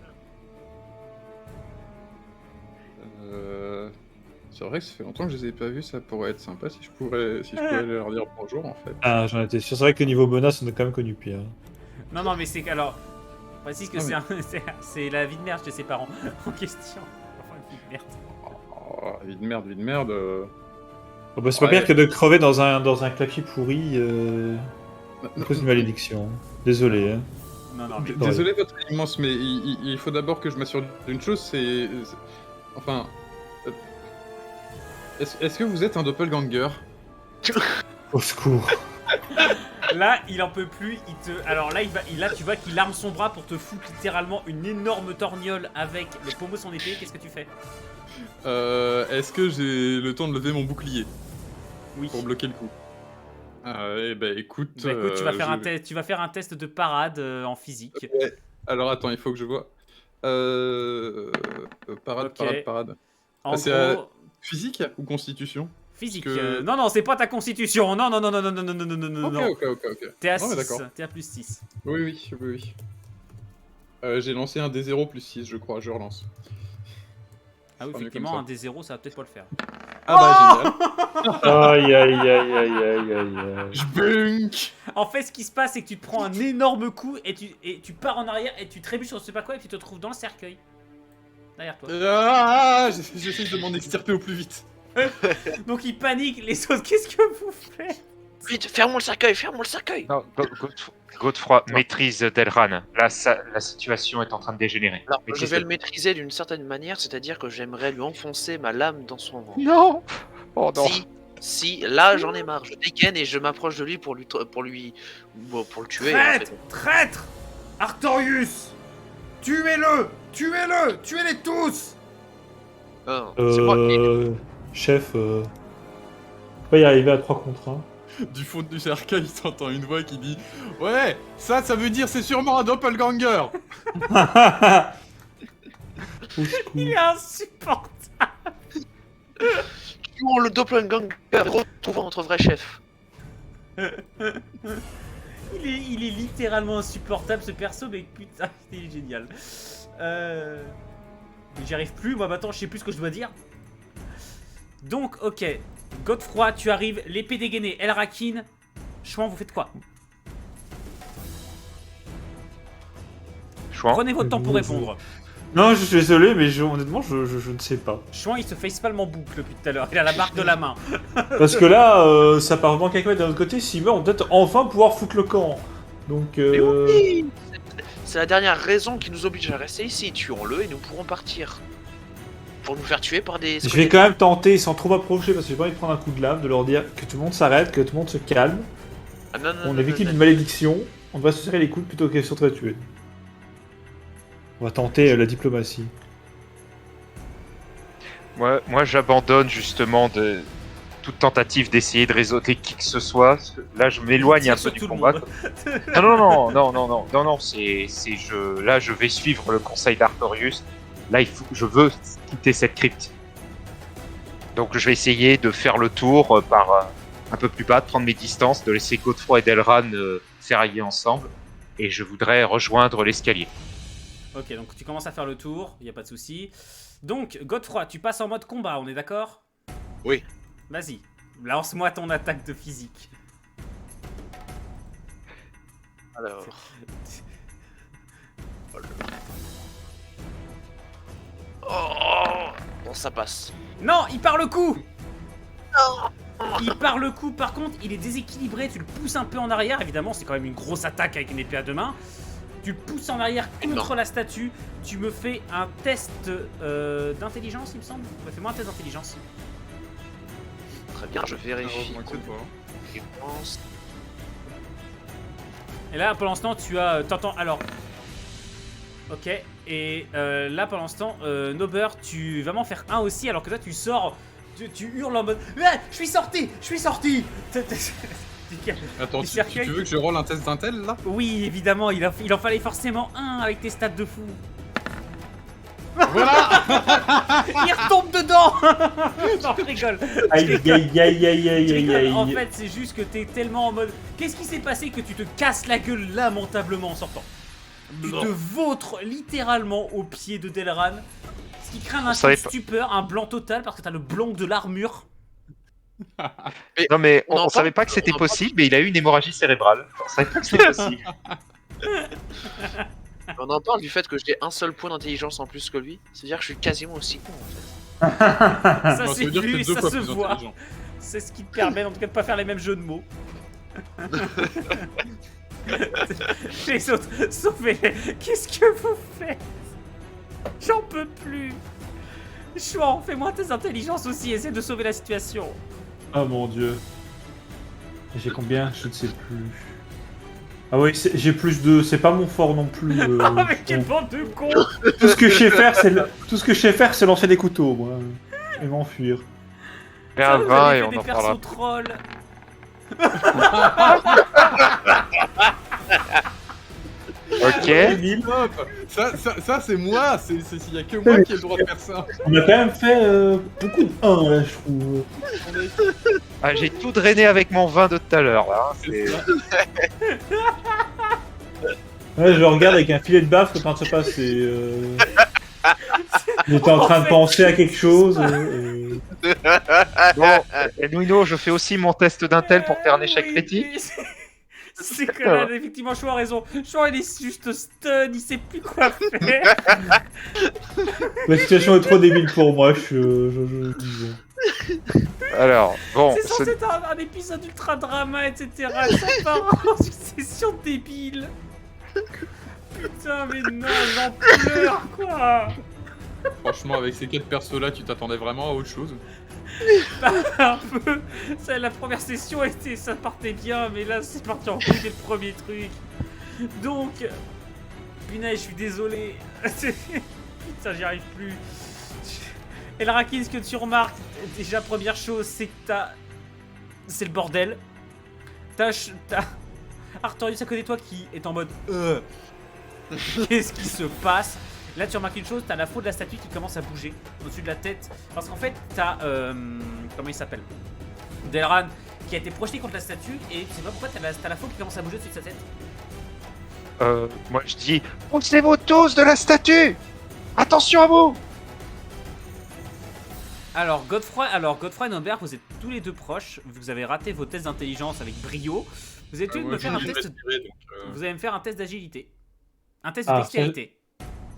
[SPEAKER 4] C'est vrai que ça fait longtemps que je les ai pas vus, ça pourrait être sympa si je pouvais leur dire bonjour, en fait.
[SPEAKER 3] Ah, j'en étais sûr. C'est vrai que niveau menace, on a quand même connu pire.
[SPEAKER 1] Non, non, mais c'est alors. Précise que
[SPEAKER 4] Ah,
[SPEAKER 1] c'est la vie de merde de ses parents en question. Enfin, vie de merde.
[SPEAKER 4] Oh, vie de merde.
[SPEAKER 3] Oh, bah, c'est pas
[SPEAKER 4] Ouais.
[SPEAKER 3] pire que de crever dans un clapier pourri à cause d'une malédiction. Désolé. Hein.
[SPEAKER 1] Non, non, mais.
[SPEAKER 4] Désolé, votre immense, mais il faut d'abord que je m'assure d'une chose, enfin... Est-ce que vous êtes un doppelganger?
[SPEAKER 3] Au secours.
[SPEAKER 1] Là, il en peut plus. Alors là, là, tu vois qu'il arme son bras pour te foutre littéralement une énorme torgnole avec le pommeau de son épée. Qu'est-ce que tu fais?
[SPEAKER 4] Est-ce que j'ai le temps de lever mon bouclier
[SPEAKER 1] Oui.
[SPEAKER 4] pour bloquer le coup? Eh ben écoute,
[SPEAKER 1] Bah, écoute, tu vas faire un test de parade en physique.
[SPEAKER 4] Ouais. Alors attends, il faut que je vois. Parade,
[SPEAKER 1] Ok.
[SPEAKER 4] parade.
[SPEAKER 1] En
[SPEAKER 4] c'est,
[SPEAKER 1] gros,
[SPEAKER 4] Physique ou constitution?
[SPEAKER 1] physique.
[SPEAKER 4] Parce que-
[SPEAKER 1] Non, c'est pas ta constitution. Non.
[SPEAKER 4] Ok.
[SPEAKER 1] T'es à
[SPEAKER 4] Non, mais
[SPEAKER 1] 6.
[SPEAKER 4] d'accord.
[SPEAKER 1] T'es à plus 6.
[SPEAKER 4] Oui. J'ai lancé un D0 plus 6, je crois, je relance.
[SPEAKER 1] Ah oui,
[SPEAKER 4] Pas mieux
[SPEAKER 1] effectivement,
[SPEAKER 4] comme
[SPEAKER 1] un D0, ça va peut-être pas le faire.
[SPEAKER 4] Ah bah génial.
[SPEAKER 3] Aïe.
[SPEAKER 4] Je bunk.
[SPEAKER 1] En fait, ce qui se passe, c'est que tu te prends un énorme coup et tu pars en arrière et tu trébuches sur je sais pas quoi et tu te retrouves dans le cercueil. Derrière toi.
[SPEAKER 4] J'essaie de m'en extirper au plus vite.
[SPEAKER 1] Donc il panique, les autres, qu'est-ce que vous faites?
[SPEAKER 5] Vite, ferme-moi le cercueil.
[SPEAKER 2] Non, Godefroy, maîtrise Delran. Là, la situation est en train de dégénérer.
[SPEAKER 5] Alors, je
[SPEAKER 2] Maîtrise
[SPEAKER 5] vais le maîtriser d'une certaine manière, c'est-à-dire que j'aimerais lui enfoncer ma lame dans son ventre.
[SPEAKER 2] Non. Oh non.
[SPEAKER 5] Si, là j'en ai marre, je dégaine et je m'approche de lui pour le tuer. En fait.
[SPEAKER 1] Traître Artorius! Tuez-le! Tuez-les tous!
[SPEAKER 5] Non, c'est moi qui...
[SPEAKER 3] Chef, on va y arriver à 3 contre 1.
[SPEAKER 4] Du fond du cercueil, t'entends une voix qui dit « Ouais, ça veut dire c'est sûrement un doppelganger !»
[SPEAKER 1] Il est insupportable!
[SPEAKER 5] Tuons le doppelganger, retrouvons notre vrai chef.
[SPEAKER 1] Il est littéralement insupportable ce perso, mais putain, il est génial. Mais j'y arrive plus, moi maintenant je sais plus ce que je dois dire. Donc, ok. Godefroy, tu arrives, l'épée dégainée, Elrakin. Chouan, vous faites quoi?
[SPEAKER 2] Chouan.
[SPEAKER 1] Prenez votre temps pour répondre.
[SPEAKER 3] Non, je suis désolé, mais honnêtement, je ne sais pas.
[SPEAKER 1] Chouan, il se facepalm en boucle depuis tout à l'heure. Il a la barre de la main.
[SPEAKER 3] Parce que là, ça part vraiment cacahuète d'un autre côté. S'il meurt, on peut peut-être enfin pouvoir foutre le camp. Donc,
[SPEAKER 5] Mais oui, c'est la dernière raison qui nous oblige à rester ici. Tuons-le et nous pourrons partir. Pour nous faire tuer par des...
[SPEAKER 3] je vais quand même tenter, sans trop m'approcher, parce que j'ai pas envie de prendre un coup de lame, de leur dire que tout le monde s'arrête, que tout le monde se calme.
[SPEAKER 5] Ah, non,
[SPEAKER 3] On est victime d'une malédiction, on devrait se serrer les coudes plutôt que se retrouver tuer. On va tenter la diplomatie.
[SPEAKER 2] Moi j'abandonne justement de toute tentative d'essayer de réseauter qui que ce soit. Parce que là, je m'éloigne un peu
[SPEAKER 1] Sur
[SPEAKER 2] du
[SPEAKER 1] tout le
[SPEAKER 2] combat.
[SPEAKER 1] monde.
[SPEAKER 2] Non, là, je vais suivre le conseil d'Artorius. Là, je veux quitter cette crypte. Donc, je vais essayer de faire le tour par un peu plus bas, de prendre mes distances, de laisser Godefroy et Delran ferrailler ensemble. Et je voudrais rejoindre l'escalier.
[SPEAKER 1] Ok, donc tu commences à faire le tour, y a pas de souci. Donc, Godefroy, tu passes en mode combat, on est d'accord?
[SPEAKER 5] Oui.
[SPEAKER 1] Vas-y, lance-moi ton attaque de physique.
[SPEAKER 5] Alors... Oh, bon, ça passe.
[SPEAKER 1] Non, il part le coup. Il part le coup, par contre, il est déséquilibré, tu le pousses un peu en arrière, évidemment, c'est quand même une grosse attaque avec une épée à deux mains. Tu le pousses en arrière contre la statue, tu me fais un test d'intelligence, il me semble. Ouais, fais-moi un test d'intelligence.
[SPEAKER 5] Très bien, je vérifie.
[SPEAKER 4] Heureusement que c'est toi, hein.
[SPEAKER 5] Réponse.
[SPEAKER 1] Et là, pendant ce temps, tu as... T'entends... Alors... Ok, et là, pendant ce temps, Nober, tu vas m'en faire un aussi, alors que toi, tu sors... Tu hurles en mode... Ah, je suis sorti.
[SPEAKER 4] Attends,
[SPEAKER 1] Les
[SPEAKER 4] tu
[SPEAKER 1] cercueils.
[SPEAKER 4] veux que je roll un test d'intel là?
[SPEAKER 1] Oui, évidemment, il en fallait forcément un avec tes stats de fou.
[SPEAKER 4] Voilà.
[SPEAKER 1] Il retombe dedans. Non, je rigole.
[SPEAKER 3] Aïe.
[SPEAKER 1] En fait, c'est juste que t'es tellement en mode... Qu'est-ce qui s'est passé que tu te casses la gueule lamentablement en sortant? Tu te vautres littéralement au pied de Delran. Ce qui crée un instant de stupeur, un blanc total, parce que t'as le blanc de l'armure.
[SPEAKER 2] Non, mais
[SPEAKER 5] on en
[SPEAKER 2] on savait
[SPEAKER 5] parle-
[SPEAKER 2] pas que c'était
[SPEAKER 5] on en parle-
[SPEAKER 2] possible, mais il a eu une hémorragie cérébrale. On savait pas que c'était possible.
[SPEAKER 5] On en parle du fait que j'ai un seul point d'intelligence en plus que lui. C'est-à-dire que je suis quasiment aussi con en fait.
[SPEAKER 1] Ça,
[SPEAKER 4] Non,
[SPEAKER 1] c'est
[SPEAKER 4] veut dire que
[SPEAKER 1] vu,
[SPEAKER 4] t'es deux
[SPEAKER 1] ça
[SPEAKER 4] fois
[SPEAKER 1] se
[SPEAKER 4] plus
[SPEAKER 1] voit.
[SPEAKER 4] intelligent.
[SPEAKER 1] C'est ce qui te permet en tout cas de pas faire les mêmes jeux de mots. Les autres, sauvez-les. Qu'est-ce que vous faites? J'en peux plus. Chouan, fais-moi tes intelligences aussi, essaie de sauver la situation.
[SPEAKER 3] Oh mon dieu. J'ai combien? Je ne sais plus. Ah oui, j'ai plus de... C'est pas mon fort non plus.
[SPEAKER 1] Oh, mais quelle bande de cons!
[SPEAKER 3] Tout ce que je sais faire, c'est lancer des couteaux, moi. Et m'enfuir.
[SPEAKER 2] Fais
[SPEAKER 1] Ça,
[SPEAKER 2] un
[SPEAKER 1] vous
[SPEAKER 2] 20
[SPEAKER 1] avez
[SPEAKER 2] et
[SPEAKER 1] fait
[SPEAKER 2] on
[SPEAKER 1] des
[SPEAKER 2] en parlera.
[SPEAKER 1] persos trolls.
[SPEAKER 2] Ok.
[SPEAKER 4] Top. Ça c'est moi. Il y a que moi qui ai le droit de faire ça.
[SPEAKER 3] On a quand même fait beaucoup de 1 là, je trouve.
[SPEAKER 2] Ah, j'ai tout drainé avec mon vin de tout à l'heure. Là, hein, c'est-
[SPEAKER 3] Ouais, je regarde avec un filet de baffe quand ça passe. J'étais en train de penser à quelque chose.
[SPEAKER 2] Bon, et Nouino, je fais aussi mon test d'intel pour faire un échec
[SPEAKER 1] Oui,
[SPEAKER 2] critique.
[SPEAKER 1] mais c'est que là, effectivement, Chouan a raison. Chouan, il est juste stun, il sait plus quoi faire.
[SPEAKER 3] La situation est trop débile pour moi. Disons.
[SPEAKER 2] Alors, bon,
[SPEAKER 1] C'est censé être un épisode ultra drama, etc. Ça part en succession débile. Putain, mais non, j'en pleure, quoi.
[SPEAKER 4] Franchement, avec ces 4 persos là, tu t'attendais vraiment à autre chose.
[SPEAKER 1] Un peu. Ça, la première session, ça partait bien, mais là, c'est parti en couille dès le premier truc. Donc, punaise, je suis désolé. Putain, j'y arrive plus. Elrakin, ce que tu remarques, déjà, première chose, c'est que c'est le bordel. T'as Artorius à côté de toi qui est en mode qu'est-ce qui se passe? Là tu remarques une chose, t'as la faute de la statue qui commence à bouger au-dessus de la tête. Parce qu'en fait t'as comment il s'appelle, Delran qui a été projeté contre la statue. Et tu sais pas pourquoi t'as la faute qui commence à bouger au-dessus de sa tête.
[SPEAKER 2] moi je dis, poussez-vous tous de la statue. Attention à vous.
[SPEAKER 1] Alors Godefroy et Norbert, vous êtes tous les deux proches. Vous avez raté vos tests d'intelligence avec brio. Vous allez tous les deux me faire un test. Vous allez me faire un test d'agilité. Un test de dextérité.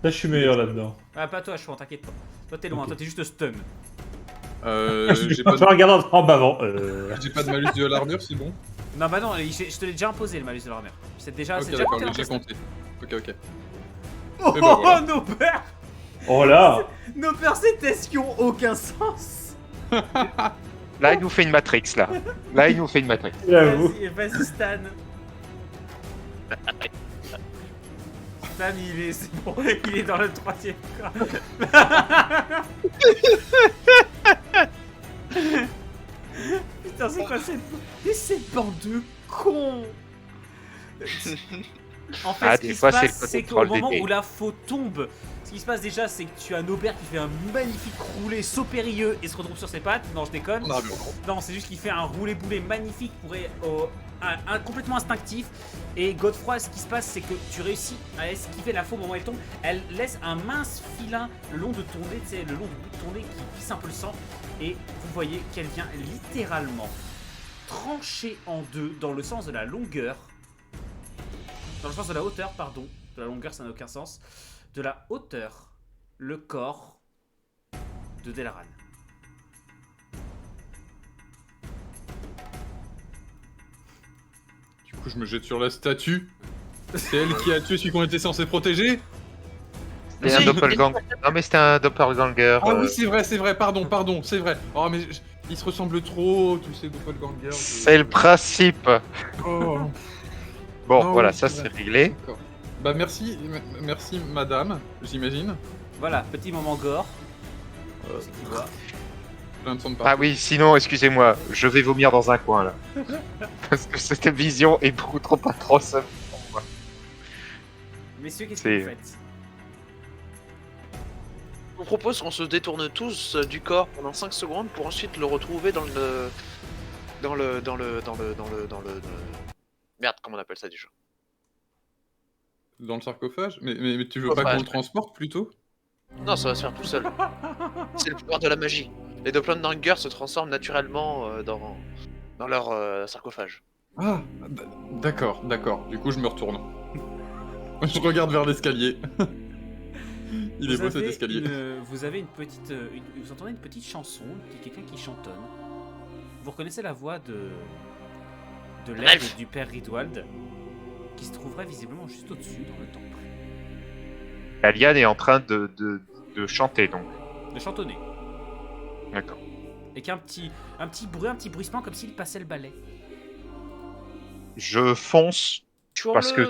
[SPEAKER 3] Là, je suis meilleur là-dedans.
[SPEAKER 1] Ah, pas toi, Chouan, t'inquiète pas. Toi, t'es loin, toi, t'es juste stun.
[SPEAKER 4] J'ai
[SPEAKER 3] pas
[SPEAKER 4] pas,
[SPEAKER 3] de regarder en bavant.
[SPEAKER 4] j'ai pas de malus de l'armure, c'est bon.
[SPEAKER 1] Non, bah non, je te l'ai déjà imposé le malus de l'armure. C'est déjà,
[SPEAKER 4] Ok,
[SPEAKER 1] c'est déjà
[SPEAKER 4] d'accord,
[SPEAKER 1] compté
[SPEAKER 4] j'ai
[SPEAKER 1] dans
[SPEAKER 4] déjà
[SPEAKER 1] le
[SPEAKER 4] compté. Ok.
[SPEAKER 1] Oh,
[SPEAKER 4] Et bah voilà.
[SPEAKER 1] nos pères
[SPEAKER 3] Oh là.
[SPEAKER 1] Nos pères, ces tests qui ont aucun sens.
[SPEAKER 2] Là, il nous fait une Matrix, là. Là, il nous fait une Matrix.
[SPEAKER 3] J'avoue.
[SPEAKER 1] Vas-y, Stan. Stan, c'est bon, il est dans le 3ème corps. Putain, c'est quoi cette bande de cons? En fait, ce qui se passe, c'est qu'au moment où la faute tombe, ce qui se passe déjà, c'est que tu as Norbert qui fait un magnifique roulé saut périlleux et se retrouve sur ses pattes. Non, je déconne. Non, c'est juste qu'il fait un roulé-boulé magnifique pour complètement instinctif. Et Godefroy, ce qui se passe, c'est que tu réussis à esquiver la faute au moment où elle tombe. Elle laisse un mince filin le long de ton nez, tu sais, le long du bout de ton nez qui pisse un peu le sang. Et vous voyez qu'elle vient littéralement trancher en deux dans le sens de la longueur. Dans le sens de la hauteur, pardon. De la longueur, ça n'a aucun sens. De la hauteur, le corps de Delran.
[SPEAKER 4] Du coup, je me jette sur la statue. C'est elle qui a tué celui qu'on était censé protéger.
[SPEAKER 2] C'était un doppelganger. Non, mais c'était un doppelganger.
[SPEAKER 4] Ah oui, c'est vrai, pardon, c'est vrai. Oh, mais ils se ressemblent trop, tous ces doppelgangers.
[SPEAKER 2] C'est le principe.
[SPEAKER 4] Oh.
[SPEAKER 2] Bon,
[SPEAKER 4] Ah
[SPEAKER 2] voilà,
[SPEAKER 4] oui,
[SPEAKER 2] ça
[SPEAKER 4] c'est
[SPEAKER 2] c'est
[SPEAKER 4] vrai.
[SPEAKER 2] réglé.
[SPEAKER 4] D'accord. Bah merci madame, j'imagine.
[SPEAKER 1] Voilà, petit moment gore. C'est qui voit.
[SPEAKER 4] Plein de sang de
[SPEAKER 2] Ah
[SPEAKER 4] partout.
[SPEAKER 2] oui, sinon, excusez-moi, je vais vomir dans un coin là. Parce que cette vision est beaucoup trop atroce.
[SPEAKER 1] Messieurs, qu'est-ce que
[SPEAKER 2] C'est-
[SPEAKER 1] vous faites?
[SPEAKER 5] Je vous propose qu'on se détourne tous du corps pendant 5 secondes pour ensuite le retrouver dans le... Merde, comment on appelle ça déjà?
[SPEAKER 4] Dans le sarcophage mais tu veux
[SPEAKER 5] Ouais,
[SPEAKER 4] pas qu'on le transporte plutôt?
[SPEAKER 5] Non, ça va se faire tout seul. C'est le pouvoir de la magie. Les doppelgangers se transforment naturellement dans leur sarcophage.
[SPEAKER 4] Ah, d'accord. Du coup, je me retourne. Je regarde vers l'escalier. Il est beau cet escalier.
[SPEAKER 1] Vous avez une petite, vous entendez une petite chanson, quelqu'un qui chantonne. Vous reconnaissez la voix de l'aide du père Ridwald, qui se trouverait visiblement juste au-dessus dans le temple.
[SPEAKER 2] Aliane est en train de chanter donc.
[SPEAKER 1] de chantonner.
[SPEAKER 2] D'accord.
[SPEAKER 1] Et qu'un petit bruit, un petit bruissement comme s'il passait le balai.
[SPEAKER 2] Je fonce parce que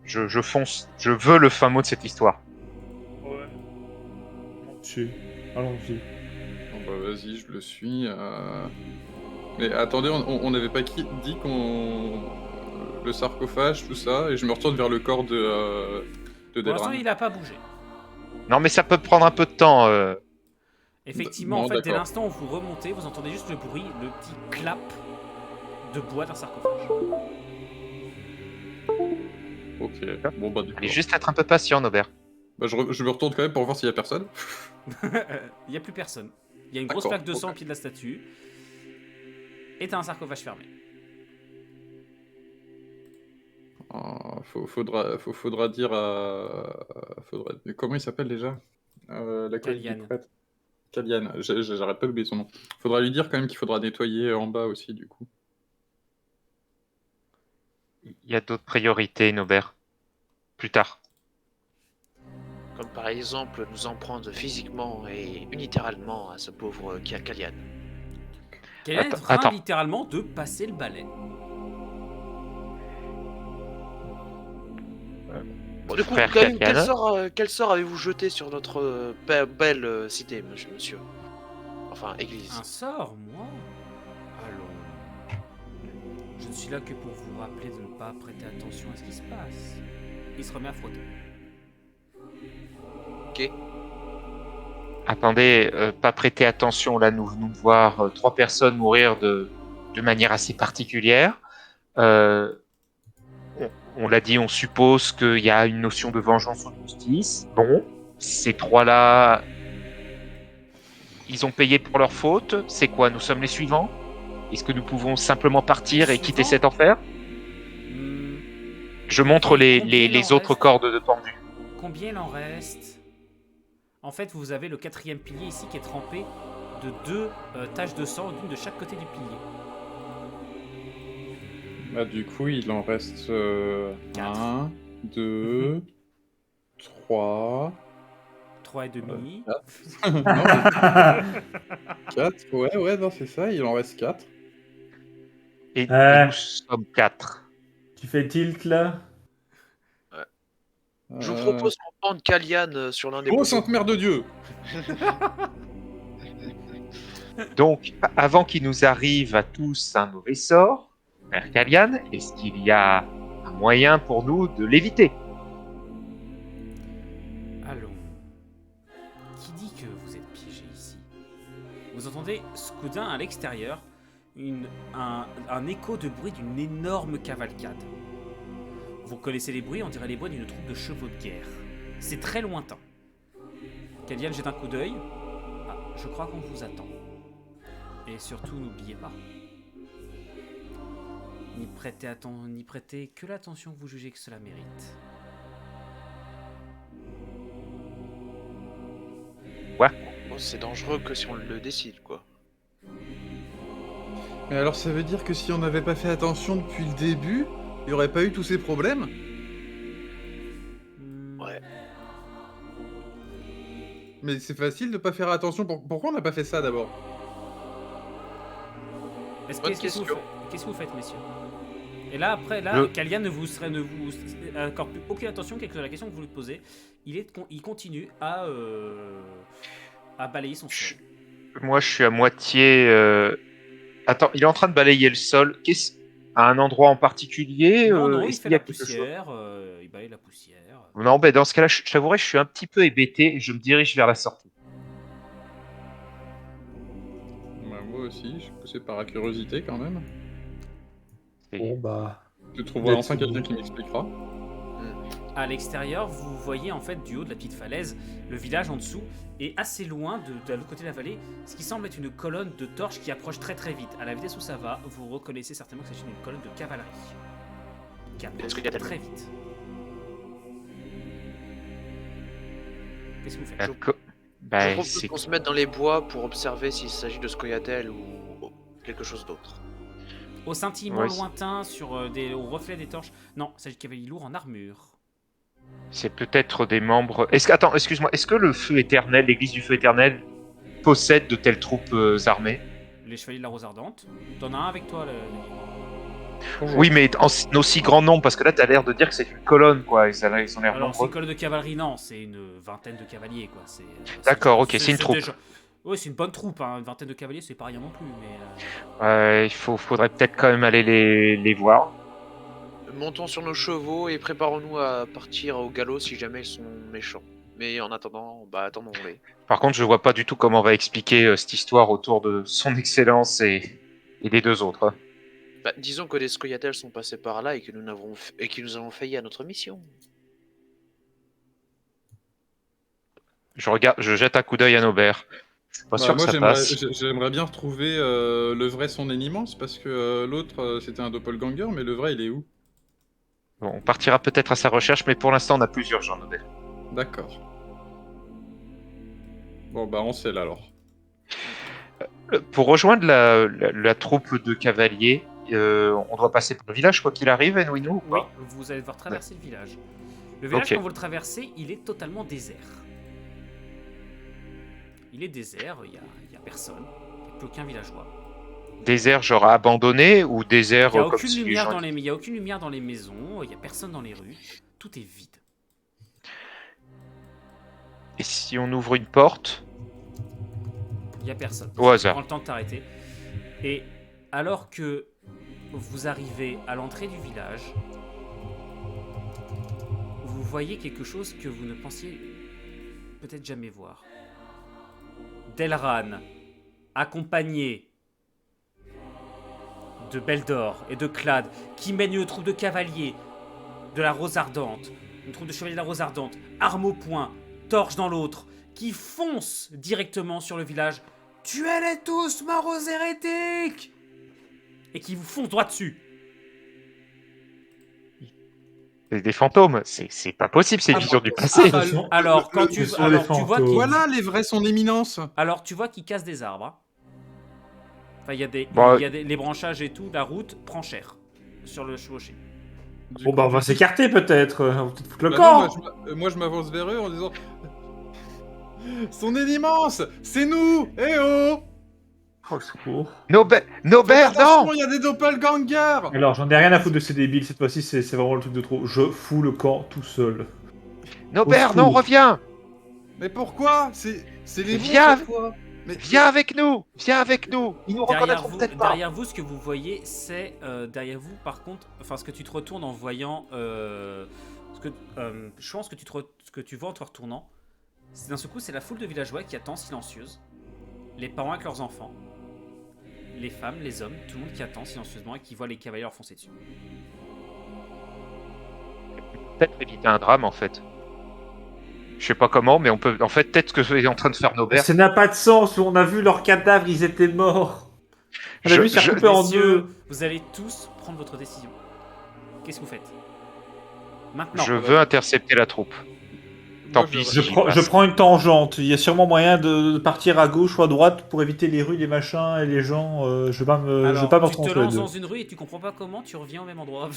[SPEAKER 5] Tuons-le.
[SPEAKER 2] je fonce. Je veux le fin mot de cette histoire.
[SPEAKER 3] Ouais. Si. Allons-y.
[SPEAKER 4] Bon, bah, vas-y, je le suis. Mais attendez, on n'avait pas dit qu'on... le sarcophage, tout ça, et je me retourne vers le corps de
[SPEAKER 1] Pour l'instant,
[SPEAKER 4] Dedran.
[SPEAKER 1] il a pas bougé.
[SPEAKER 2] Non, mais ça peut prendre un peu de temps.
[SPEAKER 1] Effectivement,
[SPEAKER 4] Bon,
[SPEAKER 1] en fait, dès
[SPEAKER 4] d'accord.
[SPEAKER 1] l'instant où vous remontez, vous entendez juste le bruit, le petit clap de bois d'un sarcophage.
[SPEAKER 4] Ok, bon bah du coup.
[SPEAKER 2] Allez, juste être un peu patient, Nobert.
[SPEAKER 4] Bah, je me retourne quand même pour voir s'il y a personne.
[SPEAKER 1] Il n'y a plus personne. Il y a une grosse
[SPEAKER 4] D'accord,
[SPEAKER 1] plaque de sang
[SPEAKER 4] ok.
[SPEAKER 1] au pied de la statue. Et t'as un sarcophage fermé.
[SPEAKER 4] Faudra dire à... Comment il s'appelle déjà la collègue du
[SPEAKER 1] Kalian.
[SPEAKER 4] prêtre. Kalian, j'arrête pas d'oublier son nom. Faudra lui dire quand même qu'il faudra nettoyer en bas aussi, du coup.
[SPEAKER 2] Il y a d'autres priorités, Nobert. Plus tard.
[SPEAKER 5] Comme par exemple nous en prendre physiquement et unilatéralement à ce pauvre Kalian.
[SPEAKER 1] Kalian est en train
[SPEAKER 2] Attends.
[SPEAKER 1] littéralement de passer le balai.
[SPEAKER 5] Bon, du coup,
[SPEAKER 2] Frère
[SPEAKER 5] quand même,
[SPEAKER 2] Kalian.
[SPEAKER 5] quel sort avez-vous jeté sur notre belle cité, monsieur? Enfin, église.
[SPEAKER 1] Un sort, moi? Allons. Je ne suis là que pour vous rappeler de ne pas prêter attention à ce qui se passe. Il se remet à frotter.
[SPEAKER 5] Ok.
[SPEAKER 2] Attendez, pas prêter attention. Là, nous venons de voir 3 personnes mourir de manière assez particulière. On l'a dit, on suppose qu'il y a une notion de vengeance ou de justice. Bon, ces 3-là, ils ont payé pour leur faute. C'est quoi? Nous sommes les suivants? Est-ce que nous pouvons simplement partir et quitter
[SPEAKER 1] Suivants
[SPEAKER 2] cet enfer? Je montre
[SPEAKER 1] Et combien il
[SPEAKER 2] les
[SPEAKER 1] en
[SPEAKER 2] autres
[SPEAKER 1] reste
[SPEAKER 2] cordes de pendus.
[SPEAKER 1] Combien il en reste? En fait, vous avez le 4e pilier ici qui est trempé de 2 taches de sang, d'une de chaque côté du pilier.
[SPEAKER 4] Bah du coup, il en reste
[SPEAKER 1] 4.
[SPEAKER 4] 1, 2, 3...
[SPEAKER 1] 3 et demi.
[SPEAKER 4] non, 4, ouais, non, c'est ça, il en reste 4.
[SPEAKER 2] Et
[SPEAKER 3] Ouais.
[SPEAKER 2] nous sommes 4.
[SPEAKER 3] Tu fais tilt là?
[SPEAKER 5] Je vous propose qu'on pende Kalian sur l'un des
[SPEAKER 4] Oh,
[SPEAKER 5] poteaux.
[SPEAKER 4] Sainte Mère de Dieu!
[SPEAKER 2] Donc, avant qu'il nous arrive à tous un mauvais sort, Frère Kalian, est-ce qu'il y a un moyen pour nous de l'éviter?
[SPEAKER 1] Allons. Qui dit que vous êtes piégé ici? Vous entendez soudain à l'extérieur un écho de bruit d'une énorme cavalcade. Vous connaissez les bruits, on dirait les bruits d'une troupe de chevaux de guerre. C'est très lointain. Kalian jette un coup d'œil. Ah, je crois qu'on vous attend. Et surtout, n'oubliez pas. N'y prêtez que l'attention que vous jugez que cela mérite.
[SPEAKER 2] Ouais.
[SPEAKER 5] Bon, c'est dangereux que si on le décide, quoi.
[SPEAKER 4] Mais alors ça veut dire que si on n'avait pas fait attention depuis le début, il n'y aurait pas eu tous ces problèmes?
[SPEAKER 5] Ouais.
[SPEAKER 4] Mais c'est facile de pas faire attention. Pourquoi on n'a pas fait ça d'abord?
[SPEAKER 5] Bonne
[SPEAKER 1] Qu'est-ce
[SPEAKER 5] question.
[SPEAKER 1] que vous faites, messieurs? Et là, après, Kalian ne vous accorde plus aucune attention, quelle que soit la question que vous lui posez. Il continue à balayer son sol.
[SPEAKER 2] Moi, je suis à moitié... Attends, il est en train de balayer le sol. À un endroit en particulier?
[SPEAKER 1] Non, il
[SPEAKER 2] Est-ce
[SPEAKER 1] fait
[SPEAKER 2] qu'il y a
[SPEAKER 1] la
[SPEAKER 2] quelque chose?
[SPEAKER 1] poussière, il balaye la poussière.
[SPEAKER 2] Non, ben dans ce cas-là, je t'avouerai, je suis un petit peu hébété et je me dirige vers la sortie.
[SPEAKER 4] Bah, moi aussi, je suis poussé par la curiosité quand même.
[SPEAKER 2] Et-
[SPEAKER 6] bah.
[SPEAKER 4] Tu trouveras
[SPEAKER 3] Let's
[SPEAKER 4] enfin
[SPEAKER 3] go.
[SPEAKER 4] quelqu'un qui m'expliquera.
[SPEAKER 1] À l'extérieur, vous voyez en fait du haut de la petite falaise le village en dessous et assez loin de l'autre côté de la vallée, ce qui semble être une colonne de torches qui approche très très vite. À la vitesse où ça va, vous reconnaissez certainement que c'est une colonne de cavalerie qui approche
[SPEAKER 5] Est-ce qu'il y a
[SPEAKER 1] très vite. Qu'est-ce que vous faites?
[SPEAKER 2] D'accord.
[SPEAKER 5] Je
[SPEAKER 2] Ben,
[SPEAKER 5] propose
[SPEAKER 2] c'est...
[SPEAKER 5] qu'on se mette dans les bois pour observer s'il s'agit de Scoia'tael ou quelque chose d'autre.
[SPEAKER 1] Au scintillement
[SPEAKER 2] Ouais,
[SPEAKER 1] lointain, au reflet des torches. Non, il s'agit de cavaliers lourds en armure.
[SPEAKER 2] c'est peut-être des membres... Attends, excuse-moi, est-ce que le feu éternel, l'église du feu éternel, possède de telles troupes armées.
[SPEAKER 1] Les chevaliers de la Rose Ardente. T'en as un avec toi,
[SPEAKER 2] Oui, mais en aussi grand nombre, parce que là, t'as l'air de dire que c'est une colonne, quoi. Ils ont l'air
[SPEAKER 1] Alors, c'est une
[SPEAKER 2] nombreux.
[SPEAKER 1] colonne de cavalerie, non, c'est une vingtaine de cavaliers, quoi.
[SPEAKER 2] D'accord, ok, c'est une troupe.
[SPEAKER 1] Ouais, c'est une bonne troupe, hein. Une vingtaine de cavaliers, c'est pas rien non plus, mais...
[SPEAKER 2] Il faudrait peut-être quand même aller les voir.
[SPEAKER 5] Montons sur nos chevaux et préparons-nous à partir au galop si jamais ils sont méchants. Mais en attendant, attendons-les.
[SPEAKER 2] Par contre, je vois pas du tout comment on va expliquer cette histoire autour de son excellence et des deux autres. Hein.
[SPEAKER 5] Disons que des scoia'tael sont passés par là et que nous avons failli à notre mission.
[SPEAKER 2] Je jette un coup d'œil à Nobert. Je suis pas sûr que
[SPEAKER 4] Moi,
[SPEAKER 2] ça passe.
[SPEAKER 4] j'aimerais bien retrouver le vrai son immense, parce que l'autre, c'était un doppelganger, mais le vrai, il est où?
[SPEAKER 2] Bon, on partira peut-être à sa recherche, mais pour l'instant, on a plus urgent, Nobert.
[SPEAKER 4] D'accord. Bon, on sait là, alors.
[SPEAKER 2] Pour rejoindre la troupe de cavaliers, on doit passer par le village, quoi qu'il arrive, Enwinu, ou
[SPEAKER 1] Oui,
[SPEAKER 2] pas?
[SPEAKER 1] vous allez devoir traverser le village. Le village,
[SPEAKER 2] Ok.
[SPEAKER 1] quand vous le traversez, il est totalement désert. Il est désert, il y a personne. Il n'y a plus aucun villageois.
[SPEAKER 2] Désert, genre abandonné, ou désert
[SPEAKER 1] Il n'y a,
[SPEAKER 2] comme
[SPEAKER 1] aucune
[SPEAKER 2] si les
[SPEAKER 1] lumière
[SPEAKER 2] gens-
[SPEAKER 1] dans les... il y a aucune lumière dans les maisons, il n'y a personne dans les rues. Tout est vide.
[SPEAKER 2] Et si on ouvre une porte?
[SPEAKER 1] Il n'y a personne.
[SPEAKER 2] Au hasard.
[SPEAKER 1] Prends le temps de t'arrêter. Et alors que vous arrivez à l'entrée du village, vous voyez quelque chose que vous ne pensiez peut-être jamais voir. Delran, accompagné de Beldor et de Clad, qui mène une troupe de cavaliers de la Rose Ardente, une troupe de chevaliers de la Rose Ardente, arme au poing, torche dans l'autre, qui fonce directement sur le village. Tuez-les tous, morts hérétiques! Et qui vous fonce droit dessus.
[SPEAKER 2] C'est des fantômes, c'est pas possible, c'est une
[SPEAKER 4] Ah,
[SPEAKER 2] vision du
[SPEAKER 4] ah,
[SPEAKER 2] passé.
[SPEAKER 4] bah,
[SPEAKER 1] Alors, quand tu,
[SPEAKER 3] le son
[SPEAKER 1] alors,
[SPEAKER 3] des
[SPEAKER 1] tu vois
[SPEAKER 3] fantômes.
[SPEAKER 1] qu'il
[SPEAKER 4] Voilà les vrais son éminence.
[SPEAKER 1] alors, tu vois qu'il casse des arbres. Hein. Enfin, il y a des,
[SPEAKER 2] Bon,
[SPEAKER 1] il y a des, les branchages et tout, la route prend cher sur le chevaucher.
[SPEAKER 3] Bon, on va s'écarter peut-être. On va peut-être foutre le
[SPEAKER 4] Bah
[SPEAKER 3] camp.
[SPEAKER 4] non, moi, je m'avance vers eux en disant... Son immense, c'est nous. Eh oh.
[SPEAKER 3] Au secours.
[SPEAKER 2] Nobert,
[SPEAKER 4] Attention,
[SPEAKER 2] non!
[SPEAKER 4] il y a des doppelgangers.
[SPEAKER 3] Alors, j'en ai rien à foutre de ces débiles. Cette fois-ci, c'est vraiment le truc de trop. Je fous le camp tout seul.
[SPEAKER 2] Nobert,
[SPEAKER 3] Au
[SPEAKER 2] non,
[SPEAKER 3] secours.
[SPEAKER 2] reviens!
[SPEAKER 4] Mais pourquoi? C'est les bons
[SPEAKER 2] Viens.
[SPEAKER 4] cette fois. Mais
[SPEAKER 2] Viens avec nous! Viens avec nous! Ils nous reconnaîtront peut-être pas!
[SPEAKER 1] Derrière vous, ce que vous voyez, c'est derrière vous, par contre, enfin, ce que tu te retournes en voyant, je pense que ce que tu vois en te retournant, c'est d'un seul coup, c'est la foule de villageois qui attend silencieuse, les parents avec leurs enfants, les femmes, les hommes, tout le monde qui attend silencieusement et qui voit les cavaliers leur foncer dessus.
[SPEAKER 2] Peut-être éviter un drame en fait. Je sais pas comment, mais on peut. En fait, peut-être que ce que est en train de faire Nobert.
[SPEAKER 3] Ça n'a pas de sens. On a vu leurs cadavres, ils étaient morts. On a
[SPEAKER 2] Je-
[SPEAKER 3] vu ça
[SPEAKER 2] je-
[SPEAKER 3] couper en
[SPEAKER 1] Messieurs,
[SPEAKER 3] deux.
[SPEAKER 1] vous allez tous prendre votre décision. Qu'est-ce que vous faites maintenant?
[SPEAKER 2] Je veux intercepter la troupe. Tant
[SPEAKER 4] Moi,
[SPEAKER 2] pis.
[SPEAKER 3] Je
[SPEAKER 2] J'y
[SPEAKER 3] prends,
[SPEAKER 2] passe.
[SPEAKER 3] je prends une tangente. Il y a sûrement moyen de partir à gauche ou à droite pour éviter les rues, les machins et les gens. Je vais pas me, je vais
[SPEAKER 1] Alors,
[SPEAKER 3] pas me
[SPEAKER 1] tu te
[SPEAKER 3] retrouver entre les
[SPEAKER 1] lances
[SPEAKER 3] deux.
[SPEAKER 1] dans une rue et tu comprends pas comment tu reviens au même endroit.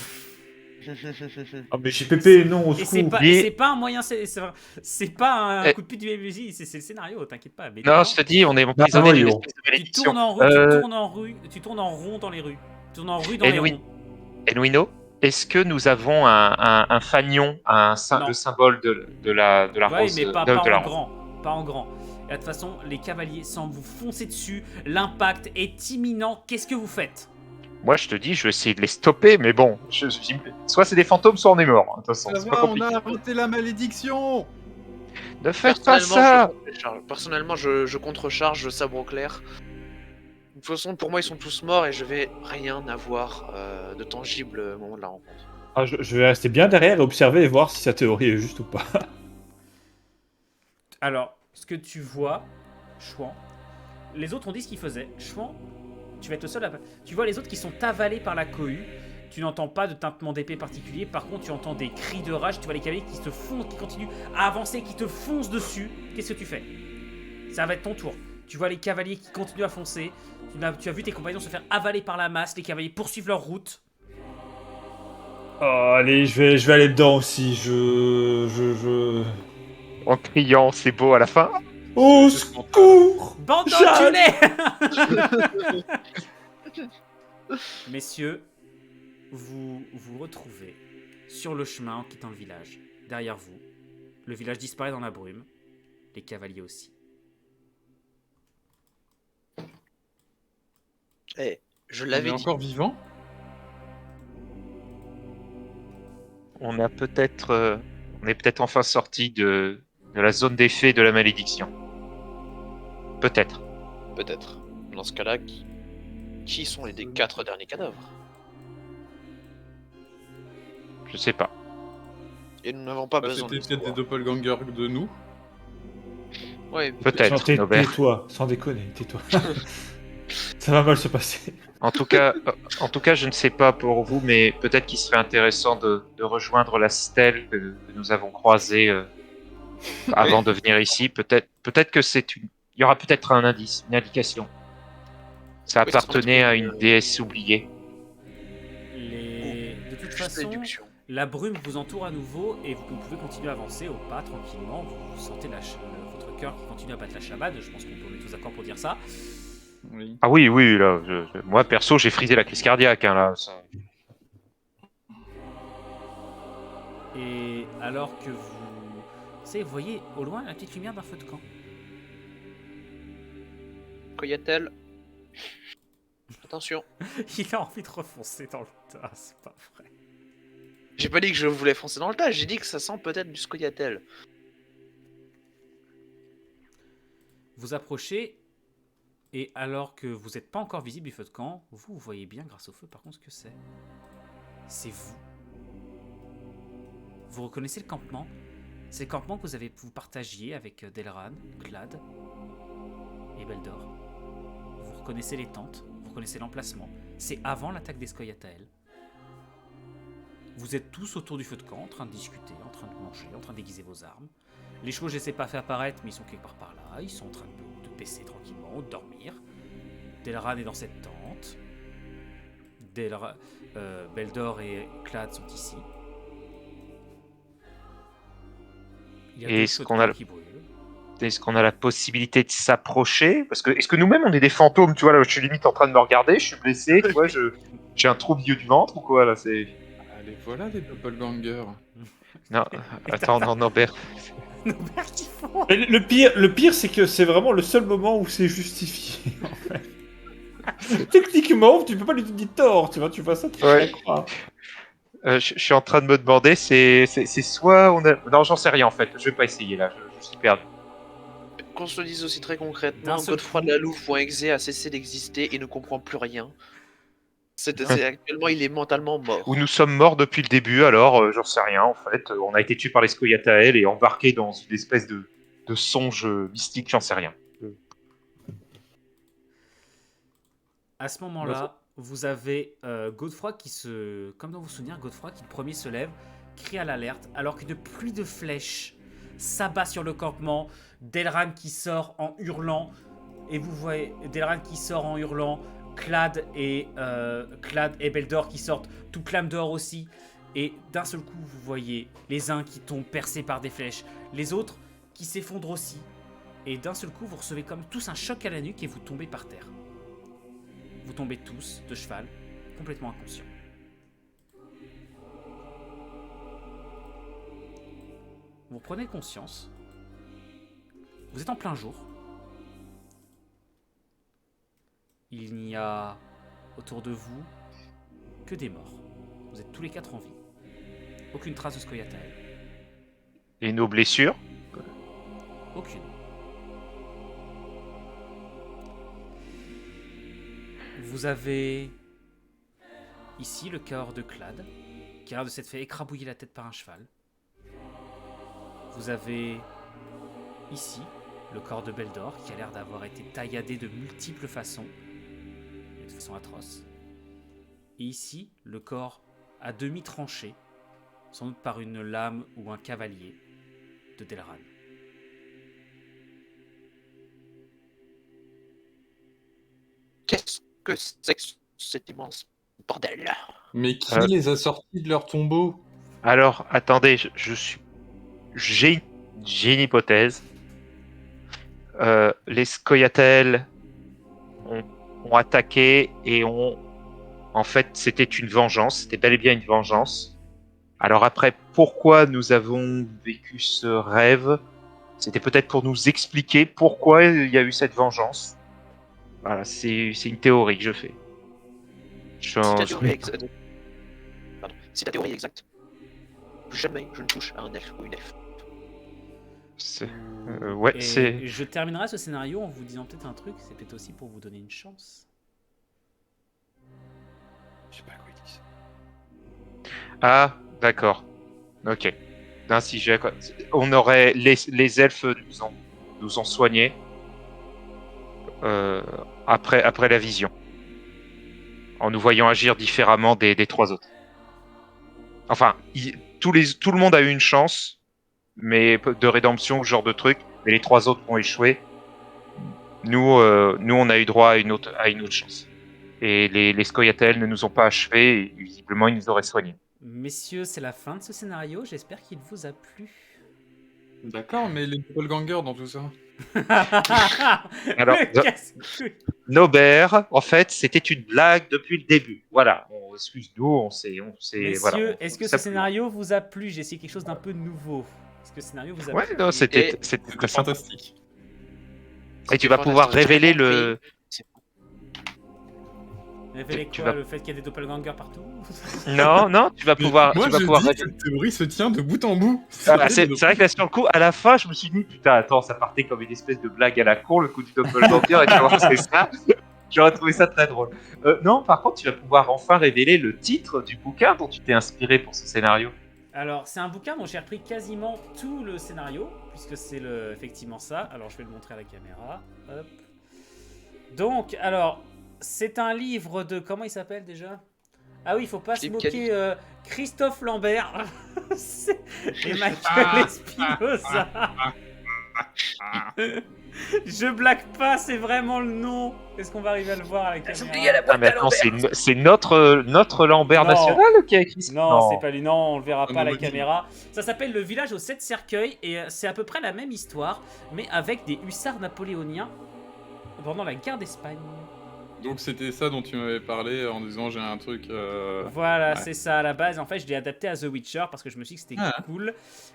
[SPEAKER 3] Ah mais JPP, non, au
[SPEAKER 1] Et
[SPEAKER 3] secours.
[SPEAKER 1] c'est pas un moyen, c'est pas un
[SPEAKER 2] Eh.
[SPEAKER 1] coup de pute du MJ, c'est le scénario, t'inquiète pas. Mais
[SPEAKER 2] Non,
[SPEAKER 1] d'accord,
[SPEAKER 2] je te dis, on est emprisonné d'une
[SPEAKER 3] voyons.
[SPEAKER 2] espèce de
[SPEAKER 1] tu
[SPEAKER 2] malédiction.
[SPEAKER 1] tournes en rue, tu tournes en rond dans les rues. Tu tournes en rue dans
[SPEAKER 2] Et
[SPEAKER 1] les
[SPEAKER 2] oui.
[SPEAKER 1] ronds.
[SPEAKER 2] Enwino, est-ce que nous avons un fanion,
[SPEAKER 1] Non.
[SPEAKER 2] le symbole de la
[SPEAKER 1] Ouais,
[SPEAKER 2] rose,
[SPEAKER 1] mais pas
[SPEAKER 2] de la
[SPEAKER 1] en
[SPEAKER 2] rose.
[SPEAKER 1] grand. Pas en grand. Et de toute façon, les cavaliers semblent vous foncer dessus. L'impact est imminent. Qu'est-ce que vous faites?
[SPEAKER 2] Moi, je te dis, je vais essayer de les stopper, mais bon, soit c'est des fantômes, soit on est mort. hein. De toute façon,
[SPEAKER 4] Ça
[SPEAKER 2] c'est pas
[SPEAKER 4] va, on
[SPEAKER 2] compliqué.
[SPEAKER 4] a arrêté la malédiction.
[SPEAKER 2] Ne faites pas ça!
[SPEAKER 5] Personnellement, je contrecharge, je sabre au clair. De toute façon, pour moi, ils sont tous morts et je vais rien avoir de tangible au moment de la rencontre.
[SPEAKER 3] Ah, je vais rester bien derrière et observer et voir si sa théorie est juste ou pas.
[SPEAKER 1] Alors, ce que tu vois, Chouan, les autres ont dit ce qu'ils faisaient. Chouan, tu vas être le seul à... Tu vois les autres qui sont avalés par la cohue. Tu n'entends pas de tintement d'épée particulier. Par contre, tu entends des cris de rage. Tu vois les cavaliers qui se font, qui continuent à avancer, qui te foncent dessus. Qu'est-ce que tu fais? Ça va être ton tour. Tu vois les cavaliers qui continuent à foncer. Tu as vu tes compagnons se faire avaler par la masse. Les cavaliers poursuivent leur route.
[SPEAKER 3] Oh, allez, je vais aller dedans aussi.
[SPEAKER 2] En criant, c'est beau à la fin.
[SPEAKER 3] Au secours!
[SPEAKER 1] Bande
[SPEAKER 3] Jeanne
[SPEAKER 1] d'enculés. Messieurs, vous vous retrouvez sur le chemin en quittant le village. Derrière vous, le village disparaît dans la brume, les cavaliers aussi.
[SPEAKER 5] Je
[SPEAKER 4] On est
[SPEAKER 5] l'avais dit.
[SPEAKER 4] encore vivant?
[SPEAKER 2] On est peut-être enfin sorti de la zone d'effet de la malédiction. Peut-être.
[SPEAKER 5] Peut-être. Dans ce cas-là, qui sont les 4 derniers cadavres?
[SPEAKER 2] Je sais pas.
[SPEAKER 5] Et nous n'avons pas
[SPEAKER 4] Bah,
[SPEAKER 5] besoin de
[SPEAKER 4] c'était peut-être des
[SPEAKER 5] savoir.
[SPEAKER 4] doppelgangers de nous.
[SPEAKER 5] Ouais,
[SPEAKER 2] Peut-être, Nobert.
[SPEAKER 3] Tais-toi, sans déconner, tais-toi. Ça va mal se passer.
[SPEAKER 2] En tout cas, je ne sais pas pour vous, mais peut-être qu'il serait intéressant de rejoindre la stèle que nous avons croisée avant de venir ici. Peut-être que il y aura peut-être un indice, une indication. Ça
[SPEAKER 5] Oui, sans
[SPEAKER 2] appartenait à
[SPEAKER 5] doute,
[SPEAKER 2] une déesse oubliée.
[SPEAKER 1] De toute
[SPEAKER 5] Juste
[SPEAKER 1] façon,
[SPEAKER 5] déduction.
[SPEAKER 1] la brume vous entoure à nouveau et vous pouvez continuer à avancer au pas tranquillement. Vous sentez votre cœur qui continue à battre la chamade. Je pense qu'on est tous d'accord pour dire ça.
[SPEAKER 4] Oui.
[SPEAKER 2] Ah oui, là, moi perso, j'ai frisé la crise cardiaque, hein, là.
[SPEAKER 1] Et alors que vous voyez au loin la petite lumière d'un feu de camp.
[SPEAKER 5] Coyatel. Attention.
[SPEAKER 1] Il a envie de refoncer dans le tas, c'est pas vrai.
[SPEAKER 5] J'ai pas dit que je voulais foncer dans le tas, j'ai dit que ça sent peut-être du Scoia'tael.
[SPEAKER 1] Vous approchez, et alors que vous n'êtes pas encore visible du feu de camp, vous voyez bien grâce au feu par contre ce que c'est. C'est vous. Vous reconnaissez le campement? C'est le campement que vous partagiez avec Delran, Clad et Beldor. Vous reconnaissez les tentes, vous reconnaissez l'emplacement. C'est avant l'attaque des Scoia'tael. Vous êtes tous autour du feu de camp, en train de discuter, en train de manger, en train d'aiguiser vos armes. Les chevaux, je les ai pas fait apparaître, mais ils sont quelque part par là. Ils sont en train de paisser tranquillement, de dormir. Delran est dans cette tente. Beldor et Clad sont ici. Il y a
[SPEAKER 2] Et
[SPEAKER 1] deux
[SPEAKER 2] est-ce
[SPEAKER 1] feux de
[SPEAKER 2] qu'on
[SPEAKER 1] camp
[SPEAKER 2] a
[SPEAKER 1] qui brûlent.
[SPEAKER 2] Est-ce qu'on a la possibilité de s'approcher? Est-ce que nous-mêmes on est des fantômes? Tu vois, là, je suis limite en train de me regarder, je suis blessé, tu vois, j'ai un trou au milieu du ventre ou quoi, là, c'est...
[SPEAKER 4] Allez, voilà les doppelgangers.
[SPEAKER 2] Non, attends, non, Norbert.
[SPEAKER 1] Norbert qui font.
[SPEAKER 3] Et le pire, c'est que c'est vraiment le seul moment où c'est justifié. En fait. Techniquement, tu peux pas lui donner tort, tu vois ça, tu
[SPEAKER 2] Ouais.
[SPEAKER 3] vas croire.
[SPEAKER 2] Je suis en train de me demander, c'est soit on a... Non, j'en sais rien en fait, je vais pas essayer là, je suis perdu.
[SPEAKER 5] Qu'on se le dise aussi très concrètement,
[SPEAKER 1] D'un seul
[SPEAKER 5] Godefroy
[SPEAKER 1] coup-
[SPEAKER 5] de la Louve.exe a cessé d'exister et ne comprend plus rien. Actuellement, il est mentalement mort.
[SPEAKER 2] Ou nous sommes morts depuis le début, alors j'en sais rien en fait. On a été tués par les Scoia'tael et embarqués dans une espèce de songe mystique, j'en sais rien.
[SPEAKER 1] À ce moment-là, vous avez Godefroy qui se... Comme dans vos souvenirs, Godefroy qui le premier se lève, crie à l'alerte, alors qu'une pluie de flèches s'abat sur le campement. Delran qui sort en hurlant, et vous voyez Delran qui sort en hurlant, Clad et Beldor qui sortent tout clame dehors aussi. Et d'un seul coup, vous voyez les uns qui tombent percés par des flèches, les autres qui s'effondrent aussi. Et d'un seul coup, vous recevez comme tous un choc à la nuque et vous tombez par terre. Vous tombez tous de cheval, complètement inconscients. Vous prenez conscience. Vous êtes en plein jour. Il n'y a autour de vous que des morts. Vous êtes tous les quatre en vie. Aucune trace de Scoia'tael.
[SPEAKER 2] Et nos blessures?
[SPEAKER 1] Aucune. Vous avez ici le corps de Clad, qui a l'air de s'être fait écrabouiller la tête par un cheval. Vous avez ici le corps de Beldor, qui a l'air d'avoir été tailladé de multiples façons, de façon atroce. Et ici, le corps à demi tranché, sans doute par une lame ou un cavalier, de Delran.
[SPEAKER 5] Qu'est-ce que c'est que cet immense bordel?
[SPEAKER 4] Mais qui les a sortis de leur tombeau?
[SPEAKER 2] Alors, attendez, j'ai une hypothèse. les Scoia'tael ont attaqué et en fait, c'était une vengeance. C'était bel et bien une vengeance. Alors après, pourquoi nous avons vécu ce rêve? C'était peut-être pour nous expliquer pourquoi il y a eu cette vengeance. Voilà, c'est une théorie que je fais.
[SPEAKER 5] Si ta théorie est exacte. Pardon. Si ta théorie est exacte, jamais je ne touche à un elfe ou une elfe.
[SPEAKER 2] Ouais,
[SPEAKER 1] Et
[SPEAKER 2] c'est.
[SPEAKER 1] je terminerai ce scénario en vous disant peut-être un truc, c'est peut-être aussi pour vous donner une chance.
[SPEAKER 3] Je sais pas quoi ils disent.
[SPEAKER 2] Ah, d'accord. Ok. Non, si j'ai. On aurait. Les elfes nous ont soignés. Après la vision. En nous voyant agir différemment des trois autres. Enfin, tout le monde a eu une chance, mais de rédemption, ce genre de truc. Mais les trois autres ont échoué. Nous, on a eu droit à une autre chance. Et les Scoia'tael ne nous ont pas achevés, et visiblement, ils nous auraient soignés.
[SPEAKER 1] Messieurs, c'est la fin de ce scénario, j'espère qu'il vous a plu.
[SPEAKER 4] D'accord, mais les doppelgangers dans tout ça.
[SPEAKER 2] Alors,
[SPEAKER 1] Le casse-couille.
[SPEAKER 2] Nobert, en fait, c'était une blague depuis le début. Voilà. Excuse-nous, on s'est.
[SPEAKER 1] Messieurs,
[SPEAKER 2] Voilà,
[SPEAKER 1] est-ce que ce
[SPEAKER 2] ça-
[SPEAKER 1] scénario vous a plu? J'ai essayé quelque chose d'un peu nouveau. Est-ce que ce scénario vous a
[SPEAKER 2] Ouais,
[SPEAKER 1] plu?
[SPEAKER 2] non, c'était
[SPEAKER 5] Et-
[SPEAKER 2] très
[SPEAKER 4] C'était
[SPEAKER 2] sympa.
[SPEAKER 4] fantastique.
[SPEAKER 2] Et tu vas pouvoir révéler le.
[SPEAKER 1] Révélez
[SPEAKER 2] tu
[SPEAKER 1] quoi?
[SPEAKER 2] vas-
[SPEAKER 1] Le fait qu'il y a des doppelgangers partout?
[SPEAKER 2] Non, tu vas pouvoir.
[SPEAKER 4] Moi,
[SPEAKER 2] tu vas
[SPEAKER 4] je
[SPEAKER 2] pouvoir
[SPEAKER 4] dis que
[SPEAKER 2] révéler.
[SPEAKER 4] cette théorie se tient de bout en bout.
[SPEAKER 2] Ah, c'est vrai que là, sur le coup, à la fin, je me suis dit, putain, attends, ça partait comme une espèce de blague à la con, le coup du doppelganger, et tu vois, c'est ça. J'aurais trouvé ça très drôle. Non, par contre, tu vas pouvoir enfin révéler le titre du bouquin dont tu t'es inspiré pour ce scénario.
[SPEAKER 1] Alors, c'est un bouquin dont j'ai repris quasiment tout le scénario, puisque c'est effectivement ça. Alors, je vais le montrer à la caméra. Hop. Donc, alors, c'est un livre de... Comment il s'appelle déjà? Ah oui, il faut pas se
[SPEAKER 5] Philippe
[SPEAKER 1] moquer. Christophe Lambert et Michael Espinosa. Je blague pas, c'est vraiment le nom. Est-ce qu'on va arriver à le voir à la caméra?
[SPEAKER 2] Ah, mais attends, c'est notre Lambert
[SPEAKER 1] Non.
[SPEAKER 2] national qui a écrit ça?
[SPEAKER 1] Non, c'est pas lui. Non, on le verra
[SPEAKER 4] Ah,
[SPEAKER 1] pas à la
[SPEAKER 4] non,
[SPEAKER 1] caméra. Ça s'appelle Le village aux 7 cercueils et c'est à peu près la même histoire, mais avec des hussards napoléoniens pendant la guerre d'Espagne.
[SPEAKER 4] Donc c'était ça dont tu m'avais parlé en disant j'ai un truc.
[SPEAKER 1] Voilà,
[SPEAKER 4] ouais.
[SPEAKER 1] c'est ça à la base. En fait, je l'ai adapté à The Witcher parce que je me suis dit que c'était
[SPEAKER 4] Ah.
[SPEAKER 1] cool.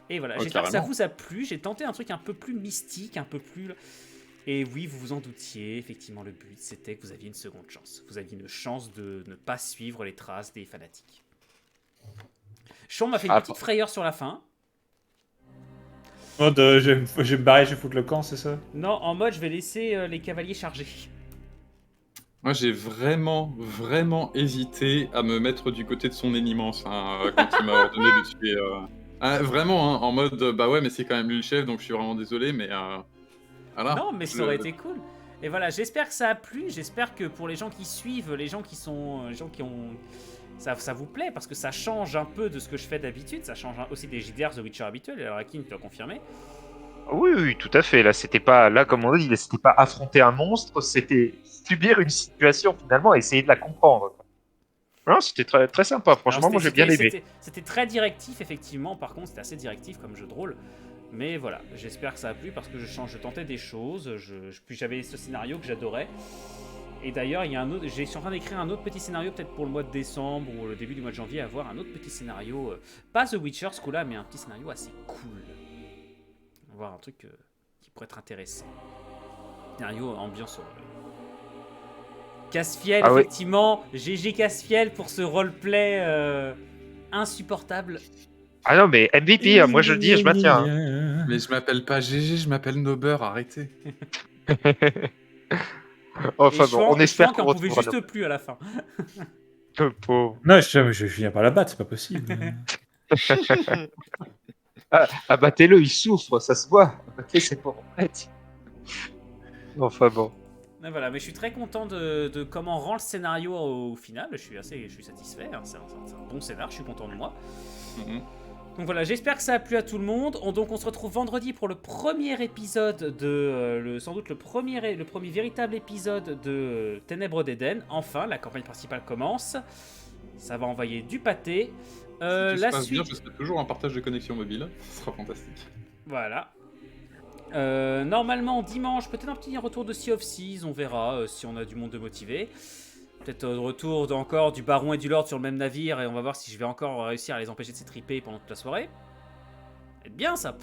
[SPEAKER 1] Et voilà,
[SPEAKER 4] Oh,
[SPEAKER 1] j'espère que ça
[SPEAKER 4] carrément.
[SPEAKER 1] vous a plu. J'ai tenté un truc un peu plus mystique, un peu plus... Et oui, vous vous en doutiez, effectivement, le but, c'était que vous aviez une seconde chance. Vous aviez une chance de ne pas suivre les traces des fanatiques. Sean m'a fait une
[SPEAKER 2] Ah,
[SPEAKER 1] petite frayeur sur la fin.
[SPEAKER 3] En mode, je vais me barrer, je vais foutre le camp, c'est ça?
[SPEAKER 1] Non, en mode, je vais laisser les cavaliers charger.
[SPEAKER 4] Moi j'ai vraiment hésité à me mettre du côté de son éminence quand il m'a ordonné de tuer. Vraiment, hein, en mode bah ouais, mais c'est quand même lui le chef, donc je suis vraiment désolé, mais voilà.
[SPEAKER 1] Non, mais ça
[SPEAKER 4] Je-
[SPEAKER 1] aurait été cool. Et voilà, j'espère que ça a plu. J'espère que pour les gens qui suivent, les gens qui ont... Ça vous plaît parce que ça change un peu de ce que je fais d'habitude. Ça change aussi des JDR The Witcher habituels. Alors, Akin, tu dois confirmer.
[SPEAKER 2] Oui, oui, tout à fait. Là, c'était pas, là, comme on dit, c'était pas affronter un monstre, c'était subir une situation finalement et essayer de la comprendre. Non, c'était très, très sympa. Franchement,
[SPEAKER 1] Alors,
[SPEAKER 2] moi, j'ai bien aimé.
[SPEAKER 1] C'était très directif, effectivement. Par contre, c'était assez directif comme jeu de rôle. Mais voilà, j'espère que ça a plu parce que je tentais des choses. Puis j'avais ce scénario que j'adorais. Et d'ailleurs, il y a un autre. Je suis en train d'écrire un autre petit scénario, peut-être pour le mois de décembre ou le début du mois de janvier, à voir un autre petit scénario. Pas The Witcher ce coup-là, mais un petit scénario assez cool. On va voir un truc qui pourrait être intéressant. Scénario ambiance. Casse-Fiel,
[SPEAKER 2] Ah oui.
[SPEAKER 1] effectivement. GG Casse-Fiel pour ce roleplay insupportable.
[SPEAKER 2] Ah non, mais MVP, moi je le dis et je maintiens. Hein.
[SPEAKER 4] Mais je m'appelle pas GG, je m'appelle Nober, arrêtez.
[SPEAKER 2] Enfin
[SPEAKER 1] Et
[SPEAKER 2] bon, on espère qu'on
[SPEAKER 1] qu'on pouvait
[SPEAKER 2] retrouvera
[SPEAKER 1] juste plus à la fin.
[SPEAKER 2] le pauvre.
[SPEAKER 3] Non, je vais finir par la battre, c'est pas possible.
[SPEAKER 2] Abattez-le, il souffre, ça se voit. Ok, c'est bon. Enfin bon.
[SPEAKER 1] Et voilà, mais je suis très content de comment rend le scénario au final. Je suis satisfait. Hein. C'est un bon scénar, je suis content de moi.
[SPEAKER 4] Mhm.
[SPEAKER 1] Donc voilà, j'espère que ça a plu à tout le monde. Donc on se retrouve vendredi pour le premier épisode de sans doute le premier véritable épisode de Ténèbres d'Éden. Enfin, la campagne principale commence. Ça va envoyer du pâté.
[SPEAKER 4] Si tout
[SPEAKER 1] La
[SPEAKER 4] se passe
[SPEAKER 1] suite,
[SPEAKER 4] bien, je serai toujours en partage de connexion mobile. Ce sera fantastique.
[SPEAKER 1] voilà. Normalement, dimanche, peut-être un petit retour de Sea of Seas, on verra si on a du monde de motivé. Peut-être retour encore du Baron et du Lord sur le même navire, et on va voir si je vais encore réussir à les empêcher de s'étriper pendant toute la soirée. C'est bien ça.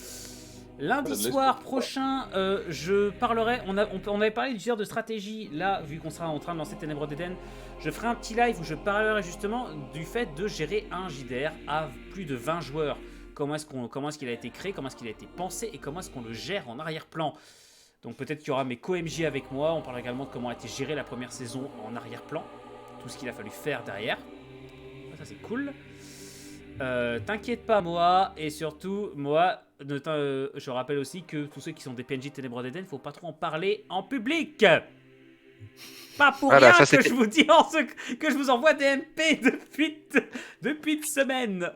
[SPEAKER 1] Lundi soir prochain, je parlerai. On avait parlé du genre de stratégie. Là, vu qu'on sera en train de lancer Ténèbres d'Éden, je ferai un petit live où je parlerai justement du fait de gérer un JDR à plus de 20 joueurs. Comment est-ce qu'il a été créé, comment est-ce qu'il a été pensé et comment est-ce qu'on le gère en arrière-plan. Donc peut-être qu'il y aura mes co-MJ avec moi. On parlera également de comment a été gérée la première saison en arrière-plan. Tout ce qu'il a fallu faire derrière. Ça c'est cool. T'inquiète pas moi. Et surtout moi, je rappelle aussi que tous ceux qui sont des PNJ Ténèbres d'Éden, faut pas trop en parler en public. Pas pour
[SPEAKER 2] Voilà,
[SPEAKER 1] rien
[SPEAKER 2] ça,
[SPEAKER 1] que je vous dis que je vous envoie des MP depuis une semaine.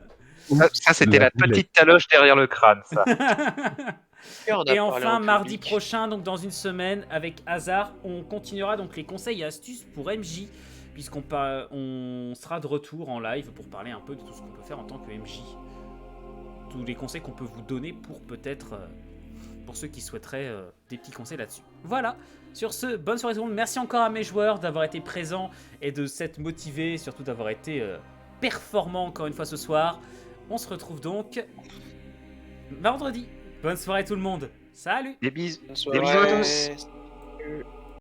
[SPEAKER 2] Ça, c'était la petite taloche derrière le crâne, ça.
[SPEAKER 1] Et enfin, mardi prochain, donc dans une semaine, avec Hazard, on continuera donc les conseils et astuces pour MJ, puisqu'on sera de retour en live pour parler un peu de tout ce qu'on peut faire en tant que MJ. Tous les conseils qu'on peut vous donner pour peut-être, pour ceux qui souhaiteraient des petits conseils là-dessus. Voilà, sur ce, bonne soirée tout le monde. Merci encore à mes joueurs d'avoir été présents et de s'être motivés, surtout d'avoir été performants encore une fois ce soir. On se retrouve donc vendredi. Bonne soirée tout le monde. Salut.
[SPEAKER 2] Des bisous.
[SPEAKER 5] Bonne soirée.
[SPEAKER 2] Des bisous à tous.
[SPEAKER 5] Salut.